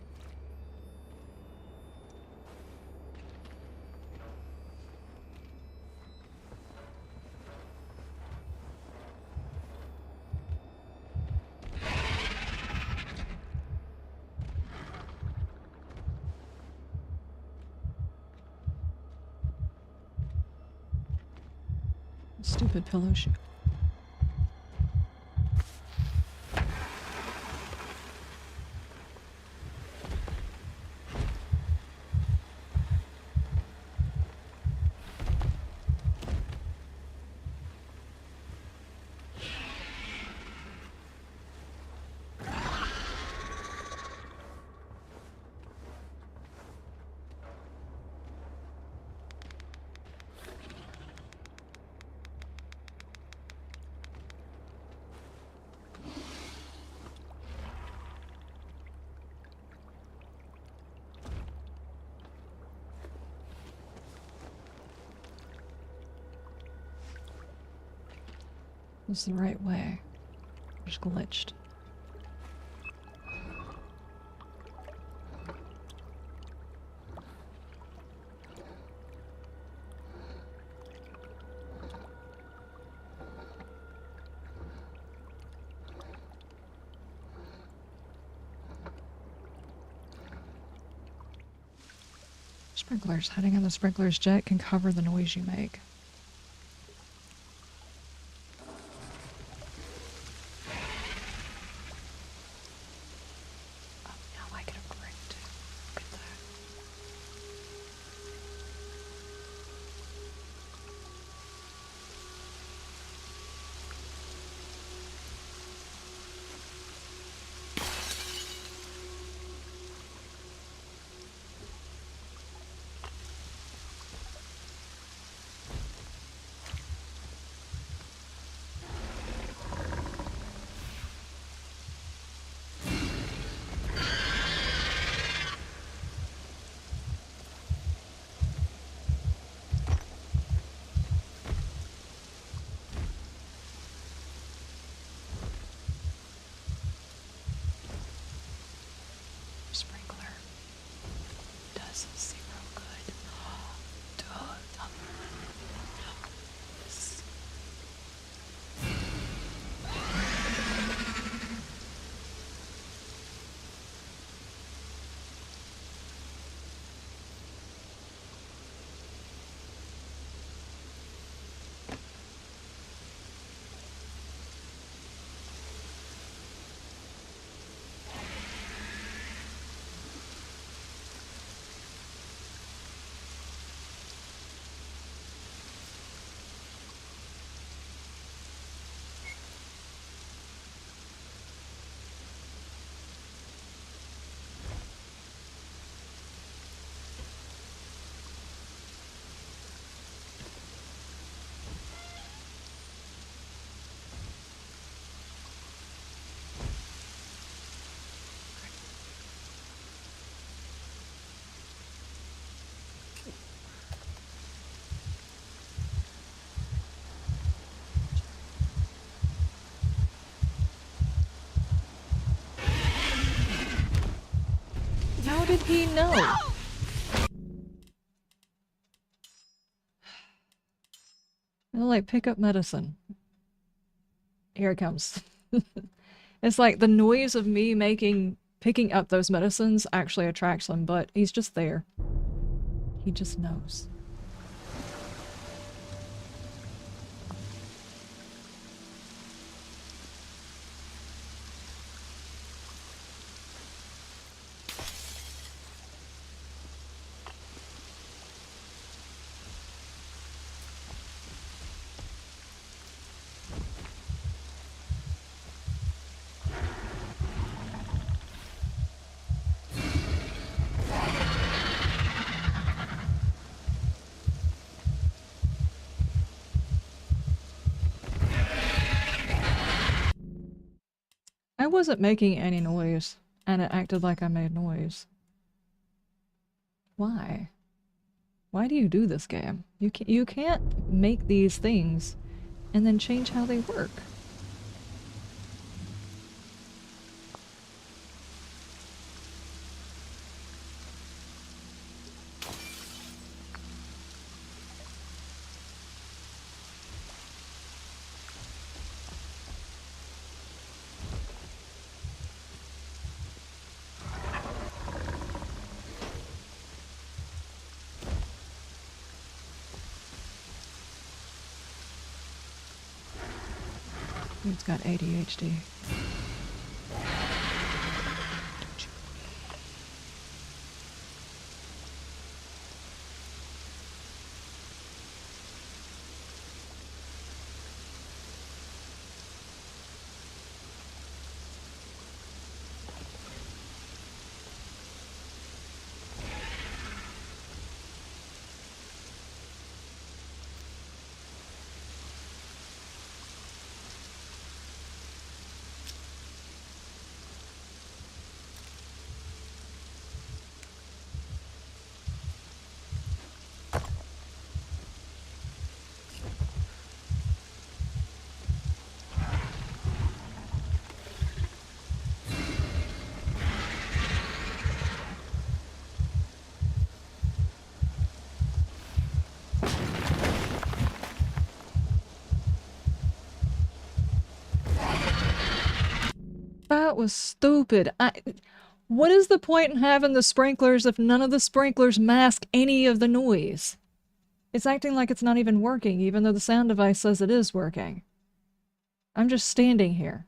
S1: Stupid pillow shoe. This is the right way. Just glitched. Sprinklers. Hiding on the sprinkler's jet can cover the noise you make. did he know? I'll, like, pick up medicine. Here it comes. It's like the noise of me picking up those medicines actually attracts him, but he's just there. He just knows. I wasn't making any noise, and it acted like I made noise. Why? Why do you do this game? You can't make these things and then change how they work. It's got ADHD. That was stupid. What is the point in having the sprinklers if none of the sprinklers mask any of the noise? It's acting like it's not even working, even though the sound device says it is working. I'm just standing here.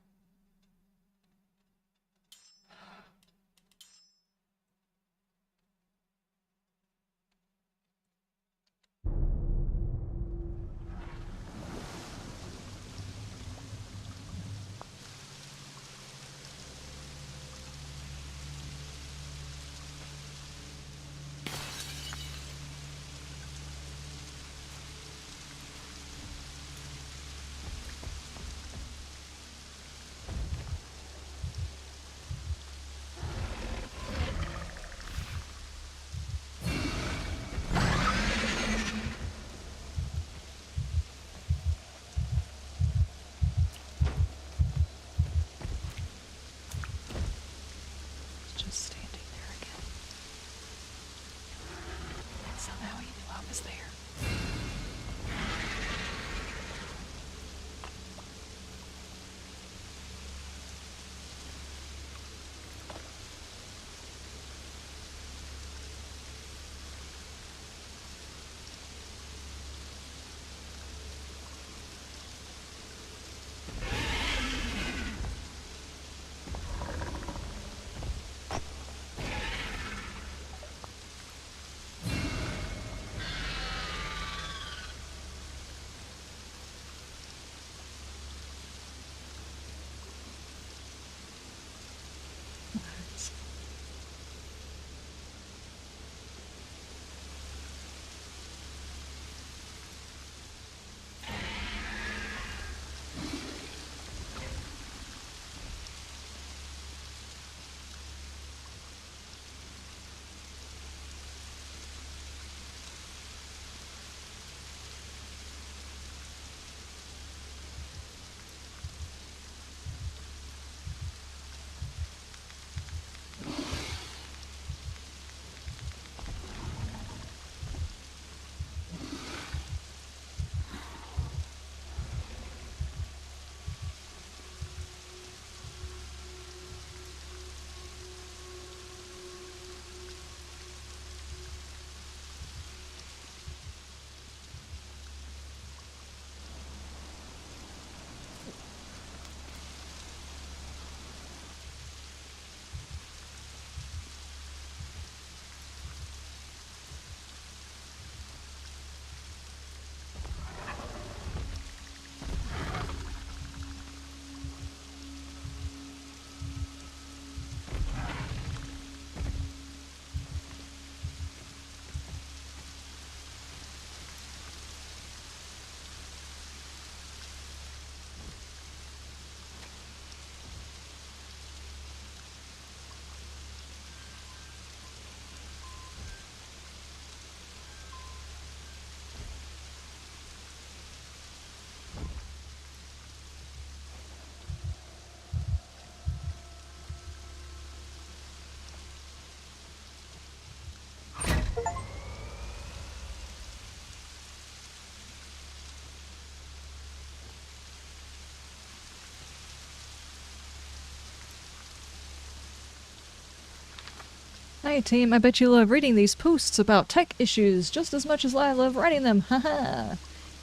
S1: Hi team, I bet you love reading these posts about tech issues just as much as I love writing them, haha.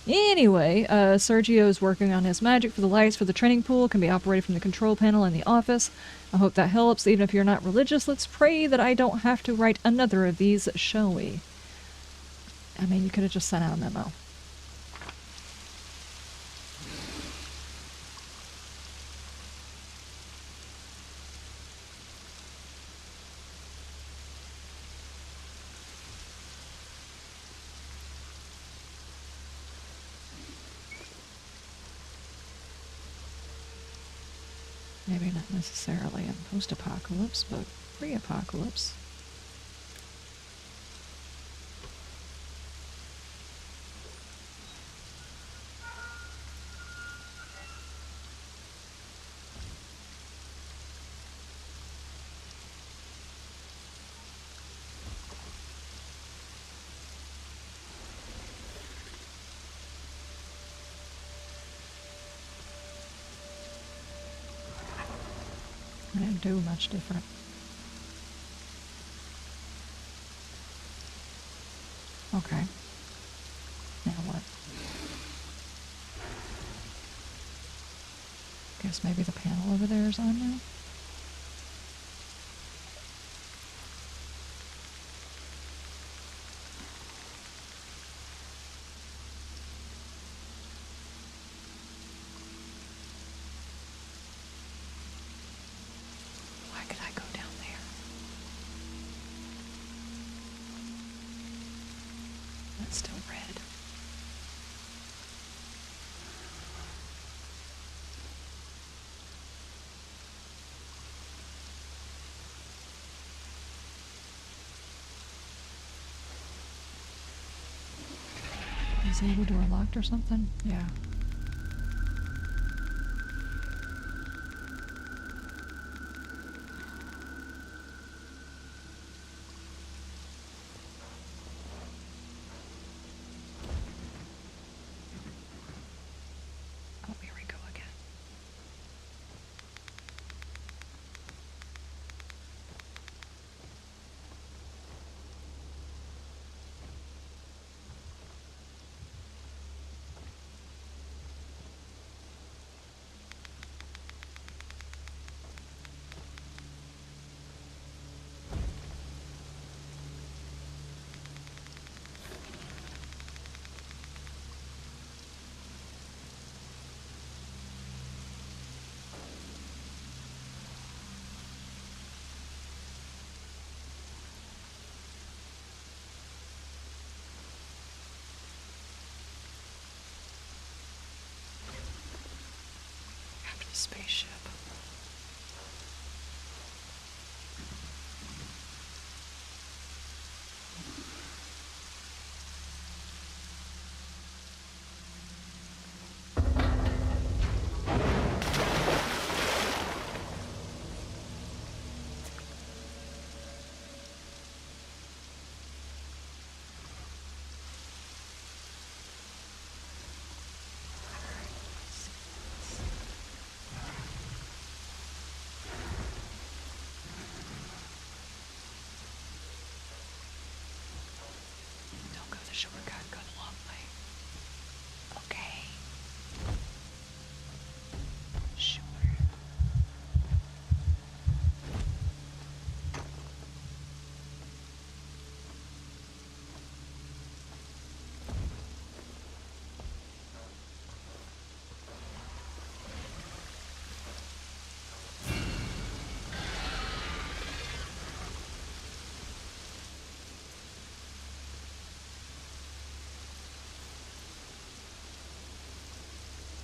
S1: Anyway, Sergio's working on his magic for the lights for the training pool, can be operated from the control panel in the office. I hope that helps, even if you're not religious. Let's pray that I don't have to write another of these, shall we? I mean, you could have just sent out a memo. Maybe not necessarily in post-apocalypse, but pre-apocalypse. I didn't do much different. Okay. Now what? Guess maybe the panel over there is on now? Why could I go down there? That's still red. Is the other door locked or something? Yeah. Oh, here we go again. After the spaceship. Don't go the shortcut, go the long way. Okay. Sure.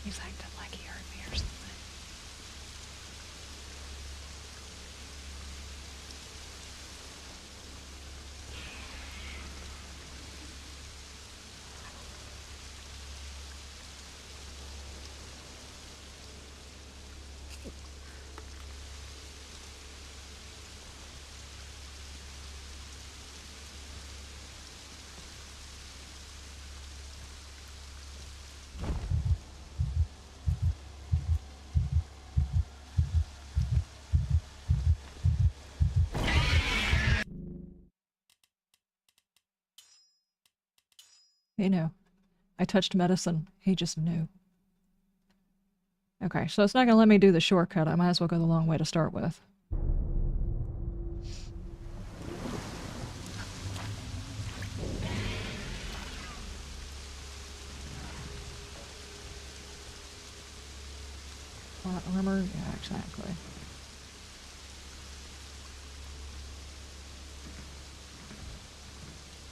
S1: He's acting like he heard me or something. He knew. I touched medicine. He just knew. Okay, so it's not going to let me do the shortcut. I might as well go the long way to start with. Plot armor? Yeah, exactly.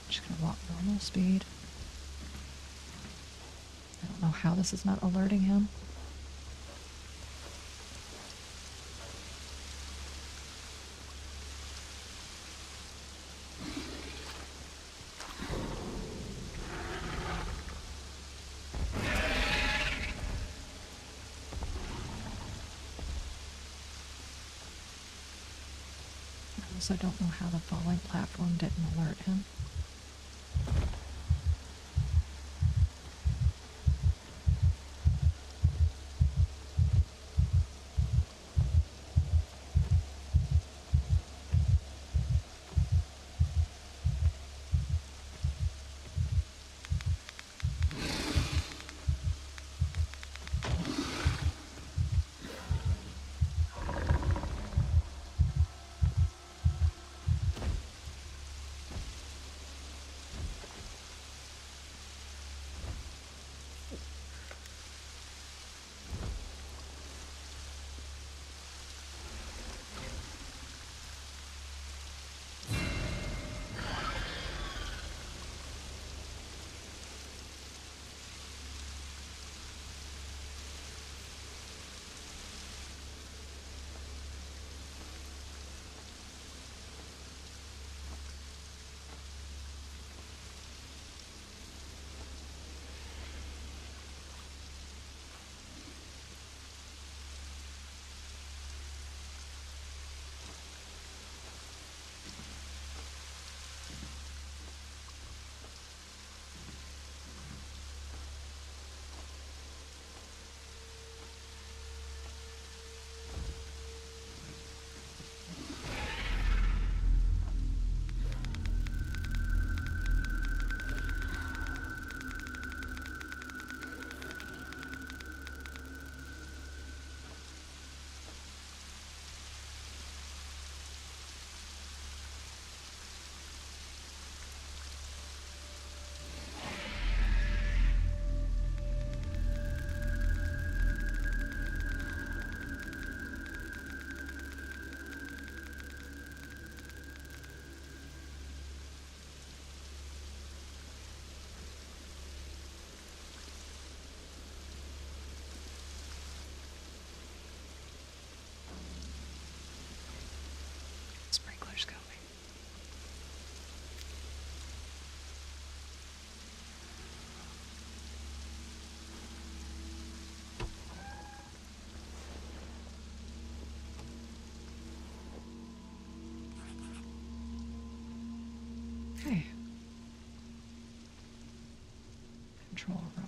S1: Just gonna walk normal speed. I don't know how this is not alerting him. I also don't know how the falling platform didn't alert him. Sprinkler's going. Okay. Control room.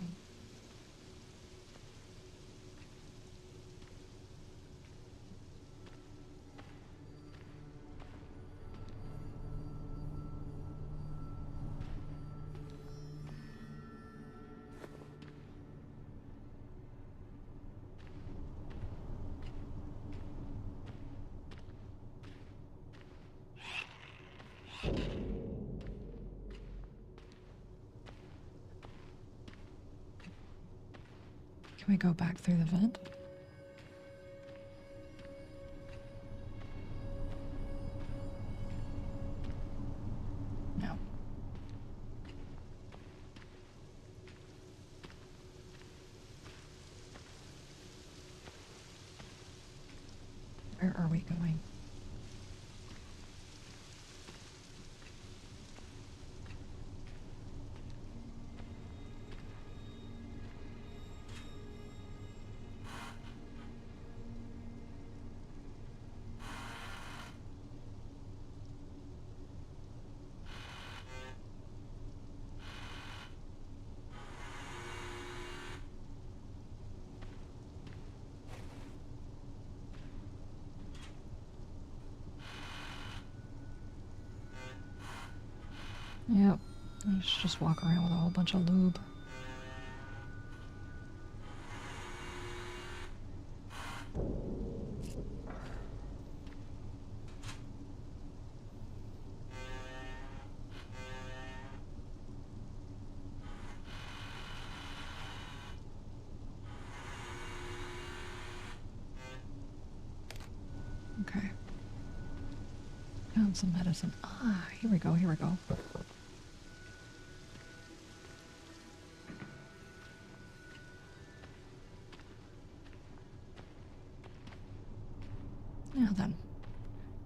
S1: Can we go back through the vent? No. Where are we going? Yep. I should just walk around with a whole bunch of lube. Okay. Found some medicine. Ah, here we go, here we go. Now then.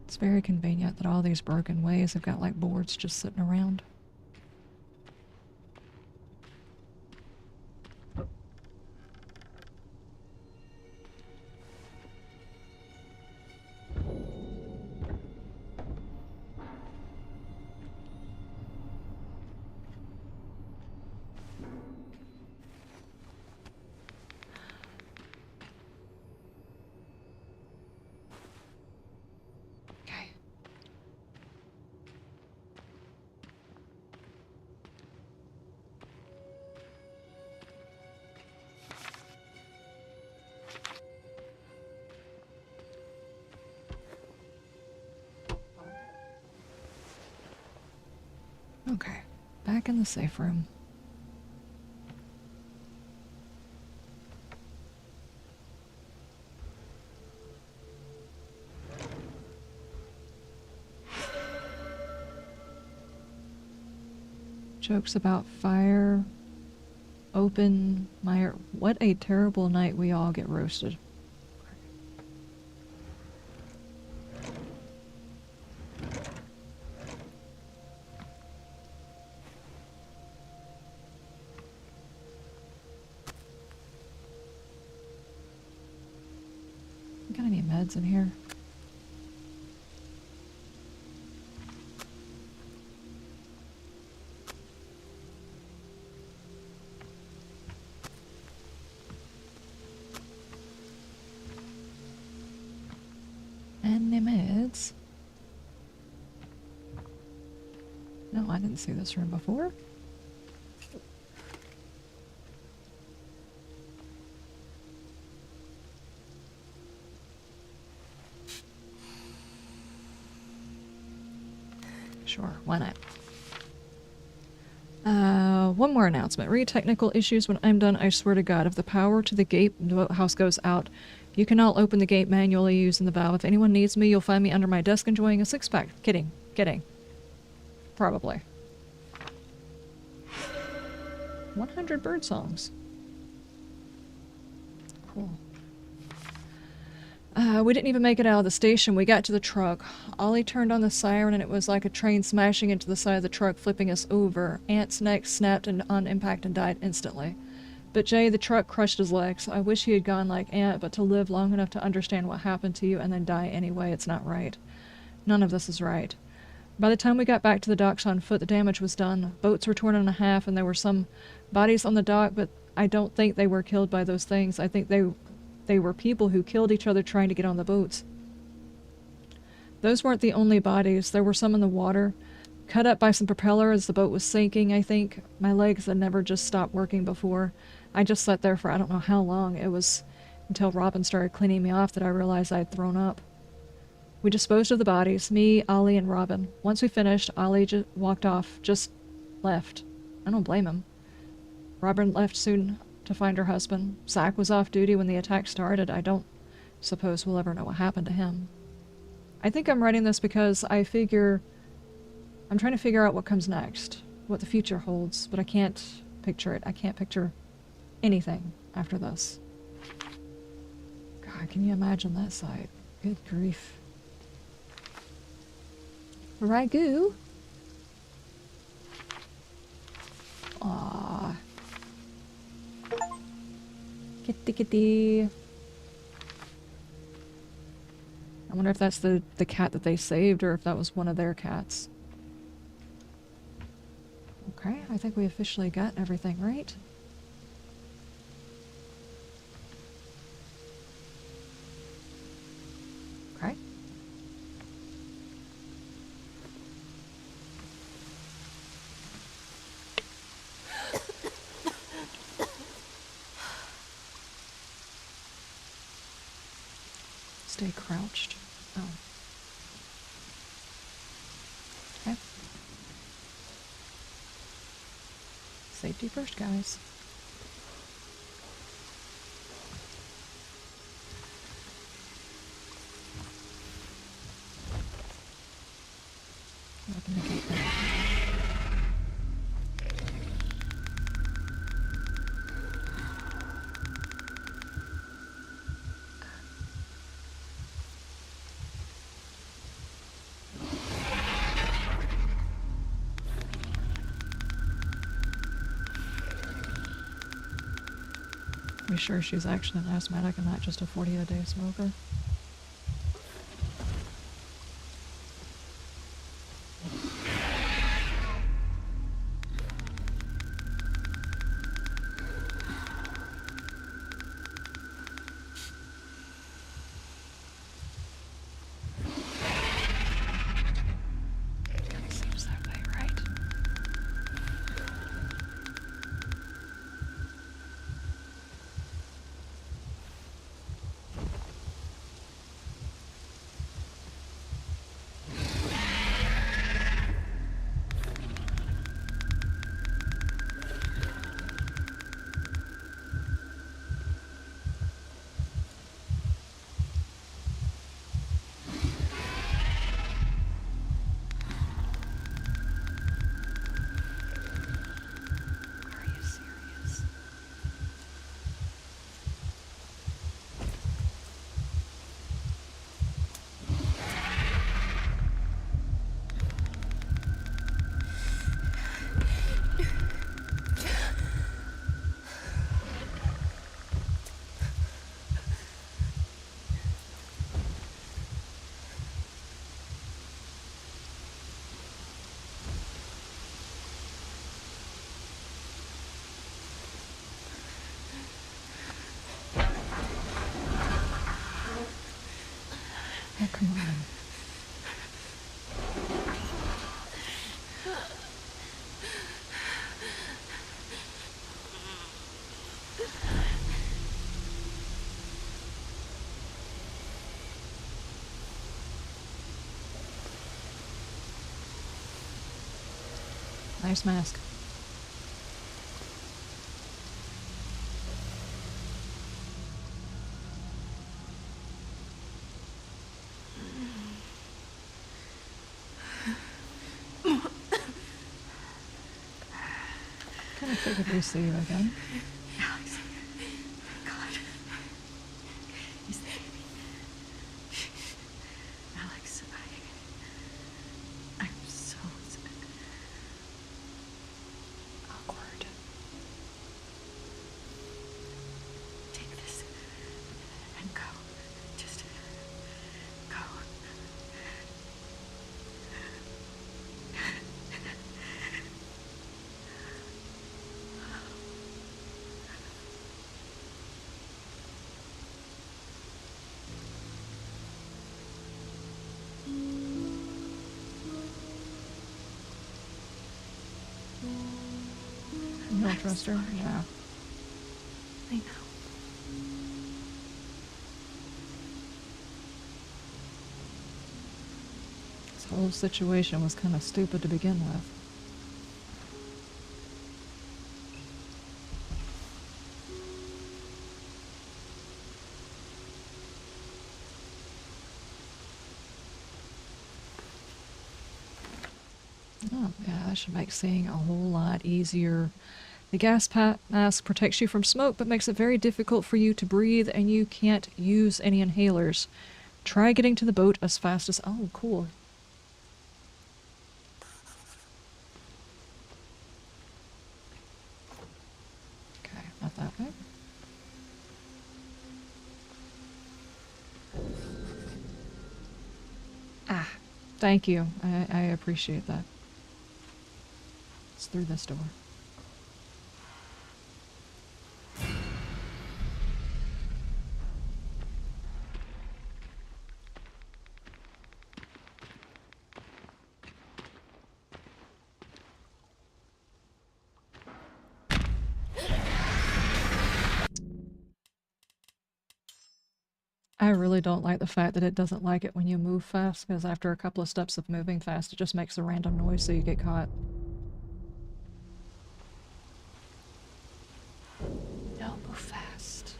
S1: It's very convenient that all these broken ways have got like boards just sitting around. Okay. Okay, back in the safe room. Jokes about fire, open, Meyer. What a terrible night we all get roasted. Got any meds in here? Any meds? No, I didn't see this room before. Sure, why not? One more announcement. Re technical issues. When I'm done, I swear to God, if the power to the gate house goes out, you can all open the gate manually using the valve. If anyone needs me, you'll find me under my desk enjoying a six-pack. Kidding. Kidding. Probably. 100 bird songs. Cool. We didn't even make it out of the station. We got to the truck. Ollie turned on the siren and it was like a train smashing into the side of the truck, flipping us over. Ant's neck snapped on impact and died instantly. But Jay, the truck crushed his legs. I wish he had gone like Ant, but to live long enough to understand what happened to you and then die anyway, it's not right. None of this is right. By the time we got back to the docks on foot, the damage was done. Boats were torn in half and there were some bodies on the dock, but I don't think they were killed by those things. I think they were people who killed each other trying to get on the boats. Those weren't the only bodies. There were some in the water, cut up by some propeller as the boat was sinking, I think. My legs had never just stopped working before. I just sat there for I don't know how long. It was until Robin started cleaning me off that I realized I'd thrown up. We disposed of the bodies, me, Ollie, and Robin. Once we finished, Ollie just walked off, just left. I don't blame him. Robin left soon to find her husband. Zach was off duty when the attack started. I don't suppose we'll ever know what happened to him. I think I'm writing this because I'm trying to figure out what comes next, what the future holds, but I can't picture it. I can't picture anything after this. God, can you imagine that sight? Good grief. Ragu? Aww. Kitty kitty. I wonder if that's the cat that they saved or if that was one of their cats. Okay, I think we officially got everything right. Okay. Stay crouched. Oh. Okay. Safety first, guys. Open the gate there. Be sure she's actually an asthmatic and not just a 40-a-day smoker. Seems that way, right? Are you serious? Oh, come on. Nice mask. Kind of figured we'd see you again.
S11: Alex, God, he's there. Alex, I'm so
S1: Awkward.
S11: take this and go. Just go.
S1: You don't trust her? Yeah.
S11: I know.
S1: This whole situation was kind of stupid to begin with. Oh, yeah, that should make seeing a whole lot easier. The gas mask protects you from smoke, but makes it very difficult for you to breathe, and you can't use any inhalers. Try getting to the boat as fast as... Oh, cool. Okay, not that way. Ah, thank you. I appreciate that. It's through this door. I really don't like the fact that it doesn't like it when you move fast, because after a couple of steps of moving fast, it just makes a random noise so you get caught. No, move fast.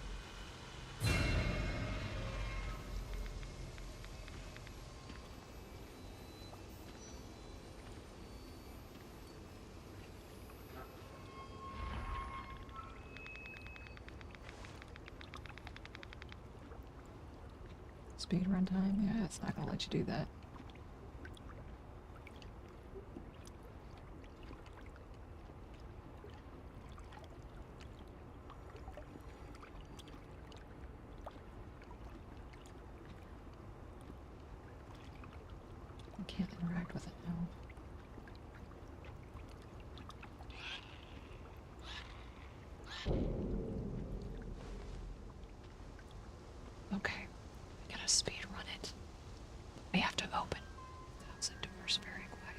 S1: Speed run time? Yeah, it's not gonna let you do that. I can't interact with it now. Okay, we gotta speed run it. We have to open those doors very quiet.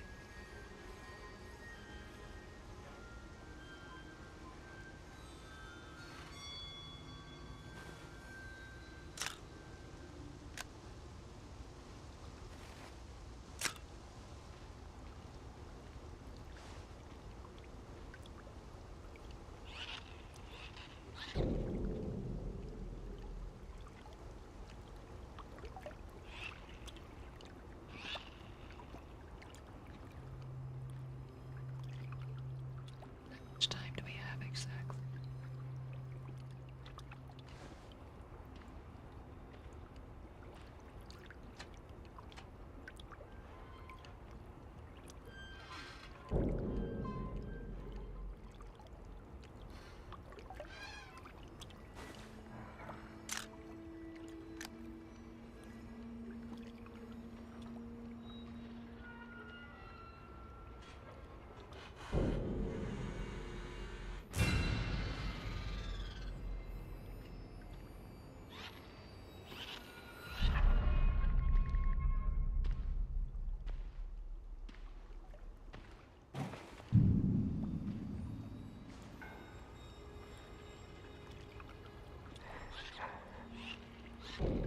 S1: How much time do we have exactly?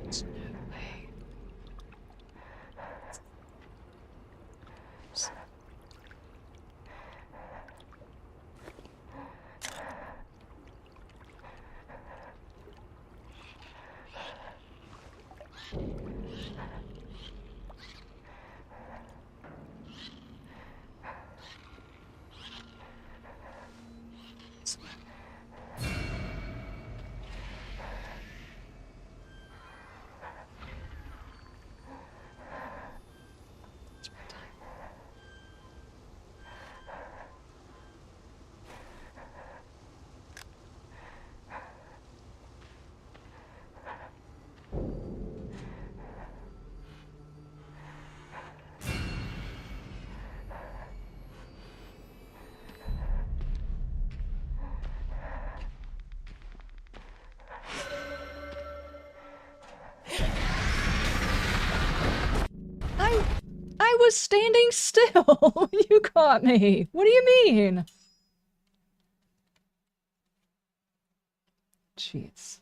S1: There's no way. I was standing still. You caught me. What do you mean? Jeez.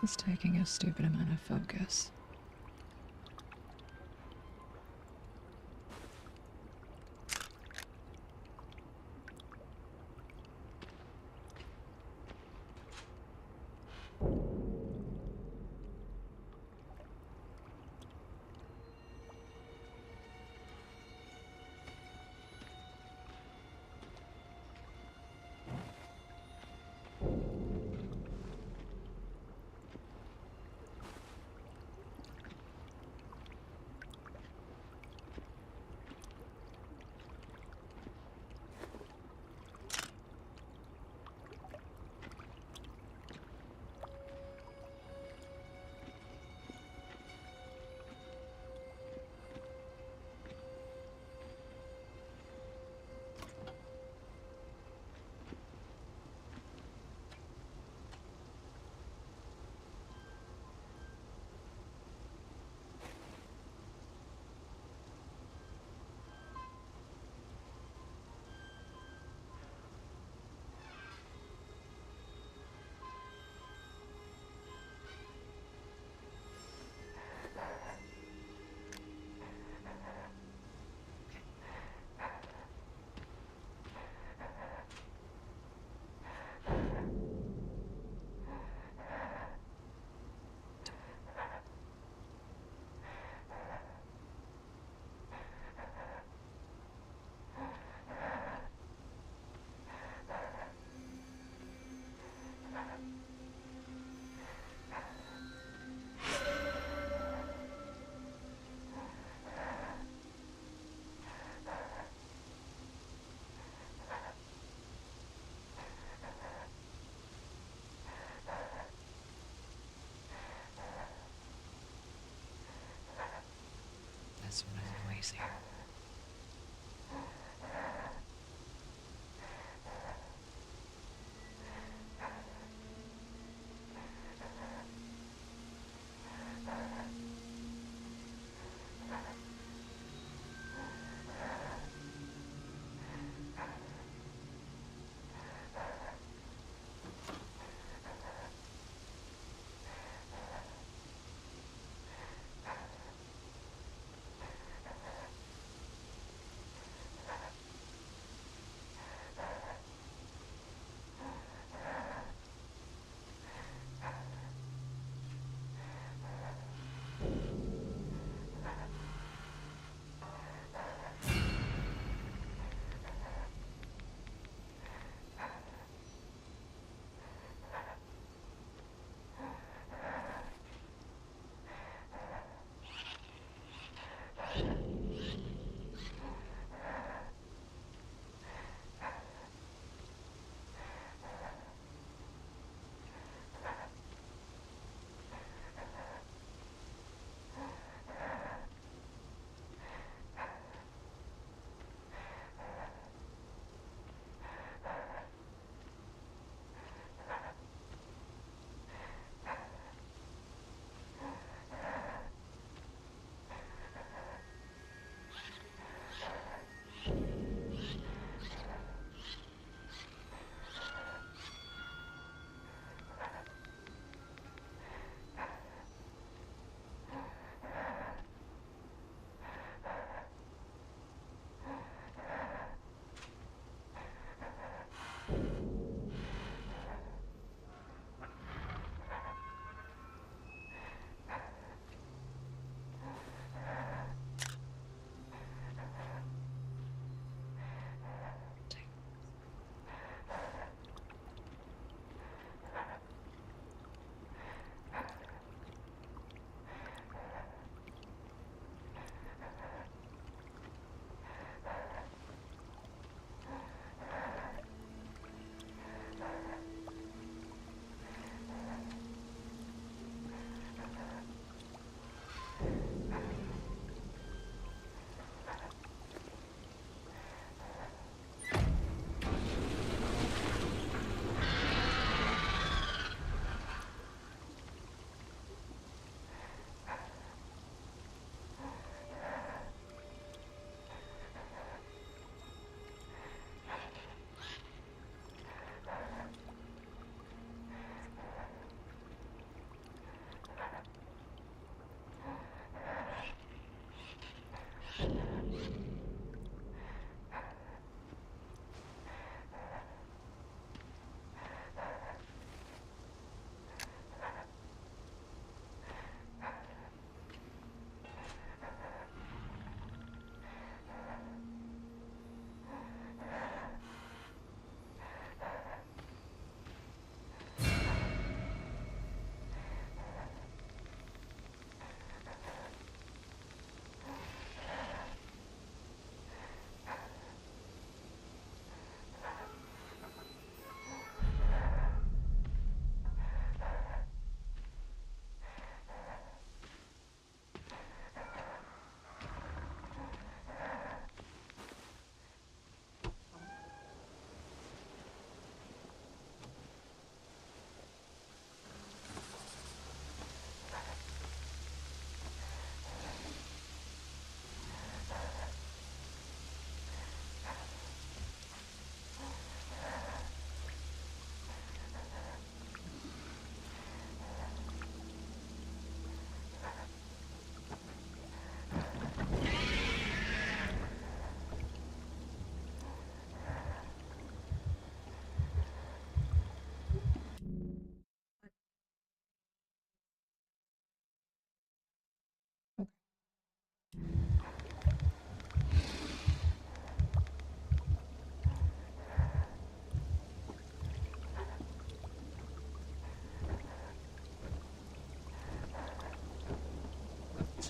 S1: It's taking a stupid amount of focus. That's one of the noise here.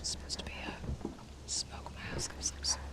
S1: It's supposed to be a smoke mask of some sort.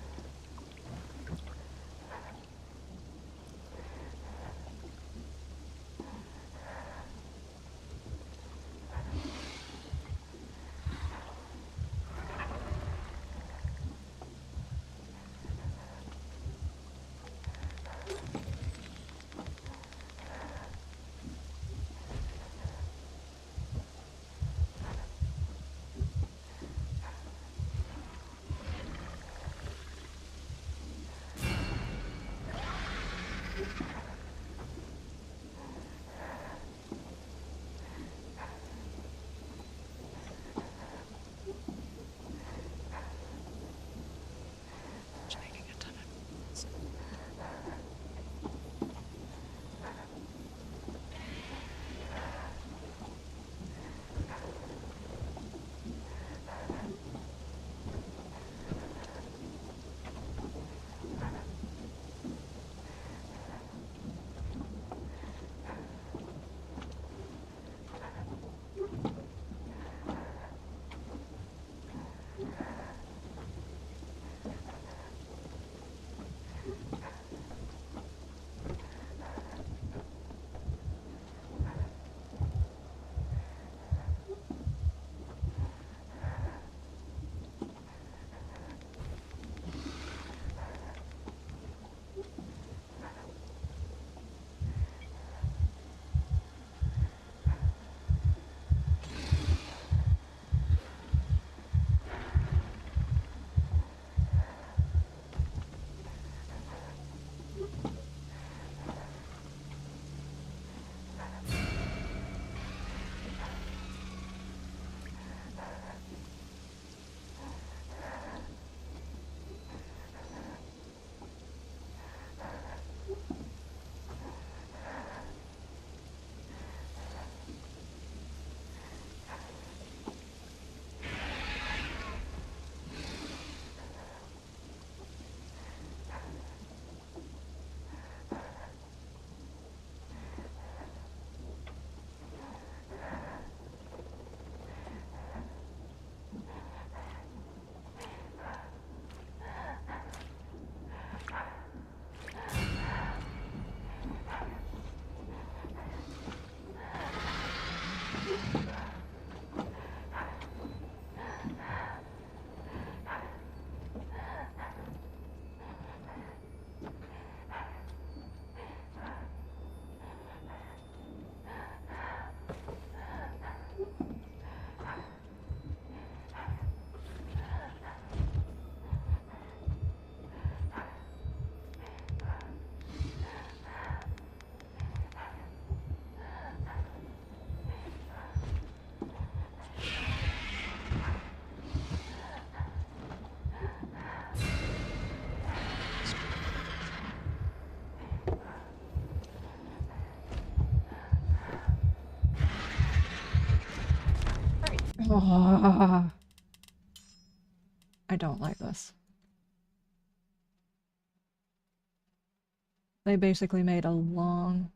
S1: I don't like this. They basically made a long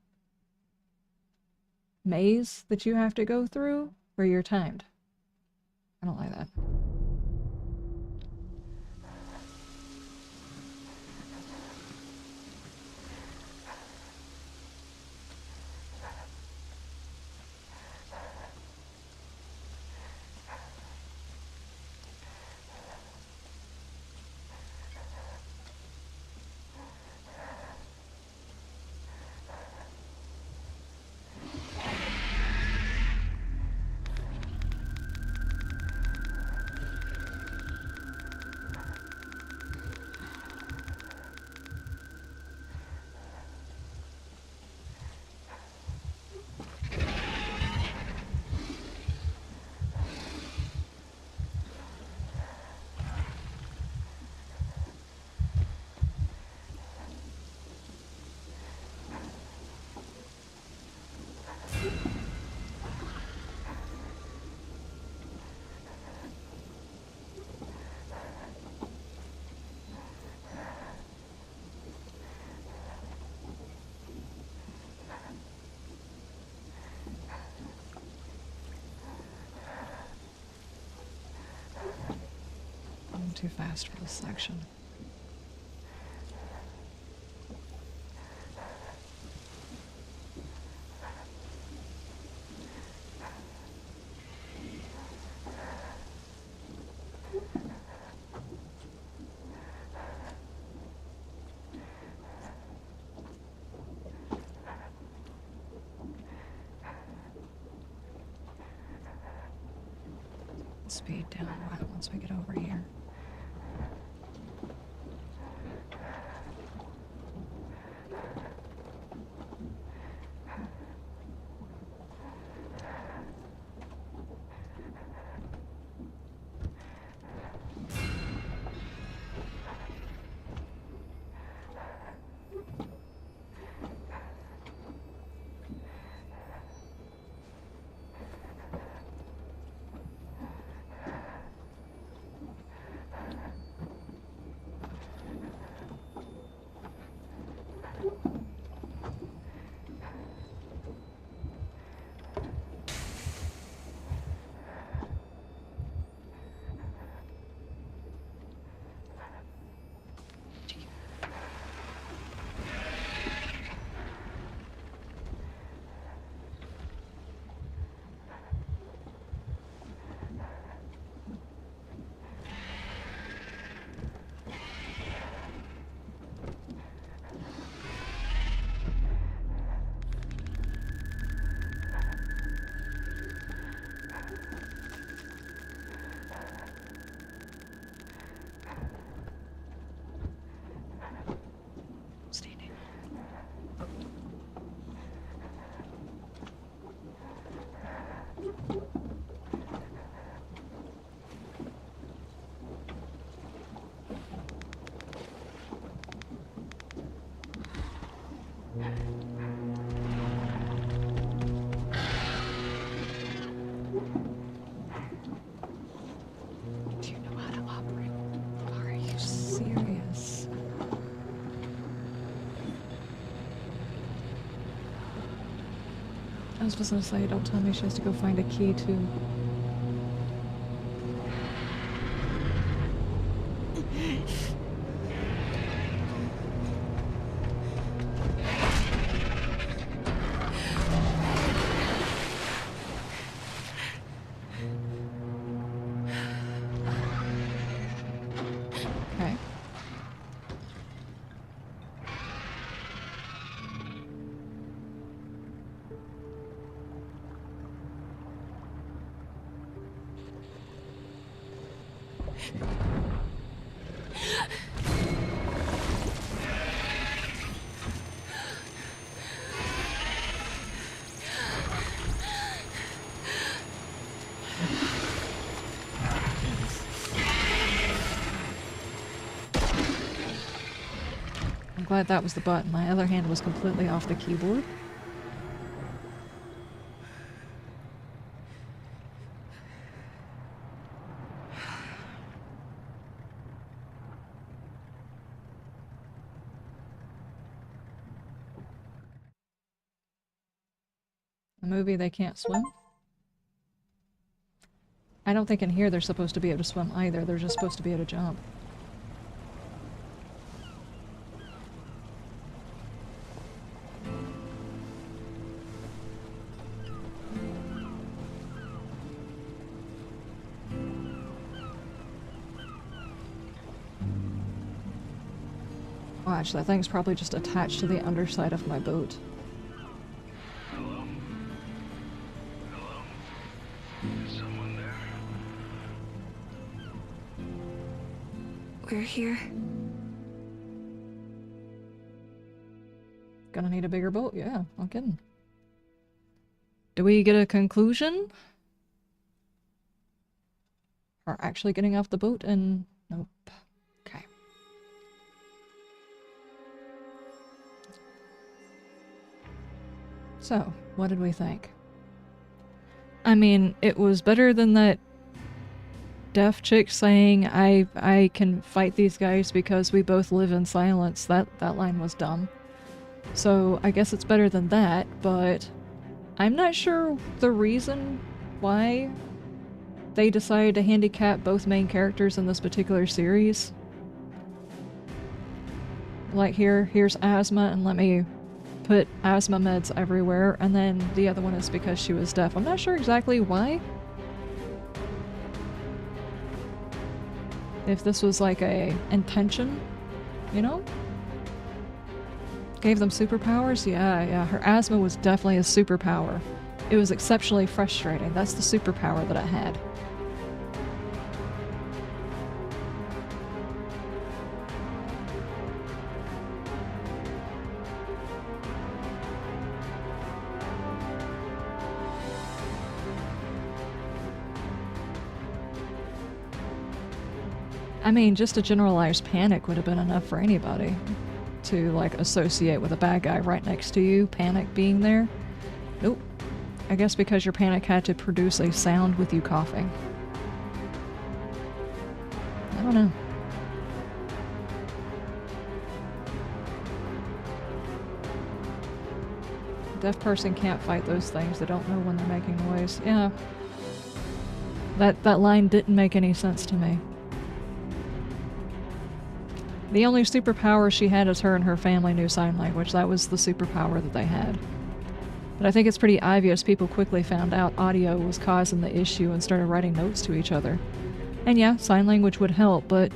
S1: maze that you have to go through where you're timed. I don't like that. too fast for this section. Speed down right once we get over here. Do you know how to operate? Are you serious? I was just gonna say, don't tell me she has to go find a key too. Okay. I'm glad that was the button. My other hand was completely off the keyboard. The movie They Can't Swim? I don't think in here they're supposed to be able to swim either. They're just supposed to be able to jump. Watch, that thing's probably just attached to the underside of my boat.
S8: Hello? Hello? Is someone there?
S11: We're here.
S1: Gonna need a bigger boat, yeah, no kidding. Do we get a conclusion? Or actually getting off the boat and... Nope. Okay. So, what did we think? I mean, it was better than that deaf chick saying, I can fight these guys because we both live in silence. That line was dumb. So, I guess it's better than that, but I'm not sure the reason why they decided to handicap both main characters in this particular series. Like here's asthma, and let me put asthma meds everywhere, and then the other one is because she was deaf. I'm not sure exactly why. If this was like a intention, you know? Gave them superpowers? Yeah, her asthma was definitely a superpower. It was exceptionally frustrating. That's the superpower that it had. I mean, just a generalized panic would have been enough for anybody to, like, associate with a bad guy right next to you, panic being there. Nope. I guess because your panic had to produce a sound with you coughing. I don't know. A deaf person can't fight those things. They don't know when they're making noise. Yeah. That line didn't make any sense to me. The only superpower she had is her and her family knew sign language. That was the superpower that they had. But I think it's pretty obvious people quickly found out audio was causing the issue and started writing notes to each other. And yeah, sign language would help, but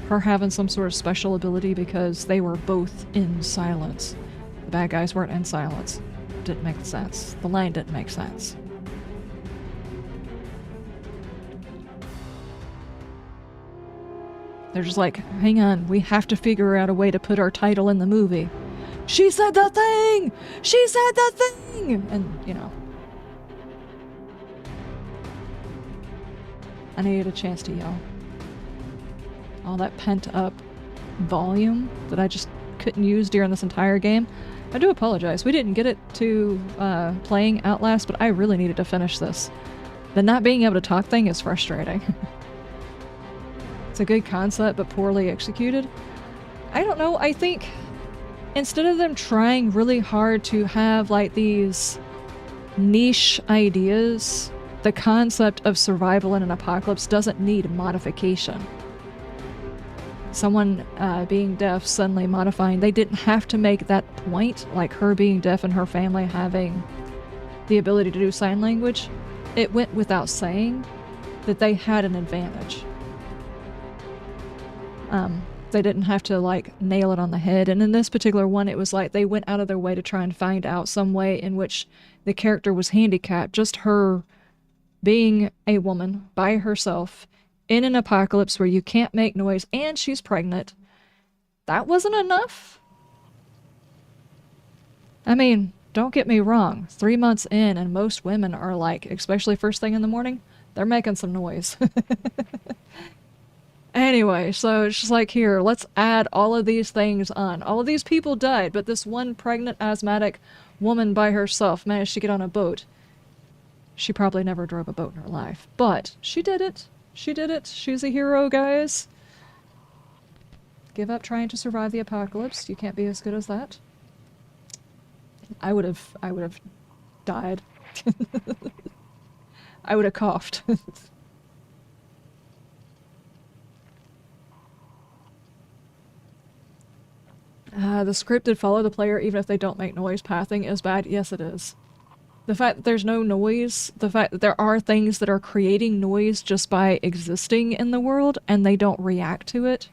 S1: her having some sort of special ability because they were both in silence. The bad guys weren't in silence. Didn't make sense. The line didn't make sense. They're just like, hang on, we have to figure out a way to put our title in the movie. She said the thing! She said the thing! And, you know. I needed a chance to yell. All that pent up volume that I just couldn't use during this entire game. I do apologize. We didn't get it to playing Outlast, but I really needed to finish this. The not being able to talk thing is frustrating. It's a good concept, but poorly executed. I don't know, I think instead of them trying really hard to have like these niche ideas, the concept of survival in an apocalypse doesn't need modification. Someone being deaf suddenly modifying, they didn't have to make that point, like her being deaf and her family having the ability to do sign language. It went without saying that they had an advantage. They didn't have to like nail it on the head. And in this particular one, it was like they went out of their way to try and find out some way in which the character was handicapped. Just her being a woman by herself in an apocalypse where you can't make noise and she's pregnant. That wasn't enough. I mean, don't get me wrong. 3 months in and most women are like, especially first thing in the morning, they're making some noise. Anyway, so it's just like, here, let's add all of these things on. All of these people died, but this one pregnant asthmatic woman by herself managed to get on a boat. She probably never drove a boat in her life, but she did it. She did it. She's a hero, guys. Give up trying to survive the apocalypse. You can't be as good as that. I would have died. I would have coughed. The scripted follow the player even if they don't make noise pathing is bad. Yes, it is. The fact that there's no noise, the fact that there are things that are creating noise just by existing in the world and they don't react to it.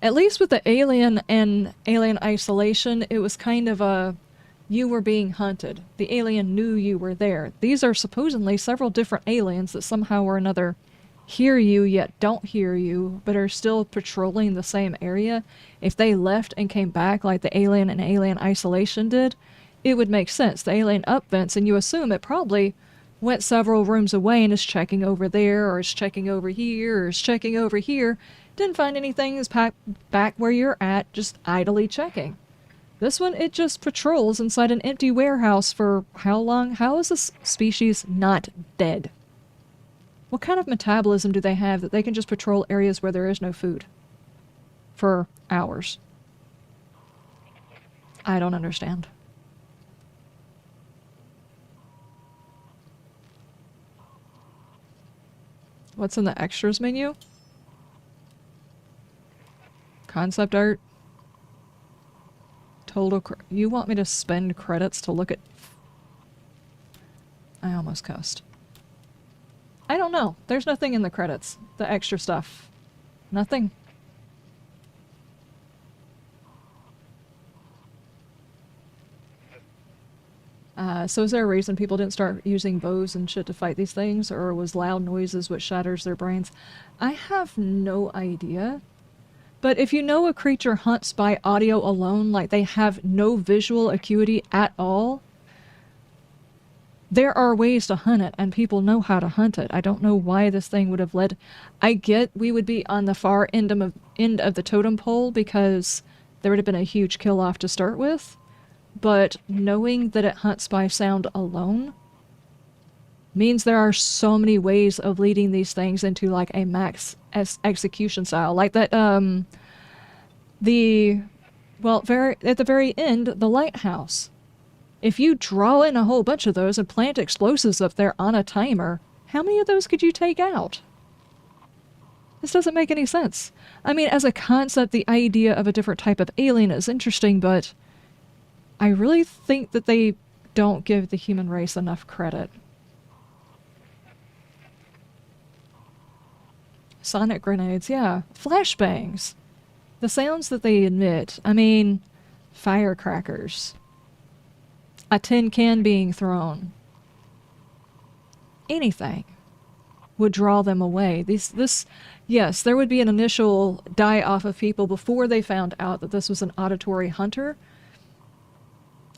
S1: At least with the Alien and Alien Isolation, it was kind of a, you were being hunted. The alien knew you were there. These are supposedly several different aliens that somehow or another hear you yet don't hear you, but are still patrolling the same area. If they left and came back like the Alien and Alien Isolation did, it would make sense. The alien upvents and you assume it probably went several rooms away and is checking over there, or is checking over here, or is checking over here. Didn't find anything, is back where you're at, just idly checking. This one, it just patrols inside an empty warehouse for how long? How is this species not dead? What kind of metabolism do they have that they can just patrol areas where there is no food for hours? I don't understand. What's in the extras menu? Concept art. Total you want me to spend credits to look at... I almost cussed. I don't know. There's nothing in the credits. The extra stuff. Nothing. So is there a reason people didn't start using bows and shit to fight these things? Or was loud noises what shatters their brains? I have no idea. But if you know a creature hunts by audio alone, like they have no visual acuity at all, there are ways to hunt it, and people know how to hunt it. I don't know why this thing would have led... I get we would be on the far end of the totem pole because there would have been a huge kill-off to start with, but knowing that it hunts by sound alone means there are so many ways of leading these things into like a max execution style. Like that, well, at the very end, the lighthouse. If you draw in a whole bunch of those and plant explosives up there on a timer, how many of those could you take out? This doesn't make any sense. I mean, as a concept, the idea of a different type of alien is interesting, but I really think that they don't give the human race enough credit. Sonic grenades, yeah. Flashbangs. The sounds that they emit. I mean, firecrackers. A tin can being thrown. Anything would draw them away. Yes, there would be an initial die-off of people before they found out that this was an auditory hunter.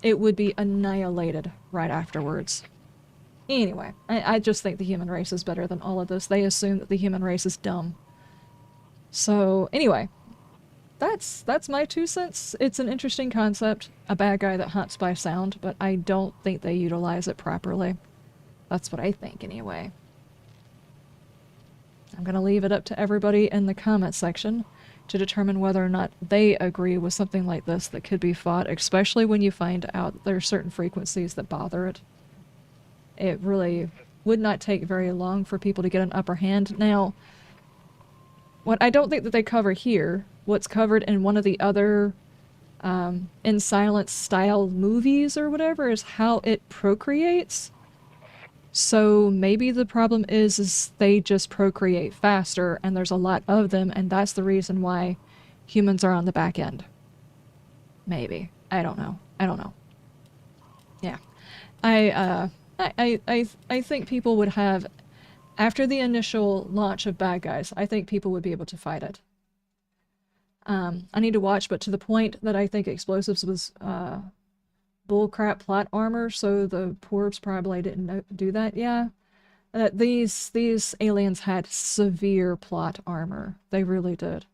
S1: It would be annihilated right afterwards. Anyway, I just think the human race is better than all of this. They assume that the human race is dumb. So, anyway, that's my 2 cents. It's an interesting concept, a bad guy that hunts by sound, but I don't think they utilize it properly. That's what I think, anyway. I'm going to leave it up to everybody in the comment section to determine whether or not they agree with something like this that could be fought, especially when you find out that there are certain frequencies that bother it. It really would not take very long for people to get an upper hand. Now, what I don't think that they cover here, what's covered in one of the other in silence style movies or whatever, is how it procreates. So maybe the problem is they just procreate faster and there's a lot of them, and that's the reason why humans are on the back end. Maybe. I don't know. Yeah. I think people would have, after the initial launch of bad guys, I think people would be able to fight it. I need to watch, but to the point that I think explosives was bullcrap plot armor, so the Porbs probably didn't do that. Yeah, these aliens had severe plot armor. They really did.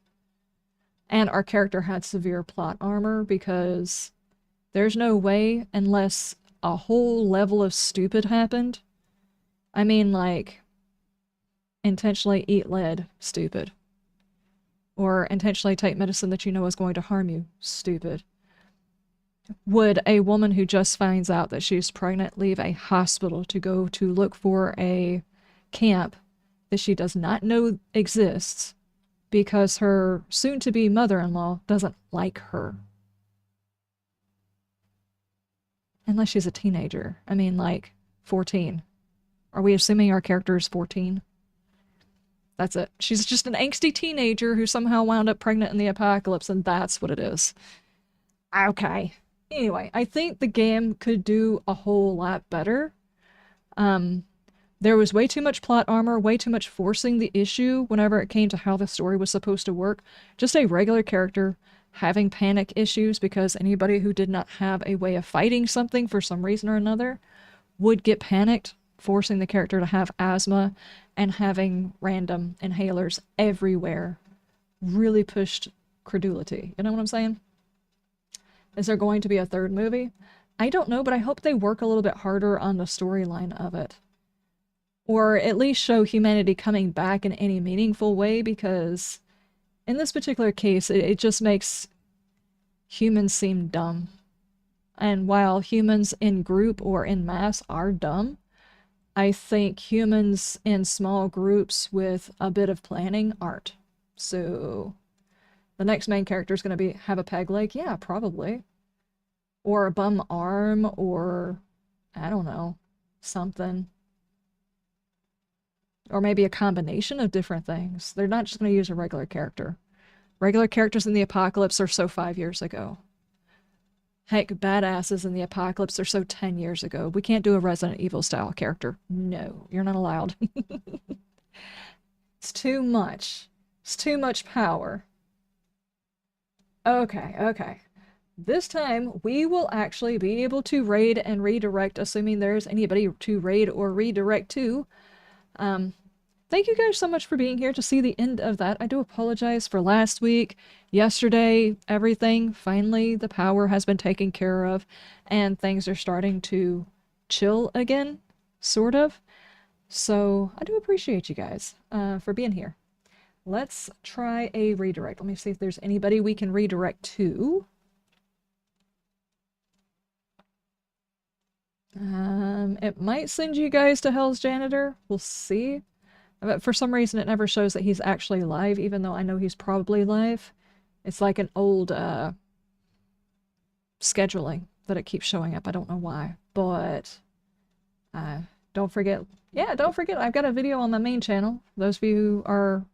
S1: And our character had severe plot armor because there's no way, unless a whole level of stupid happened. I mean, like, intentionally eat lead, stupid. Or intentionally take medicine that you know is going to harm you, stupid. Would a woman who just finds out that she's pregnant leave a hospital to go to look for a camp that she does not know exists because her soon-to-be mother-in-law doesn't like her? Unless she's a teenager. I mean, like, 14. Are we assuming our character is 14? That's it. She's just an angsty teenager who somehow wound up pregnant in the apocalypse, and that's what it is. Okay. Anyway, I think the game could do a whole lot better. There was way too much plot armor, way too much forcing the issue whenever it came to how the story was supposed to work. Just a regular character having panic issues because anybody who did not have a way of fighting something for some reason or another would get panicked, forcing the character to have asthma and having random inhalers everywhere really pushed credulity. You know what I'm saying? Is there going to be a third movie? I don't know, but I hope they work a little bit harder on the storyline of it. Or at least show humanity coming back in any meaningful way, because in this particular case, it just makes humans seem dumb. And while humans in group or in mass are dumb, I think humans in small groups with a bit of planning aren't. So the next main character is going to have a peg leg? Yeah, probably. Or a bum arm, or I don't know, something. Or maybe a combination of different things. They're not just going to use a regular character. Regular characters in the apocalypse are so 5 years ago. Heck, badasses in the apocalypse are so 10 years ago. We can't do a Resident Evil style character. No, you're not allowed. It's too much. It's too much power. Okay, okay. This time, we will actually be able to raid and redirect, assuming there's anybody to raid or redirect to. Thank you guys so much for being here to see the end of that. I do apologize for last week, yesterday, everything. Finally, the power has been taken care of, and things are starting to chill again, sort of. So, I do appreciate you guys for being here. Let's try a redirect. Let me see if there's anybody we can redirect to. It might send you guys to Hell's Janitor. We'll see. But for some reason, it never shows that he's actually live, even though I know he's probably live. It's like an old scheduling that it keeps showing up. I don't know why. But don't forget, yeah, don't forget, I've got a video on my main channel. Those of you who are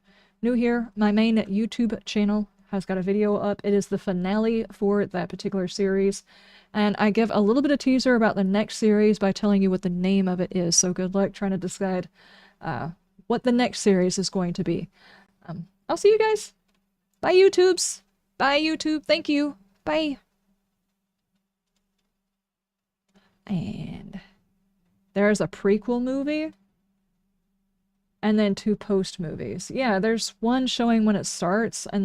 S1: new here, my main YouTube channel has got a video up. It is the finale for that particular series. And I give a little bit of teaser about the next series by telling you what the name of it is. So good luck trying to decide what the next series is going to be. I'll see you guys. Bye, YouTubes. Bye, YouTube. Thank you. Bye. And there's a prequel movie. And then 2 post movies. Yeah, there's one showing when it starts, and